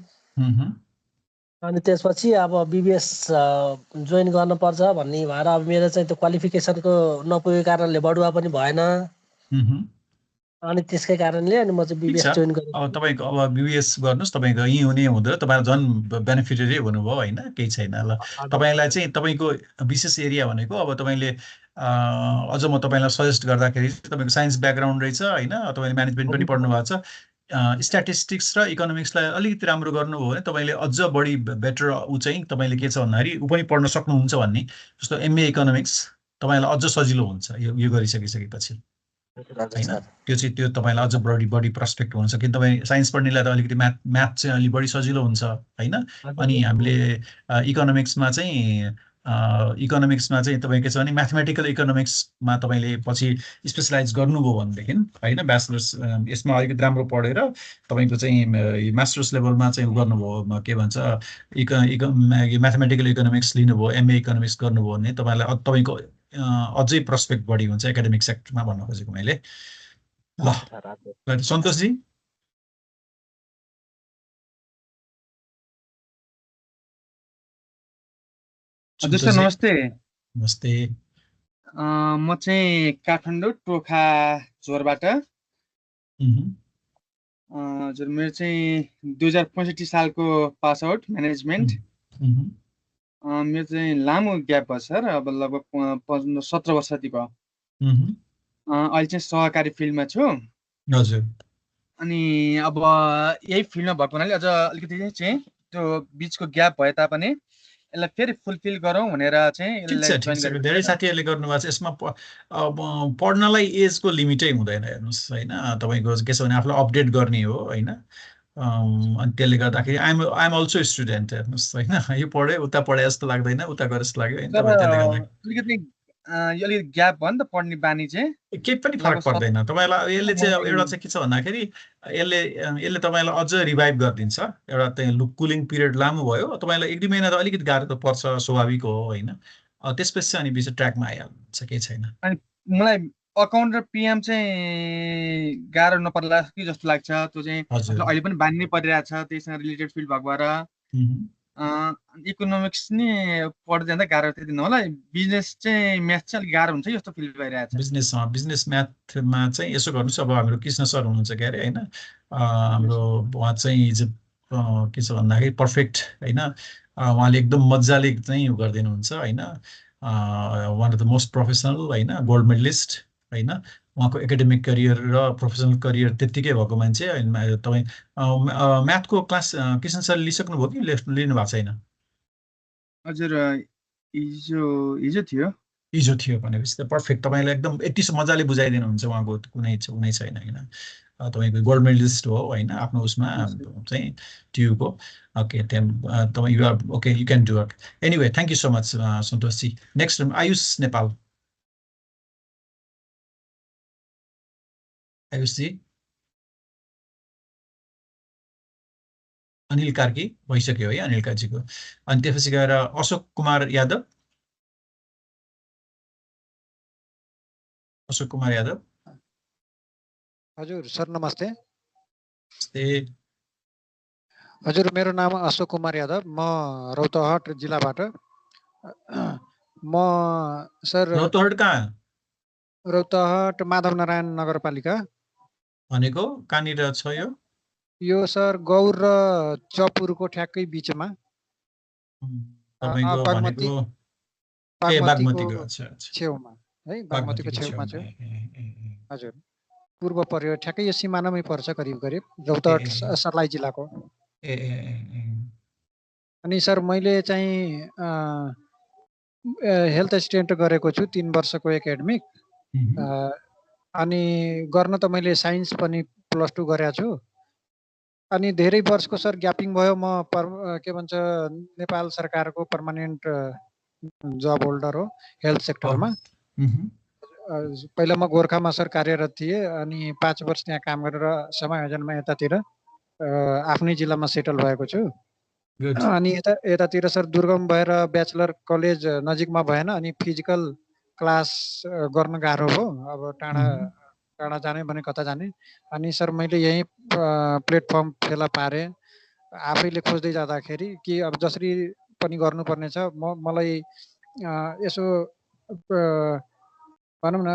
Speaker 6: अनि त्यसपछि अब बिबिएस जोइन गर्नुपर्छ भन्ने भएर अब मेरो चाहिँ त्यो क्वालिफिकेसनको नपुगेको कारणले बढुवा पनि भएन। अनि त्यसकै कारणले अनि म चाहिँ बिबिएस जोइन गरेँ।
Speaker 1: अब तपाईँको अब बिबिएस गर्नुहोस्, तपाईँको यहीँ हुने हुँदैन, तपाईँलाई झन् बेनिफिटरी हुनुभयो होइन, केही छैन ल। तपाईँलाई चाहिँ तपाईँको विशेष एरिया भनेको अब तपाईँले अझ म तपाईँलाई सजेस्ट गर्दाखेरि तपाईँको साइन्स ब्याकग्राउन्ड रहेछ होइन, तपाईँले म्यानेजमेन्ट पनि पढ्नु भएको छ, स्ट्याटिस्टिक्स र इकोनोमिक्सलाई अलिकति राम्रो गर्नुभयो भने तपाईँले अझ बढी बेटर ऊ चाहिँ तपाईँले के छ भन्दाखेरि ऊ पनि पढ्न सक्नुहुन्छ भन्ने। जस्तो MA इकोनोमिक्स तपाईँलाई अझ सजिलो हुन्छ यो गरिसकिसकेपछि होइन। त्यो चाहिँ त्यो तपाईँलाई अझ बढी प्रस्पेक्ट हुन्छ किन तपाईँ साइन्स पढ्नेलाई त अलिकति म्याथ चाहिँ अलिक बढी सजिलो हुन्छ होइन। अनि हामीले इकोनोमिक्समा चाहिँ तपाईँ के छ भने म्याथमेटिकल इकोनोमिक्समा तपाईँले पछि स्पेसलाइज गर्नुभयो भनेदेखि होइन, ब्याचलर्स यसमा अलिकति राम्रो पढेर तपाईँको चाहिँ मास्टर्स लेभलमा चाहिँ गर्नुभयो के भन्छ म्याथमेटिकल इकोनोमिक्स लिनुभयो, MA इकोनोमिक्स गर्नुभयो भने तपाईँलाई तपाईँको अझै प्रस्पेक्ट बढी हुन्छ एकाडेमिक सेक्टरमा भन्न खोजेको मैले। ल सन्तोषजी
Speaker 7: हजुर सर नमस्ते।
Speaker 1: नमस्ते।
Speaker 7: म चाहिँ काठमाडौँ टोखा झोरबाट। हजुर मेरो चाहिँ 2065 सालको पास आउट म्यानेजमेन्ट। मेरो चाहिँ लामो ग्याप भयो सर, अब लगभग 17 वर्ष जति भयो। अहिले चाहिँ सहकारी फिल्डमा छु।
Speaker 1: हजुर। अनि
Speaker 7: अब यही फिल्डमा भएको हुनाले अझ अलिकति चाहिँ त्यो बिचको ग्याप भए तापनि यसलाई फेरि फुलफिल गरौँ भनेर चाहिँ
Speaker 1: धेरै साथीहरूले गर्नुभएको छ। यसमा पढ्नलाई एजको लिमिटै हुँदैन हेर्नुहोस् होइन, तपाईँको के छ भने आफूलाई अपडेट गर्ने हो होइन। अनि त्यसले गर्दाखेरि आइएम अल्सो स्टुडेन्ट हेर्नुहोस् होइन, यो पढ्यो उता पढे जस्तो लाग्दैन, उता गरे जस्तो लाग्यो होइन।
Speaker 7: अलिकति यो अलिकति ग्याप भयो नि त पढ्ने बानी चाहिँ,
Speaker 1: केही पनि फरक पर्दैन तपाईँलाई। यसले चाहिँ एउटा चाहिँ के छ भन्दाखेरि यसले तपाईँलाई अझ रिभाइभ गरिदिन्छ। एउटा चाहिँ कुलिङ पिरियड लामो भयो, तपाईँलाई 1-2 महिना त अलिकति गाह्रो त पर्छ, स्वाभाविक हो होइन। त्यसपछि चाहिँ अनि पछि ट्र्याकमा आइहाल्छ, केही छैन।
Speaker 7: अनि मलाई अकाउन्ट र PM चाहिँ गाह्रो नपर्ला कि जस्तो लाग्छ। त्यो चाहिँ अहिले पनि बानी नै परिरहेछ त्यससँग रिलेटेड फिल्ड भएको भएर। इकोनोमिक्स नि पढ्दै जाँदा गाह्रो त्यति नहोला, बिजनेस चाहिँ म्याथ चाहिँ अलिक गाह्रो हुन्छ जस्तो फिल भइरहेको छ।
Speaker 1: बिजनेस म्याथमा चाहिँ यसो गर्नुहोस्, अब हाम्रो कृष्ण सर हुनुहुन्छ के अरे होइन, हाम्रो उहाँ चाहिँ के छ भन्दाखेरि पर्फेक्ट होइन, उहाँले एकदम मजाले चाहिँ उ गरिदिनुहुन्छ होइन। One of the most professional होइन, गोल्ड मेडलिस्ट होइन। उहाँको एकाडेमिक करियर र प्रोफेसनल करियर त्यत्तिकै भएको मान्छे। तपाईँ म्याथको क्लास कृष्ण सर लिइसक्नुभयो कि लिनु भएको छैन?
Speaker 7: हजुर हिजो थियो
Speaker 1: भनेपछि त पर्फेक्ट, तपाईँलाई एकदम यति मजाले बुझाइदिनुहुन्छ, उहाँको कुनै छैन होइन। तपाईँको गोल्ड मेडलिस्ट हो होइन आफ्नो उसमा चाहिँ ट्युको। ओके त्यहाँ तपाईँ you are okay, you can do it. Anyway thank you so much सन्तोषजी। नेक्स्ट आयुष नेपाल। आयुषजी। अनिल कार्की भइसक्यो है अनिल कार्कीको। अनि त्यसपछि गएर अशोक कुमार यादव। अशोक कुमार यादव।
Speaker 8: हजुर सर नमस्ते।
Speaker 1: नमस्ते
Speaker 8: हजुर, मेरो नाम अशोक कुमार यादव, म रौतहट जिल्लाबाट। म सर
Speaker 1: रौतहट कहाँ?
Speaker 8: रौतहट माधवनारायण नगरपालिका।
Speaker 1: भनेको कहाँनिर छ यो?
Speaker 8: यो सर गौर र चपुरको ठ्याक्कै बिचमा।
Speaker 1: तपाईको
Speaker 8: बागमती
Speaker 1: भनेको
Speaker 8: बागमतीको
Speaker 1: अच्छा अच्छा
Speaker 8: छेउमा है, बागमतीको छेउमा छ हजुर। पूर्व पर्यो, ठ्याक्कै यो सिमानामै पर्छ करिब करिब रौतहट सर्लाही जिल्लाको। अनि सर मैले चाहिँ हेल्थ एसिस्टेन्ट गरेको छु 3 वर्षको एकाडेमिक। अनि गर्न त मैले साइन्स पनि +2 गरेको छु। अनि धेरै वर्षको सर ग्यापिङ भयो। म के भन्छ नेपाल सरकारको पर्मानेन्ट जब होल्डर हो हेल्थ सेक्टरमा। पहिला म गोर्खामा सर कार्यरत थिएँ, अनि 5 वर्ष त्यहाँ काम गरेर समायोजनमा यतातिर आफ्नै जिल्लामा सेटल भएको छु। अनि यतातिर सर दुर्गम भएर ब्याचलर कलेज नजिकमा भएन, अनि फिजिकल क्लास गर्न गाह्रो हो। अब टाढा जाने भने कता जाने। अनि सर मैले यही प्लेटफर्म फेला पारेँ आफैले खोज्दै जाँदाखेरि कि अब जसरी पनि गर्नुपर्ने छ। मलाई यसो भनौँ न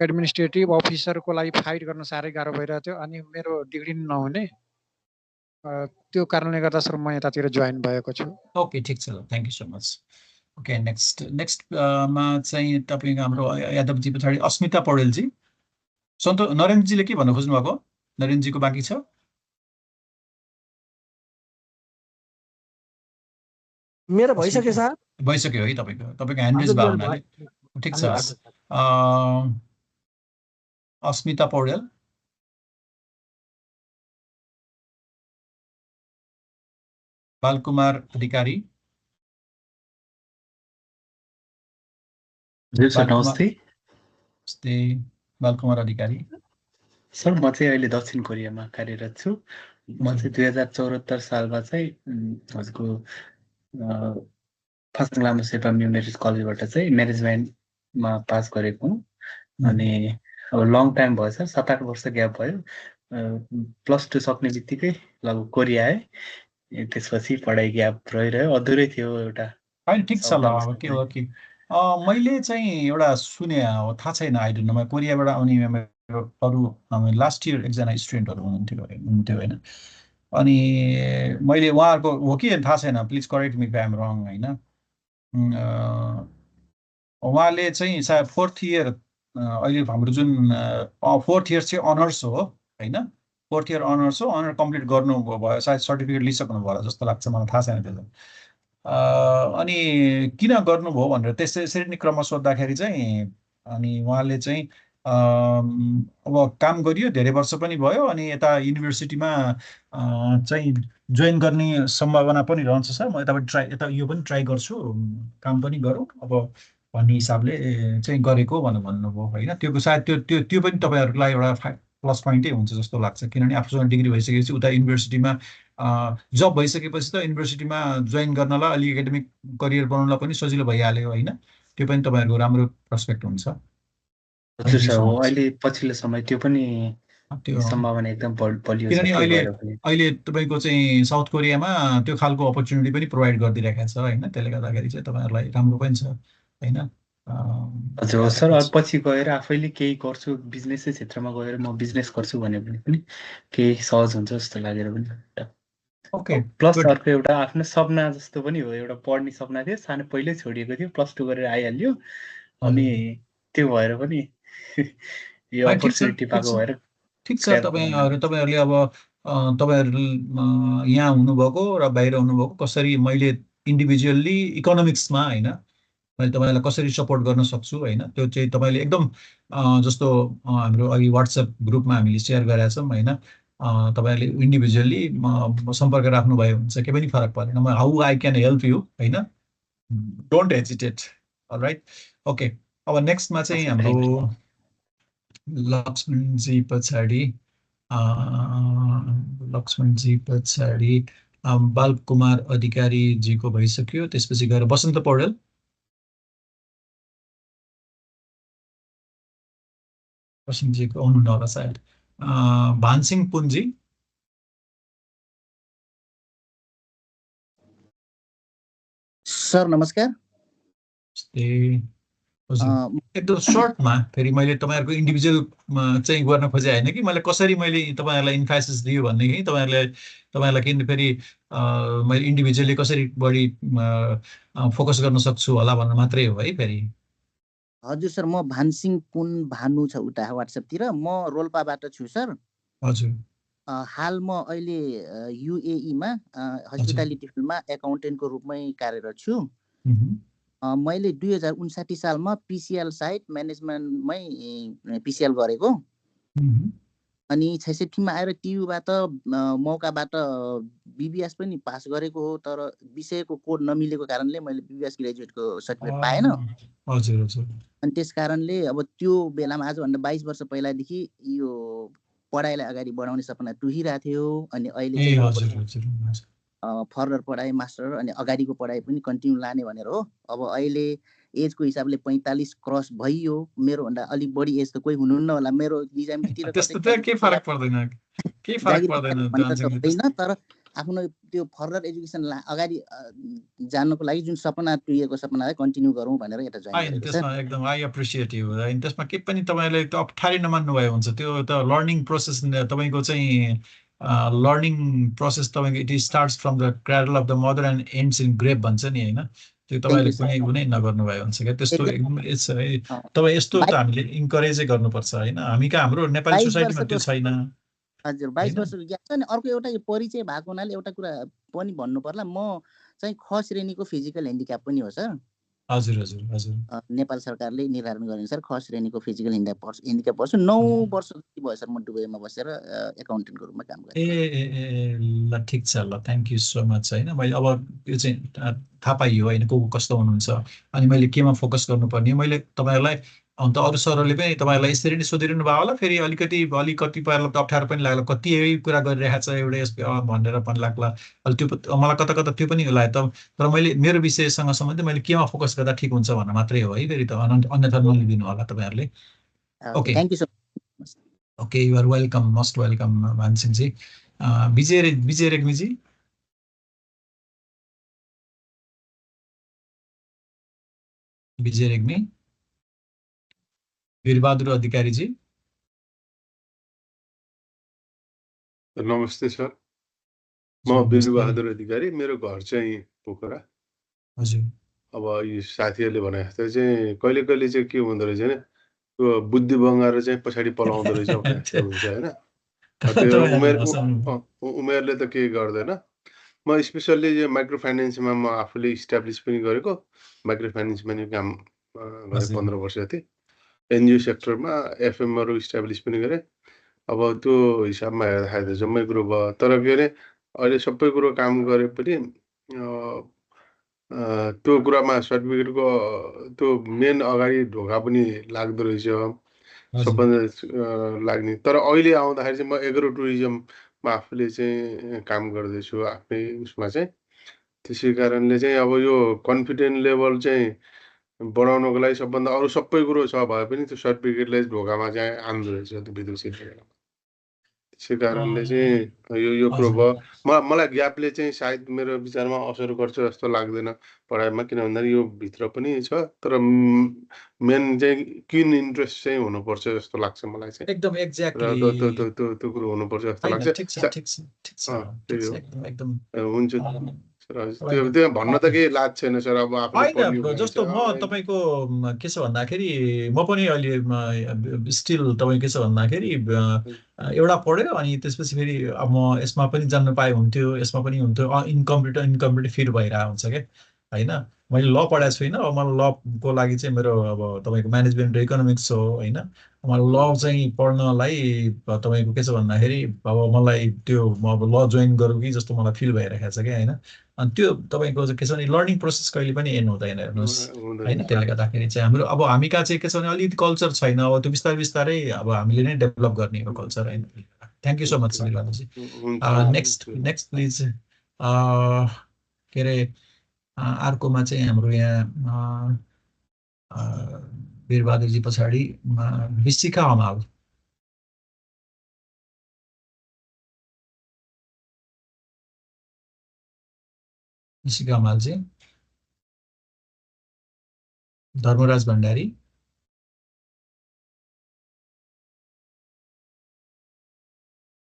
Speaker 8: एडमिनिस्ट्रेटिभ अफिसरको लागि फाइट गर्न साह्रै गाह्रो भइरहेको थियो, अनि मेरो डिग्री नहुने। त्यो कारणले गर्दा सर म यतातिर जोइन भएको छु।
Speaker 1: ओके, ठिक छ, thank you so much. Okay, next मा चाहिँ तपाईको हाम्रो यादवजी पछाडि अस्मिता पौडेलजी। नरेनजीले के भन्न खोज्नु भएको? नरेनजीको बाँकी छ?
Speaker 6: मेरो भइसक्यो सर।
Speaker 1: भइसक्यो है तपाईँको ह्यान्ड रेज भयो हुनाले ठिक छ। अस्मिता पौडेल। बालकुमार अधिकारी।
Speaker 9: सर नमस्ते।
Speaker 1: बालकुमार अधिकारी।
Speaker 9: सर म चाहिँ अहिले दक्षिण कोरियामा कार्यरत छु। म चाहिँ 2074 सालमा चाहिँ हजुरको फास्टङ लामा शेर्पा म्युनिटी कलेजबाट चाहिँ म्यानेजमेन्टमा पास गरेको हुँ। अनि अब लङ टाइम भयो सर, 7-8 वर्ष ग्याप भयो। +2 सक्ने बित्तिकै लगभग कोरिया आएँ। त्यसपछि पढाइ ग्याप रहिरह्यो, अधुरै थियो एउटा।
Speaker 1: होइन, ठिक छ ल, अब के हो कि मैले चाहिँ एउटा सुने हो, थाहा छैन, आई डोन्ट नो। कोरियाबाट आउने मेरो अरू लास्ट इयर एकजना स्टुडेन्टहरू हुनुहुन्थ्यो होइन। अनि मैले उहाँहरूको हो कि थाहा छैन, please correct me if I am wrong होइन। उहाँले चाहिँ सायद 4th इयर अहिले हाम्रो जुन 4th इयर चाहिँ अनर्स हो होइन। 4th इयर अनर्स हो, अनर कम्प्लिट गर्नुभयो, सायद सर्टिफिकेट लिइसक्नु भयो जस्तो लाग्छ, मलाई थाहा छैन त्यो। अनि किन गर्नुभयो भनेर त्यसरी नै क्रम सोद्धाखेरि चाहिँ अनि उहाँले चाहिँ अब काम गरियो, धेरै वर्ष पनि भयो। अनि यता युनिभर्सिटीमा चाहिँ जोइन गर्ने सम्भावना पनि रहन्छ सर। म यता यो पनि ट्राई गर्छु, काम पनि गरौँ अब भन्ने हिसाबले चाहिँ गरेको भन्नुभयो होइन। त्यो सायद त्यो पनि तपाईँहरूको लागि एउटा प्लस पोइन्टै हुन्छ जस्तो लाग्छ, किनभने आफूसँग डिग्री भइसकेपछि उता युनिभर्सिटीमा जब भइसकेपछि त युनिभर्सिटीमा जोइन गर्नलाई अलिक एकाडेमिक करियर बनाउनलाई पनि सजिलो भइहाल्यो होइन। त्यो पनि तपाईँहरूको राम्रो प्रस्पेक्ट हुन्छ।
Speaker 9: हजुर सर, हो अहिले पछिल्लो समय त्यो पनि
Speaker 1: त्यो
Speaker 9: सम्भावना एकदम बलियो छ।
Speaker 1: किनभने अहिले तपाईँको चाहिँ साउथ कोरियामा त्यो खालको अपर्च्युनिटी पनि प्रोभाइड गरिदिइरहेको छ होइन। त्यसले गर्दाखेरि चाहिँ तपाईँहरूलाई राम्रो पनि छ होइन।
Speaker 9: हजुर सर, पछि गएर आफैले केही गर्छु, बिजनेसै क्षेत्रमा गएर म बिजनेस गर्छु भने पनि केही सहज हुन्छ जस्तो लागेर पनि।
Speaker 1: ओके,
Speaker 9: प्लस अर्को एउटा आफ्नो सपना जस्तो पनि हो, एउटा पढ्ने सपना थियो, सानो पहिल्यै छोडिएको थियो, +2 गरेर आइहाल्यो। अनि त्यो भएर पनि यो अपर्च्युनिटी पाएको भएर
Speaker 1: ठिक छ। तपाईँहरूले अब तपाईँहरू यहाँ हुनुभएको र बाहिर हुनुभएको, कसरी मैले इन्डिभिजुअल्ली इकोनोमिक्समा होइन मैले तपाईँलाई कसरी सपोर्ट गर्न सक्छु होइन, त्यो चाहिँ तपाईँले एकदम जस्तो हाम्रो अघि वाट्सएप ग्रुपमा हामीले सेयर गरेका छौँ होइन। तपाईँहरूले इन्डिभिजुअल्ली सम्पर्क राख्नुभयो भने चाहिँ केही पनि फरक परेन। म how I can help you होइन, डोन्ट हेजिटेट। All right, okay. अब नेक्स्टमा चाहिँ हाम्रो लक्ष्मणजी पछाडि बालकुमार अधिकारीजीको भइसक्यो। त्यसपछि गएर बसन्त पौडेल। बसन्तजीको आउनुहुन्न होला सायद। भानसिंह पुन्जी।
Speaker 10: सर नमस्कार।
Speaker 1: हजुर एकदम सर्टमा फेरि मैले तपाईँहरूको इन्डिभिजुअल चाहिँ गर्न खोजे होइन कि मैले कसरी मैले तपाईँहरूलाई इन्फासिस दियो भनेदेखि तपाईँहरूलाई किन फेरि मैले इन्डिभिजुअली कसरी बढी फोकस गर्न सक्छु होला भन्नु मात्रै हो है फेरि।
Speaker 10: हजुर सर, म भानसिंह पुन भानु छ उता वाट्सएपतिर, म रोल्पाबाट छु सर।
Speaker 1: हजुर
Speaker 10: हाल म अहिले युएईमा हस्पिटालिटी फिल्डमा एकाउन्टेन्टको रूपमै कार्यरत छु। मैले 2059 सालमा पिसिएल साइट म्यानेजमेन्टमै पिसिएल गरेको, अनि 66मा आएर टियुबाट मौकाबाट बिबिएस पनि पास गरेको हो, तर विषयको कोड नमिलेको कारणले मैले बिबिएस ग्रेजुएटको सर्टिफिकेट पाएन।
Speaker 1: हजुर हजुर
Speaker 10: अनि त्यस कारणले अब त्यो बेलामा आजभन्दा 22 वर्ष पहिलादेखि यो पढाइलाई अगाडि बढाउने सपना टुहिरहेको थियो। अनि अहिले चाहिँ फर्दर पढाइ मास्टर अनि अगाडिको पढाइ पनि कन्टिन्यू लाने भनेर हो। अब अहिले एजको हिसाबले 45 क्रस भइयो, मेरो भन्दा अलिक बढी एज त कोही हुनुहुन्न होला, मेरो निजामतिर होइन, तर आफ्नो त्यो फर्दर एजुकेसन अगाडि जान्नको लागि जुन सपना टुहिएको सपनालाई कन्टिन्यू गरौँ भनेर यता जोइन गरेको छ।
Speaker 1: एकदम आई एप्रिसिएट यु। अनि त्यसमा के पनि तपाईँले त्यो अप्ठ्यारै नमान्नु भयो हुन्छ, त्यो त लर्निङ प्रोसेस तपाईँको चाहिँ लर्निङ प्रोसेस तपाईँको it starts from the cradle of the mother and ends in grave भन्छ नि होइन, त्यो तपाईँले कुनै नगर्नु भयो हुन्छ क्या त्यस्तो एकदम। तपाईँ यस्तो त हामीले इन्करेजै गर्नुपर्छ होइन, हामी कहाँ हाम्रो नेपाली सोसाइटीमा त्यो छैन।
Speaker 10: हजुर 22 वर्षको ग्याप छ। अनि अर्को एउटा परिचय भएको हुनाले एउटा कुरा पनि भन्नु पर्ला, म चाहिँ ख श्रेणीको फिजिकल ह्यान्डिक्याप पनि हो सर।
Speaker 1: हजुर हजुर हजुर
Speaker 10: नेपाल सरकारले निर्धारण गरे अनुसार ख श्रेणीको फिजिकल ह्यान्डिक्याप पर्छु। 9 वर्ष जति भयो सर म दुबईमा बसेर एकाउन्टेन्टको रूपमा काम गरेँ।
Speaker 1: ल ठिक छ, ल थ्याङ्क यू सो मच होइन। मैले अब यो चाहिँ थाहा पाइयो होइन को कस्तो हुनुहुन्छ अनि मैले केमा फोकस गर्नुपर्ने। मैले तपाईँहरूलाई अन्त अरू सरहरूले पनि तपाईँहरूलाई यसरी नै सोधिरहनु भयो होला, फेरि अलिकति कतिपयलाई त अप्ठ्यारो पनि लाग्ला, कति यही कुरा गरिरहेको छ एउटा यस भनेर पनि लाग्ला। अहिले त्यो मलाई कता कता त्यो पनि लाग्यो त, तर मैले मेरो विषयसँग सम्बन्धित मैले केमा फोकस गर्दा ठिक हुन्छ भनेर मात्रै हो है, फेरि त अन्यथा नलिदिनु होला तपाईँहरूले। Okay
Speaker 10: thank you so much.
Speaker 1: Okay you are welcome, most welcome मानसिंहजी। विजय रेग्मीजी। विजय रेग्मी। वीरबहादुर अधिकारी जी।
Speaker 11: नमस्ते सर, म वीरबहादुर अधिकारी, मेरो घर चाहिँ पोखरा।
Speaker 1: हजुर।
Speaker 11: अब यो साथीहरूले भने जस्तै चाहिँ कहिले कहिले चाहिँ के हुँदो रहेछ भने त्यो बुद्धि बङ्गाएर चाहिँ पछाडि पलाउँदो रहेछ भने जस्तो हुन्छ होइन। त्यो उमेरले त केही गर्दैन। म स्पेसल्ली यो माइक्रो फाइनेन्समा म आफूले इस्टाब्लिस पनि गरेको, माइक्रो फाइनेन्समा नि काम गरेँ 15 वर्ष जति। एनजिओ सेक्टरमा एफएमहरू इस्टाब्लिस पनि गरेँ। अब त्यो हिसाबमा हेर्दाखेरि त जम्मै कुरो भयो, तर के अरे अहिले सबै कुरो काम गरे पनि त्यो कुरामा सर्टिफिकेटको त्यो मेन अगाडि ढोका पनि लाग्दो रहेछ, सबभन्दा लाग्ने। तर अहिले आउँदाखेरि चाहिँ म एग्रो टुरिज्ममा आफूले चाहिँ काम गर्दैछु आफ्नै उसमा चाहिँ। त्यसै कारणले चाहिँ अब यो कन्फिडेन्ट लेभल चाहिँ बढाउनको लागि सबभन्दा अरू सबै कुरो छ भए पनि त्यो सर्टिफिकेटले ढोकामा चाहिँ आउँदो रहेछ त्यो विदेशी। त्यसै कारणले चाहिँ यो कुरो भयो। मलाई ग्यापले चाहिँ सायद मेरो विचारमा असर गर्छ जस्तो लाग्दैन पढाइमा, किन भन्दाखेरि यो भित्र पनि छ, तर मेन चाहिँ किन इन्ट्रेस्ट चाहिँ हुनुपर्छ जस्तो लाग्छ मलाई चाहिँ।
Speaker 1: एकदम एक्ज्याक्टली
Speaker 11: त्यो कुरो हुनुपर्छ जस्तो लाग्छ। हुन्छ त्यो भन्न त केही लाज छैन सर। अब
Speaker 1: होइन जस्तो म तपाईँको के छ भन्दाखेरि म पनि अहिले स्टिल तपाईँ के छ भन्दाखेरि एउटा पढ्यो अनि त्यसपछि फेरि अब म यसमा पनि जान्न पाए हुन्थ्यो, यसमा पनि हुन्थ्यो, इन्कम्प्लिट फिल भइरहेको हुन्छ क्या होइन। मैले ल पढाएको छुइनँ, अब मलाई लको लागि चाहिँ मेरो अब तपाईँको म्यानेजमेन्ट र इकोनोमिक्स हो होइन। मलाई ल चाहिँ पढ्नलाई तपाईँको के छ भन्दाखेरि अब मलाई त्यो म अब ल जोइन गरौँ कि जस्तो मलाई फिल भइरहेको छ क्या होइन। अनि त्यो तपाईँको के छ भने लर्निङ प्रोसेस कहिले पनि एन्ड हुँदैन हेर्नुहोस् होइन। त्यसले गर्दाखेरि चाहिँ हाम्रो अब हामी कहाँ चाहिँ के छ भने अलिकति कल्चर छैन, अब त्यो बिस्तारै बिस्तारै अब हामीले नै डेभलप गर्ने हो कल्चर होइन। थ्याङ्क यू सो मच वीरबहादुरजी। नेक्स्ट प्लिज के अरे अर्कोमा चाहिँ हाम्रो यहाँ वीरबहादुरजी पछाडि विशिखा हमाल। विशिखा हमालजी। धर्मराज भण्डारी।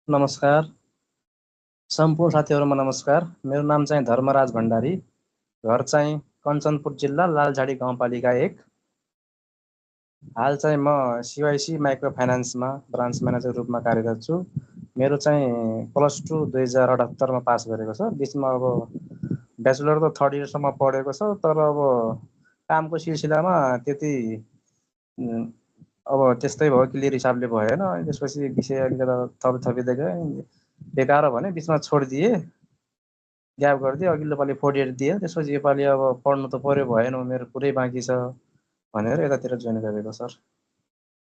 Speaker 12: नमस्कार सम्पूर्ण साथीहरुमा नमस्कार। मेरो नाम चाहिँ धर्मराज भण्डारी, घर चाहिँ कञ्चनपुर जिल्ला लालझाडी गाउँपालिका 1। हाल चाहिँ म CYC माइक्रो फाइनान्समा ब्रान्च म्यानेजर रूपमा कार्यरत छु। मेरो चाहिँ +2 2078 मा पास गरेको छ। बीचमा अब ब्याचलर त 3rd इयरसम्म पढेको छ, तर अब कामको सिलसिलामा त्यति अब त्यस्तै भयो, क्लियर हिसाबले भएन। त्यसपछि विषय अलिकति थपिँदै गयो, बेकार भने बीचमा छोडिदिए, ग्याप गरिदिए। अघिल्लो पालि 4th इयर दिए, त्यसपछि योपालि अब पढ्नु त पर्यो, भएन, मेरो पुरै बाँकी छ भनेर यतातिर जोइन गरेको sir.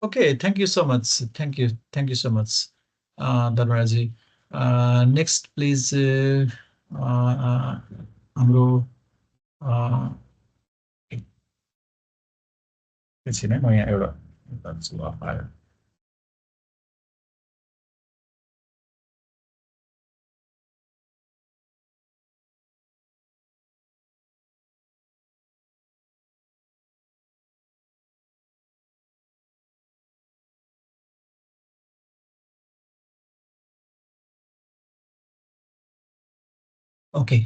Speaker 1: Okay, thank you so much, thank you so much धर्मराजी। नेक्स्ट प्लिज हाम्रो एकछिन है, म यहाँ एउटा आयो। ओके,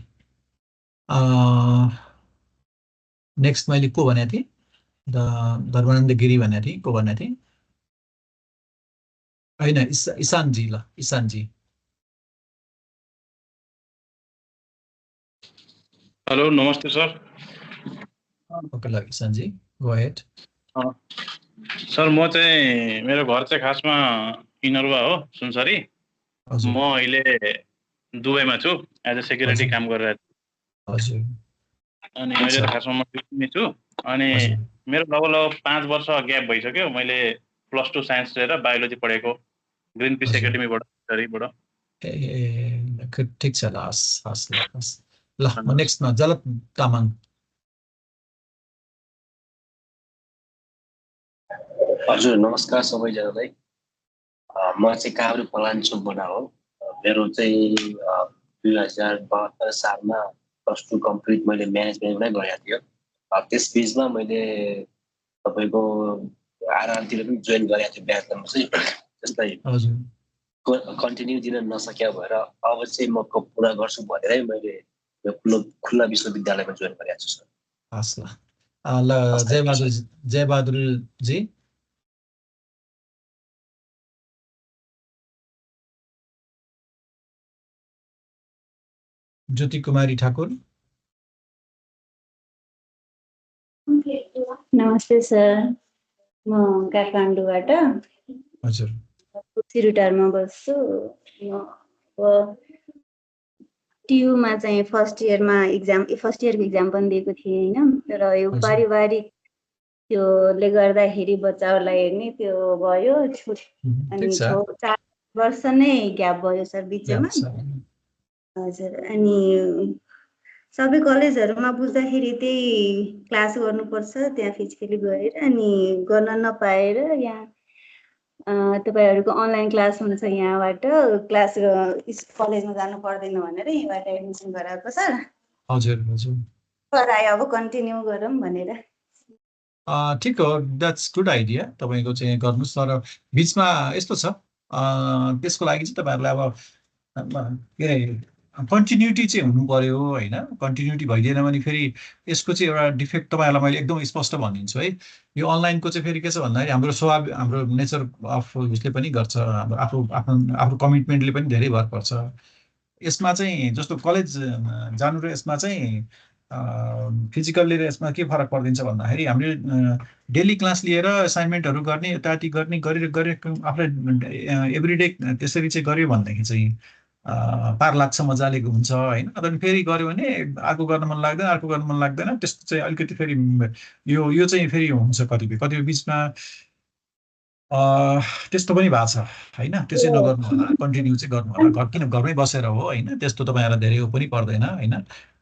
Speaker 1: नेक्स्ट मैले को भनेको थिएँ? धर्मानन्द गिरी भनेको थिएँ। को भनेको थिएँ? होइन, इशानजी। ल, इशानजी।
Speaker 2: हेलो, नमस्ते सर।
Speaker 1: ओके, ल इशानजी, गो अहेड।
Speaker 2: सर, म चाहिँ मेरो घर चाहिँ खासमा इनरवा हो, सुनसरी। म अहिले दुबईमा छु, एज अ सेक्युरिटी काम गरिरहेको छु।
Speaker 1: हजुर।
Speaker 2: अनि अहिले त खासमा म ट्युसनै छु। अनि मेरो लगभग 5 वर्ष ग्याप भइसक्यो। मैले +2 साइन्स लिएर बायोलोजी पढेको ग्रिन पिस एकाडेमीबाट, सरीबाट।
Speaker 1: ए ठिक छ, ल हस् ल हस्। ल, म नेक्स्टमा जलप तामाङ।
Speaker 13: हजुर, नमस्कार सबैजनालाई। म चाहिँ काभ्रे पलाञ्चोकबाट हो। मेरो चाहिँ 2072 सालमा +2 कम्प्लिट मैले म्यानेजमेन्टमै गरेको थियो। त्यस बिचमा मैले तपाईको आरआरतिर पनि जोइन गरेको थिएँ ब्याचलरमा चाहिँ। त्यस्तै कन्टिन्यू दिन नसक्या भएर अब चाहिँ म पुरा गर्छु भनेरै मैले यो खुल्ला विश्वविद्यालयमा जोइन गरेको छु सर।
Speaker 1: हस् ल। जयबहादुर जी। ज्योति कुमारी ठाकुर।
Speaker 14: नमस्ते सर, म काठमाडौँबाट।
Speaker 1: हजुर।
Speaker 14: सिरुटारमा बस्छु। म टियुमा चाहिँ फर्स्ट इयरको एक्जाम पनि दिएको थिएँ होइन, तर यो पारिवारिक त्योले गर्दाखेरि बच्चाहरूलाई हेर्ने त्यो भयो, अनि 4 वर्ष नै ग्याप भयो सर बिचमा। हजुर, अनि सबै कलेजहरूमा बुझ्दाखेरि त्यही क्लास गर्नुपर्छ, त्यहाँ फिजिकली गएर, अनि गर्न नपाएर यहाँ तपाईहरुको अनलाइन क्लास हुन्छ, यहाँबाट क्लास कलेजमा जानु पर्दैन भनेर यहाँबाट एडमिसन गराएको सर।
Speaker 1: हजुर हजुर।
Speaker 14: पढाइ अब कन्टिन्यू गरौँ भनेर।
Speaker 1: ठिक हो, द्याट्स गुड आइडिया। तपाईँको चाहिँ गर्नुहोस्, तर बिचमा यस्तो छ, त्यसको लागि चाहिँ तपाईँहरूलाई अब के अरे कन्टिन्युटी चाहिँ हुनु पर्यो होइन। कन्टिन्युटी भइदिएन भने फेरि यसको चाहिँ एउटा डिफेक्ट तपाईँहरूलाई मैले एकदम स्पष्ट भनिदिन्छु है। यो अनलाइनको चाहिँ फेरि के छ भन्दाखेरि हाम्रो स्वभाव, हाम्रो नेचर अफ उसले पनि गर्छ, हाम्रो आफ्नो कमिटमेन्टले पनि धेरै भर पर्छ। यसमा चाहिँ जस्तो कलेज जानु र यसमा चाहिँ फिजिकल्ली र यसमा के फरक परिदिन्छ भन्दाखेरि हामीले डेली क्लास लिएर असाइनमेन्टहरू गर्ने, यताति गर्ने आफूलाई एभ्रिडे त्यसरी चाहिँ गऱ्यो भनेदेखि चाहिँ पार लाग्छ, मजाले हुन्छ होइन। तर फेरि गऱ्यो भने अर्को गर्न मन लाग्दैन, अर्को गर्न मन लाग्दैन, त्यस्तो चाहिँ अलिकति फेरि यो चाहिँ फेरि हुन्छ कतिपय बिचमा त्यस्तो पनि भएको छ होइन। त्यो चाहिँ नगर्नु होला, कन्टिन्यू चाहिँ गर्नु होला। किन घरमै बसेर हो होइन, त्यस्तो तपाईँहरूलाई धेरै पनि पर्दैन होइन।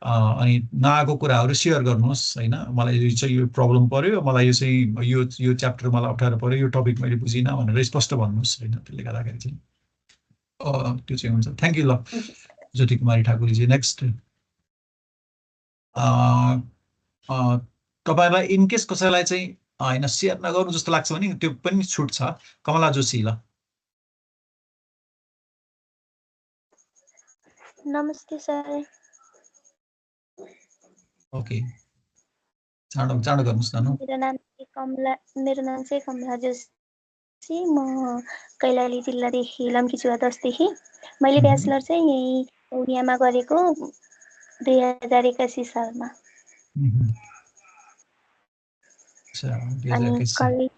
Speaker 1: अनि नआएको कुराहरू सेयर गर्नुहोस् होइन। मलाई यो चाहिँ यो प्रब्लम पर्यो, मलाई यो चाहिँ यो च्याप्टर मलाई अप्ठ्यारो पर्यो, यो टपिक मैले बुझिनँ भनेर स्पष्ट भन्नुहोस् होइन। त्यसले गर्दाखेरि चाहिँ त्यो चाहिँ हुन्छ। Thank you. ल, ज्योति कुमारी ठाकुरजी। नेक्स्ट तपाईहरुलाई इन केस कसैलाई चाहिँ हैन शेयर नगर्नु जस्तो लाग्छ भने त्यो पनि छुट छ। कमला जोशी ल।
Speaker 15: नमस्ते सर।
Speaker 1: ओके चाँडो गर्नुस् न।
Speaker 15: मेरो नाम चाहिँ कमला जोशी। म कैलाली जिल्लादेखि लम्कीचुवा 10 देखि। मैले ब्याचलर चाहिँ यही उडियामा गरेको 2081 सालमा। अनि कलेज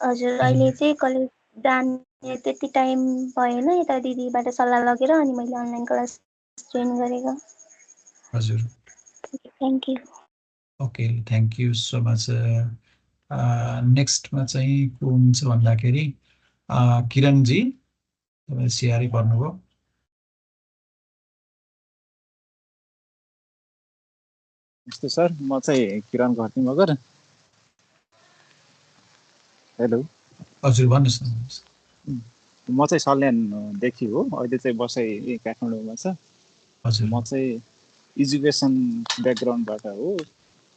Speaker 15: हजुर अहिले चाहिँ कलेज जाने त्यति टाइम भएन, यता दिदीबाट सल्लाह लगेर अनि मैले अनलाइन क्लास जोइन गरेको।
Speaker 1: हजुर
Speaker 15: thank you.
Speaker 1: Okay thank you so much. नेक्स्टमा चाहिँ को हुन्छ भन्दाखेरि किरणजी तपाईँ सिआरई पर्नुभयो।
Speaker 3: नमस्ते सर, म चाहिँ किरण घरती मगर। हेलो
Speaker 1: हजुर भन्नुस् न।
Speaker 3: म चाहिँ सल्यानदेखि हो, अहिले चाहिँ बसाइ काठमाडौँमा छ।
Speaker 1: हजुर
Speaker 3: म चाहिँ एजुकेसन ब्याकग्राउन्डबाट हो।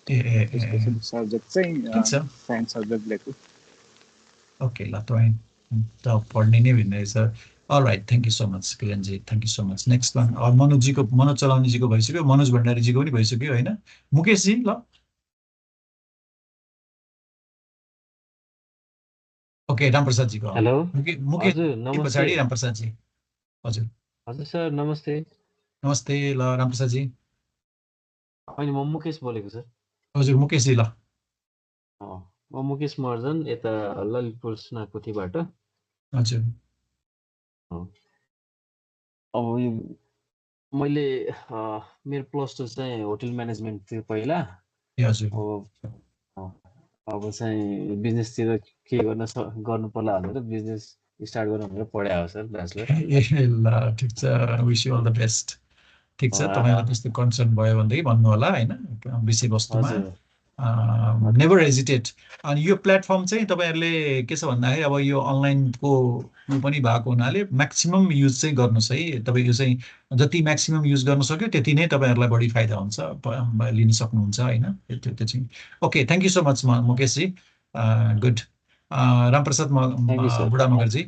Speaker 3: स्पेशली सब्जेक्ट चाहिँ साइन्स सब्जेक्ट लिएको।
Speaker 1: ओके ल तपाईँ त पढ्ने नै भिन्न रहेछ। Alright thank you so much किरणजी, thank you so much. Next one Manoj चलाउनेजीको भइसक्यो, मनोज भण्डारीजीको पनि भइसक्यो हैन। मुकेशजी ल। ओके रामप्रसादजीको।
Speaker 16: हेलो
Speaker 1: मुकेश पछाडि रामप्रसादजी। हजुर
Speaker 16: हजुर सर नमस्ते।
Speaker 1: नमस्ते ल रामप्रसादजी।
Speaker 16: होइन म मुकेश बोलेको सर।
Speaker 1: हजुर मुकेशजी ल।
Speaker 16: म मुकेश महर्जन यता ललितपुर सुनाकोटीबाट।
Speaker 1: हजुर
Speaker 16: अब मैले मेरो +2 चाहिँ होटल म्यानेजमेन्ट थियो पहिला।
Speaker 1: हजुर
Speaker 16: अब चाहिँ बिजनेसतिर के गर्नु पर्ला भनेर बिजनेस स्टार्ट गर्नु भनेर पढे हो सर ब्याचलर।
Speaker 1: ल ठिक छ, wish you all the best. ठिक छ, तपाईलाई त्यस्तो कन्सर्न भयो भनेदेखि भन्नु होला हैन विषयवस्तुमा। Never hesitate. अनि यो प्लेटफर्म चाहिँ तपाईहरुले के छ भन्दाखेरि अब यो अनलाइनको पनि भएको हुनाले म्याक्सिमम युज चाहिँ गर्नुस् है। तपाई यो चाहिँ जति म्याक्सिमम युज गर्न सक्यो त्यति नै तपाईहरुलाई बढी फाइदा हुन्छ, लिन सक्नुहुन्छ हैन। त्यो चाहिँ okay thank you so much मुकेशजी। गुड। रामप्रसाद बुढामगरजी।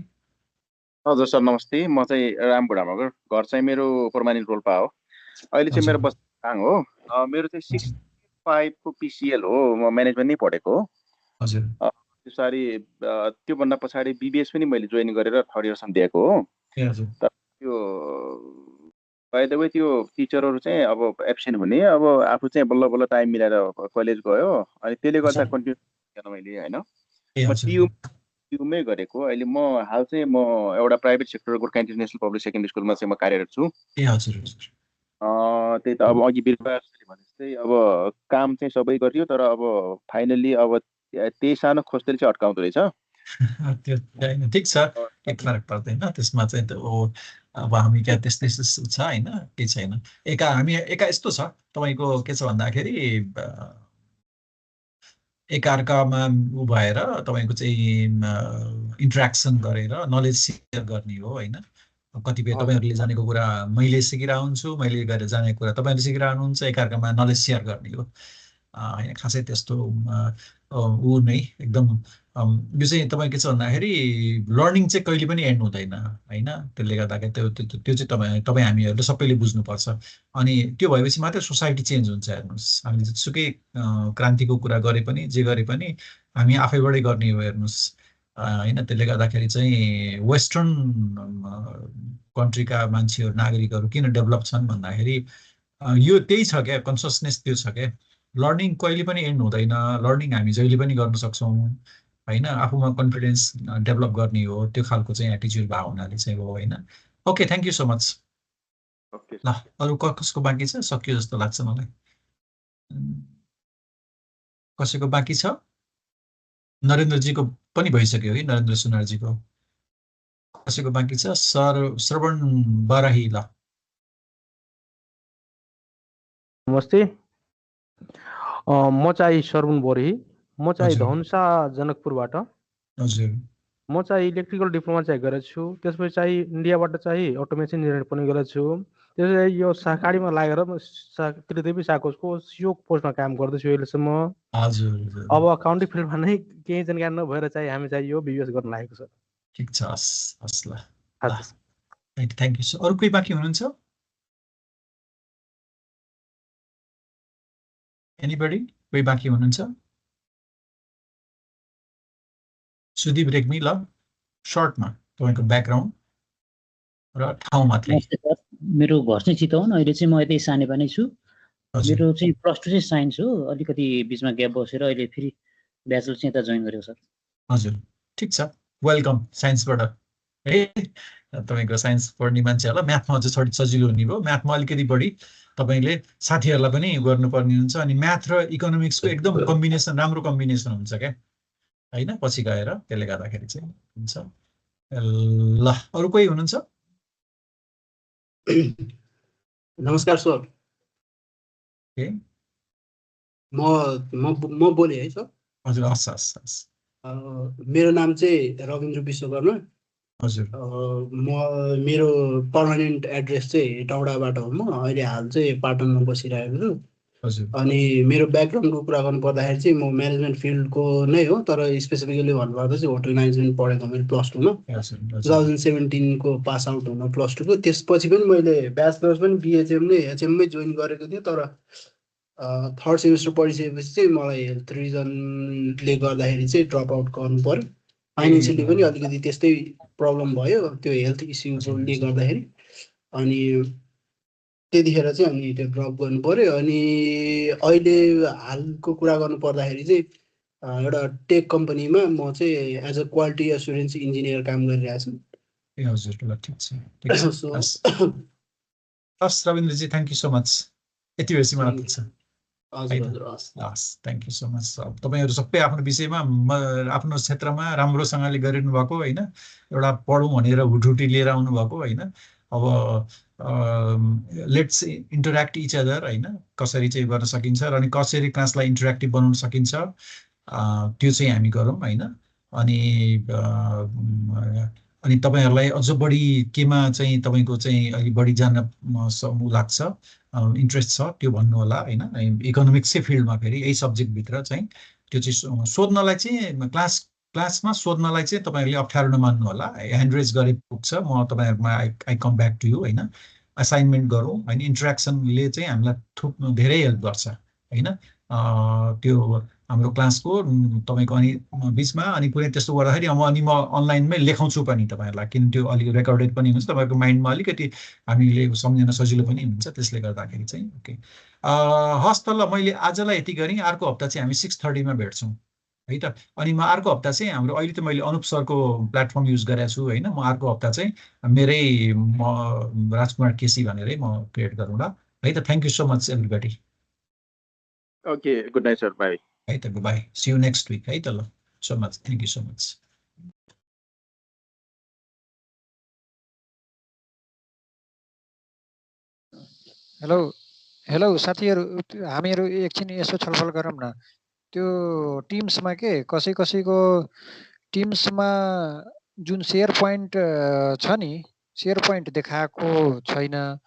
Speaker 17: हजुर सर नमस्ते, म चाहिँ राम बुढामगर। घर चाहिँ मेरो परमानेन्ट रोल्पा हो। अहिले चाहिँ मेरो बस्ताङ हो। मेरो चाहिँ 65 को पिसिएल हो। म म्यानेजमेन्ट नै पढेको हो।
Speaker 1: हजुर
Speaker 17: त्यसरी त्योभन्दा पछाडि बीबीएस पनि मैले जोइन गरेर 3rd इयरसम्म दिएको हो।
Speaker 1: हजुर
Speaker 17: त्यो बाइ द वे त्यो टिचरहरु चाहिँ अब एब्सेन्ट हुने, अब आफू चाहिँ बल्ल बल्ल टाइम मिलाएर कलेज गयो। अनि त्यसले गर्दा कन्टिन्यू गर्न मैले हैन। म टियुमै गरेको। अहिले म हाल चाहिँ म एउटा private sector Gorkha international public secondary स्कुलमा चाहिँ म कार्यरत छु।
Speaker 1: हजुर
Speaker 17: त्यही त अब अघि बिरबाले भने जस्तै अब काम चाहिँ सबै गरियो, तर अब फाइनली अब त्यही सानो खोजले चाहिँ अड्काउँदो रहेछ।
Speaker 1: त्यो हैन ठिक छ, के फरक पर्दैन त्यसमा चाहिँ। अब हामी क्या त्यस्तै छ हैन, के छैन। हामी यस्तो छ तपाईको के छ भन्दाखेरि एकअर्कामा उ भएर तपाईको चाहिँ इन्टरेक्सन गरेर नलेज सेयर गर्ने हो हैन। कतिपय तपाईहरुले जानेको कुरा मैले सिकिरहेको हुन्छु, मैले गरेर जानेको कुरा तपाईहरुले सिकिरहनु हुन्छ, एकअर्कामा नलेज सेयर गर्ने हो हैन। खासै त्यस्तो उ नै एकदम यो चाहिँ तपाईँ के छ भन्दाखेरि लर्निङ चाहिँ कहिले पनि एन्ड हुँदैन हैन। त्यसले गर्दाखेरि त्यो चाहिँ तपाईँ हामीहरूले सबैले बुझ्नुपर्छ। अनि त्यो भएपछि मात्रै सोसाइटी चेन्ज हुन्छ। हेर्नुहोस् हामीले जतिसुकै क्रान्तिको कुरा गरे पनि जे गरे पनि हामी आफैबाटै गर्ने हो हेर्नुहोस् हैन। त्यसले गर्दाखेरि चाहिँ वेस्टर्न कन्ट्रीका मान्छेहरू नागरिकहरू किन डेभलप छन् भन्दाखेरि यो त्यही छ क्या, कन्सियसनेस त्यो छ क्या। लर्निङ कहिले पनि एन्ड हुँदैन, लर्निङ हामी जहिले पनि गर्न सक्छौँ हैन। आफूमा कन्फिडेन्स डेभलप गर्ने हो, त्यो खालको चाहिँ एटिट्युड भएको हुनाले चाहिँ हो हैन। Okay thank you so much. ल अरु कसको बाँकी छ? सक्यो जस्तो लाग्छ मलाई। कसैको बाँकी छ? नरेन्द्रजीको पनि भइसक्यो कि नरेन्द्र सुनारजीको? कसैको बाँकी छ? श्रवण बाराही ल।
Speaker 4: नमस्ते, म चाहिँ श्रवण बोरही। म चाहिँ धनुषा जनकपुरबाट।
Speaker 1: हजुर
Speaker 4: म चाहिँ इलेक्ट्रिकल डिप्लोमा चाहिँ गरेको छु। त्यसपछि चाहिँ इन्डियाबाट चाहिँ अटोमेसन इन्जिनियर पनि गरेको छु। त्यसै यो शाकाहारीमा लागेर म त्रिदेवी साकोसको सिओ पोस्टमा काम गर्दैछु अहिलेसम्म।
Speaker 1: हजुर
Speaker 4: अब अकाउन्टिङ फिल्डमा नै केही जानकारी नभएर चाहिँ हामी चाहिँ यो बिबिएस गर्न लागेको छ।
Speaker 1: ठिक छ, हस् ल। Thank you sir. अरू कोही बाँकी हुनुहुन्छ? एनीबडी? कोही बाँकी हुनुहुन्छ? सुदीप रेग्मी, ल सर्टमा तपाईँको ब्याकग्राउन्ड र ठाउँ मात्रै।
Speaker 18: मेरो घर चाहिँ चितवन, अहिले चाहिँ म यतै सानेपा नै छु। मेरो चाहिँ +2 चाहिँ साइन्स हो, अलिकति बिचमा ग्याप बसेर अहिले फेरि ब्याचलर चाहिँ यता जोइन गरेको सर।
Speaker 1: हजुर ठिक छ, वेलकम साइन्सबाट है। तपाईँको साइन्स पढ्ने मान्छेहरूलाई म्याथमा अझ सजिलो हुने भयो। म्याथमा अलिकति बढी तपाईँले साथीहरूलाई पनि गर्नुपर्ने हुन्छ। अनि म्याथ र इकोनोमिक्सको एकदम कम्बिनेसन, राम्रो कम्बिनेसन हुन्छ क्या होइन पछि गएर, त्यसले गर्दाखेरि चाहिँ हुन्छ। ल अरू कोही हुनुहुन्छ?
Speaker 19: नमस्कार सर। म बोले है सर?
Speaker 1: हजुर हस्।
Speaker 19: मेरो नाम चाहिँ रविन्द्र विश्वकर्मा।
Speaker 1: हजुर।
Speaker 19: मेरो पर्मानेन्ट एड्रेस चाहिँ हेटौडाबाट हो। म अहिले हाल चाहिँ पाटनमा बसिरहेको छु। अनि मेरो ब्याकग्राउन्डको कुरा गर्नु पर्दाखेरि चाहिँ म म्यानेजमेन्ट फिल्डको नै हो, तर स्पेसिफिकली भन्नुपर्दा चाहिँ होटल म्यानेजमेन्ट पढेको मैले +2 मा 2017 को पास आउट हुन +2 को। त्यसपछि पनि मैले ब्याचलर्स पनि एचएममै जोइन गरेको थिएँ, तर 3rd सेमिस्टर पढिसकेपछि चाहिँ मलाई हेल्थ रिजनले गर्दाखेरि चाहिँ ड्रप आउट गर्नु पर्यो। फाइनेन्सियली पनि अलिकति त्यस्तै प्रब्लम भयो त्यो हेल्थ इस्युले गर्दाखेरि। अनि त्यतिखेर चाहिँ अनि त्यो ड्रप गर्नु पर्यो। अनि अहिले हालको कुरा गर्नु पर्दाखेरि चाहिँ एउटा टेक कम्पनीमा म चाहिँ as a quality assurance engineer काम गरिरहेको छु।
Speaker 1: ए हजुर ल ठिक छ। हस् Rabindraji, thank you so much. यति बेसी मलाई पुग्छ। हस् थ्याङ्क यू सो मच। तपाईँहरू सबै आफ्नो विषयमा आफ्नो क्षेत्रमा राम्रोसँगले गरिनु भएको होइन, एउटा पढौँ भनेर हुटहुटी लिएर आउनु भएको होइन। अब लेट्स इन्टरेक्ट इच अदर होइन, कसरी चाहिँ गर्न सकिन्छ र अनि कसरी क्लासलाई इन्टरेक्टिभ बनाउन सकिन्छ त्यो चाहिँ हामी गरौँ होइन। अनि तपाईँहरूलाई अझ बढी केमा चाहिँ तपाईँको चाहिँ अलिक बढी जान्न लाग्छ, इन्ट्रेस्ट छ त्यो भन्नु होला होइन। इकोनोमिक्सकै फिल्डमा फेरि यही सब्जेक्टभित्र चाहिँ त्यो चाहिँ सोध्नलाई चाहिँ क्लासमा सोध्नलाई चाहिँ तपाईँहरूले अप्ठ्यारो नमान्नु होला। ह्यान्ड रेज गरे पुग्छ, म तपाईँहरूमा I come back to you होइन। असाइनमेन्ट गरौँ होइन, इन्ट्रेक्सनले चाहिँ हामीलाई धेरै हेल्प गर्छ होइन। त्यो हाम्रो क्लासको तपाईँको अनि बिचमा अनि कुनै त्यस्तो गर्दाखेरि अनि म अनलाइनमै लेखाउँछु पनि तपाईँहरूलाई, किन त्यो अलिक रेकर्डेड पनि हुन्छ, तपाईँको माइन्डमा अलिकति हामीले सम्झिन सजिलो पनि हुन्छ, त्यसले गर्दाखेरि चाहिँ ओके। हस् त ल, मैले आजलाई यति गरेँ। अर्को हप्ता चाहिँ हामी 6:30 मा भेट्छौँ है त। अनि म अर्को हप्ता चाहिँ हाम्रो अहिले त मैले अनुप सरको प्लेटफर्म युज गरेको छु होइन, म अर्को हप्ता चाहिँ मेरै राजकुमार केसी भनेरै म क्रिएट गरौँला है त। Thank you so much everybody.
Speaker 17: Okay, good night sir, bye
Speaker 1: है त, bye, see you next week है त। ल so much, thank you so much.
Speaker 8: Hello साथीहरू, हामीहरू एकछिन यसो छलफल गरौँ न। त्यो टिम्समा के कसैको टिम्समा जुन सेयर पोइन्ट छ नि, सेयर पोइन्ट देखाएको छैन।